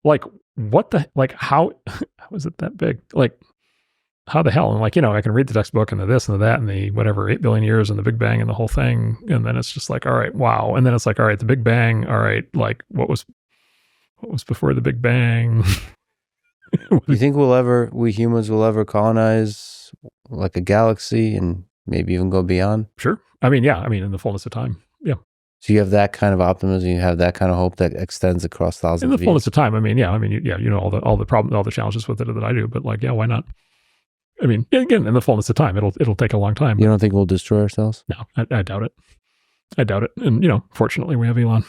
Like what how is it that big? Like, how the hell? And I can read the textbook and the this and the that and the whatever, 8 billion years and the Big Bang and the whole thing. And then it's just like, all right, wow. And then it's like, all right, the Big Bang. All right. Like what was before the Big Bang? You think we humans will ever colonize like a galaxy and maybe even go beyond? Sure. I mean, yeah. I mean, in the fullness of time. Yeah. So you have that kind of optimism, you have that kind of hope that extends across thousands of years. In the fullness of time. I mean, yeah. I mean, yeah, all the problems, all the challenges with it that I do, but yeah, why not? I mean, again, in the fullness of time, it'll take a long time. You don't think we'll destroy ourselves? No, I doubt it. I doubt it. And fortunately, we have Elon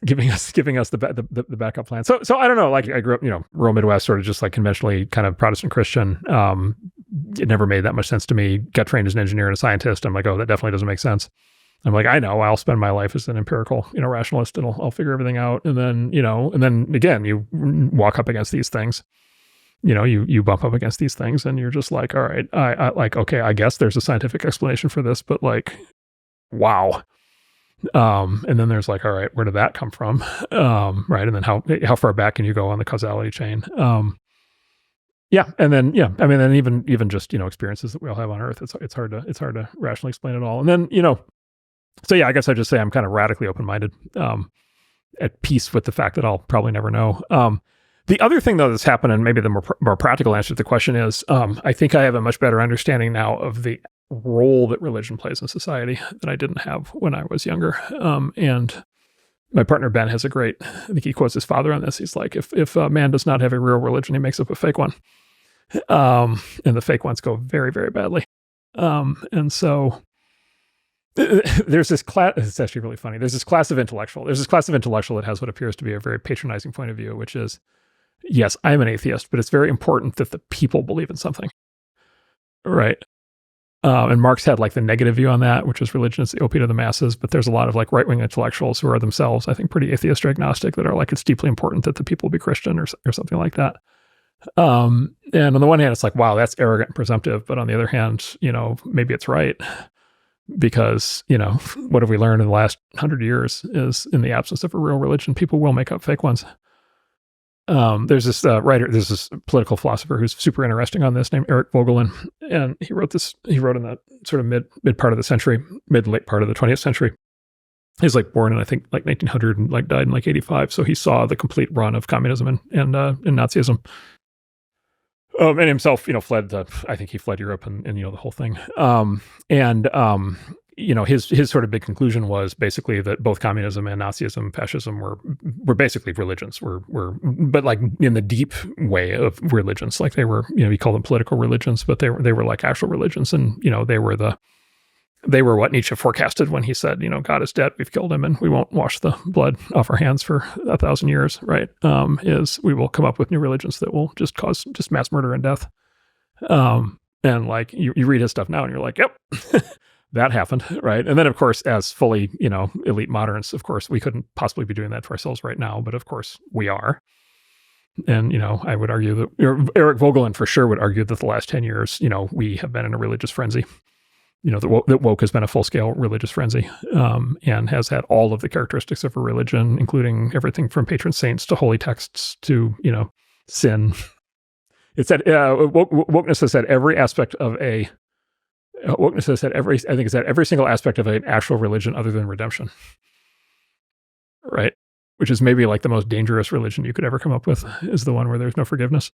giving us the backup plan. So I don't know. I grew up, rural Midwest, sort of just conventionally kind of Protestant Christian. It never made that much sense to me. Got trained as an engineer and a scientist. I'm like, oh, that definitely doesn't make sense. I'm like, I know. I'll spend my life as an empirical, rationalist, and I'll figure everything out. And then, again, you walk up against these things. You bump up against these things, and you're just like, all right, I okay, I guess there's a scientific explanation for this, but wow. And then there's all right, where did that come from? Right. And then how far back can you go on the causality chain? Yeah. And then, yeah, I mean, and even just, experiences that we all have on Earth, it's hard to rationally explain it all. And then, so yeah, I guess I'd just say I'm kind of radically open-minded, at peace with the fact that I'll probably never know. The other thing, though, that's happened, and maybe the more practical answer to the question is, I think I have a much better understanding now of the role that religion plays in society than I didn't have when I was younger. And my partner, Ben, has a great, I think he quotes his father on this. He's like, if a man does not have a real religion, he makes up a fake one. And the fake ones go very, very badly. And so there's this class, it's actually really funny. There's this class of intellectual that has what appears to be a very patronizing point of view, which is, yes, I'm an atheist, but it's very important that the people believe in something. Right. And Marx had like the negative view on that, which is religion is the opiate of the masses. But there's a lot of like right-wing intellectuals who are themselves, I think, pretty atheist or agnostic that are like, it's deeply important that the people be Christian or something like that. And on the one hand, it's like, wow, that's arrogant and presumptive. But on the other hand, maybe it's right. Because, what have we learned in the last 100 years is in the absence of a real religion, people will make up fake ones. There's this there's this political philosopher who's super interesting on this named Eric Vogelin. And he wrote in the sort of mid part of the century, late part of the 20th century. He's like born in, I think, like 1900 and like died in like 85. So he saw the complete run of communism and Nazism. And himself, fled Europe and the whole thing. His sort of big conclusion was basically that both communism and Nazism, fascism were basically religions, but like in the deep way of religions, like they were, he called them political religions, but they were like actual religions, and they were what Nietzsche forecasted when he said, God is dead, we've killed him, and we won't wash the blood off our hands for 1,000 years, right? Is we will come up with new religions that will just cause just mass murder and death. And like you read his stuff now and you're like, yep, that happened, right? And then of course, as fully, elite moderns, of course, we couldn't possibly be doing that for ourselves right now, but of course we are. And, I would argue that Eric Vogelin for sure would argue that the last 10 years, we have been in a religious frenzy. That woke has been a full-scale religious frenzy, and has had all of the characteristics of a religion, including everything from patron saints to holy texts to, sin. It's that wokeness has had every aspect of wokeness has had every single aspect of an actual religion other than redemption, right? Which is maybe like the most dangerous religion you could ever come up with, is the one where there's no forgiveness.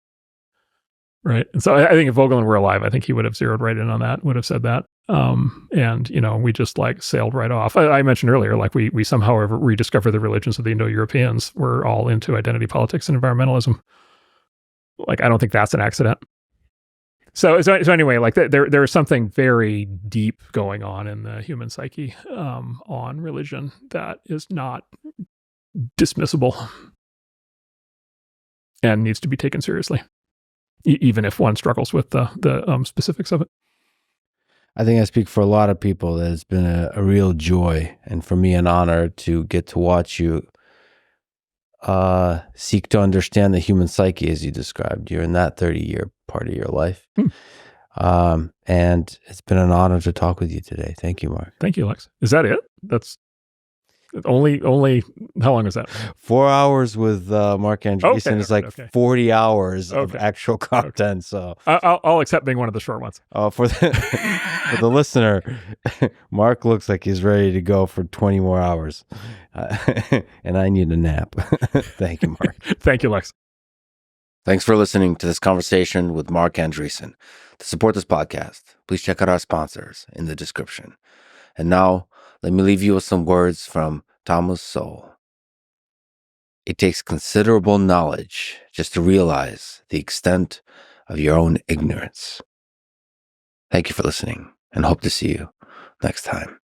Right. And so I think if Vogelin were alive, I think he would have zeroed right in on that, would have said that. And, we just like sailed right off. I mentioned earlier, like we somehow rediscovered the religions of the Indo-Europeans were all into identity politics and environmentalism. Like, I don't think that's an accident. So anyway, like there is something very deep going on in the human psyche on religion that is not dismissible and needs to be taken seriously, even if one struggles with the specifics of it. I think I speak for a lot of people that it's been a real joy, and for me an honor to get to watch you seek to understand the human psyche as you described. You're in that 30-year part of your life. And it's been an honor to talk with you today. Thank you, Marc. Thank you, Lex. Is that it? That's only how long is that? 4 hours with Marc Andreessen is like 40 hours of actual content. So I'll accept being one of the short ones. For the listener, Marc looks like he's ready to go for 20 more hours, and I need a nap. Thank you, Marc. Thank you, Lex. Thanks for listening to this conversation with Marc Andreessen. To support this podcast, please check out our sponsors in the description. And now, let me leave you with some words from Thomas Sowell. It takes considerable knowledge just to realize the extent of your own ignorance. Thank you for listening, and hope to see you next time.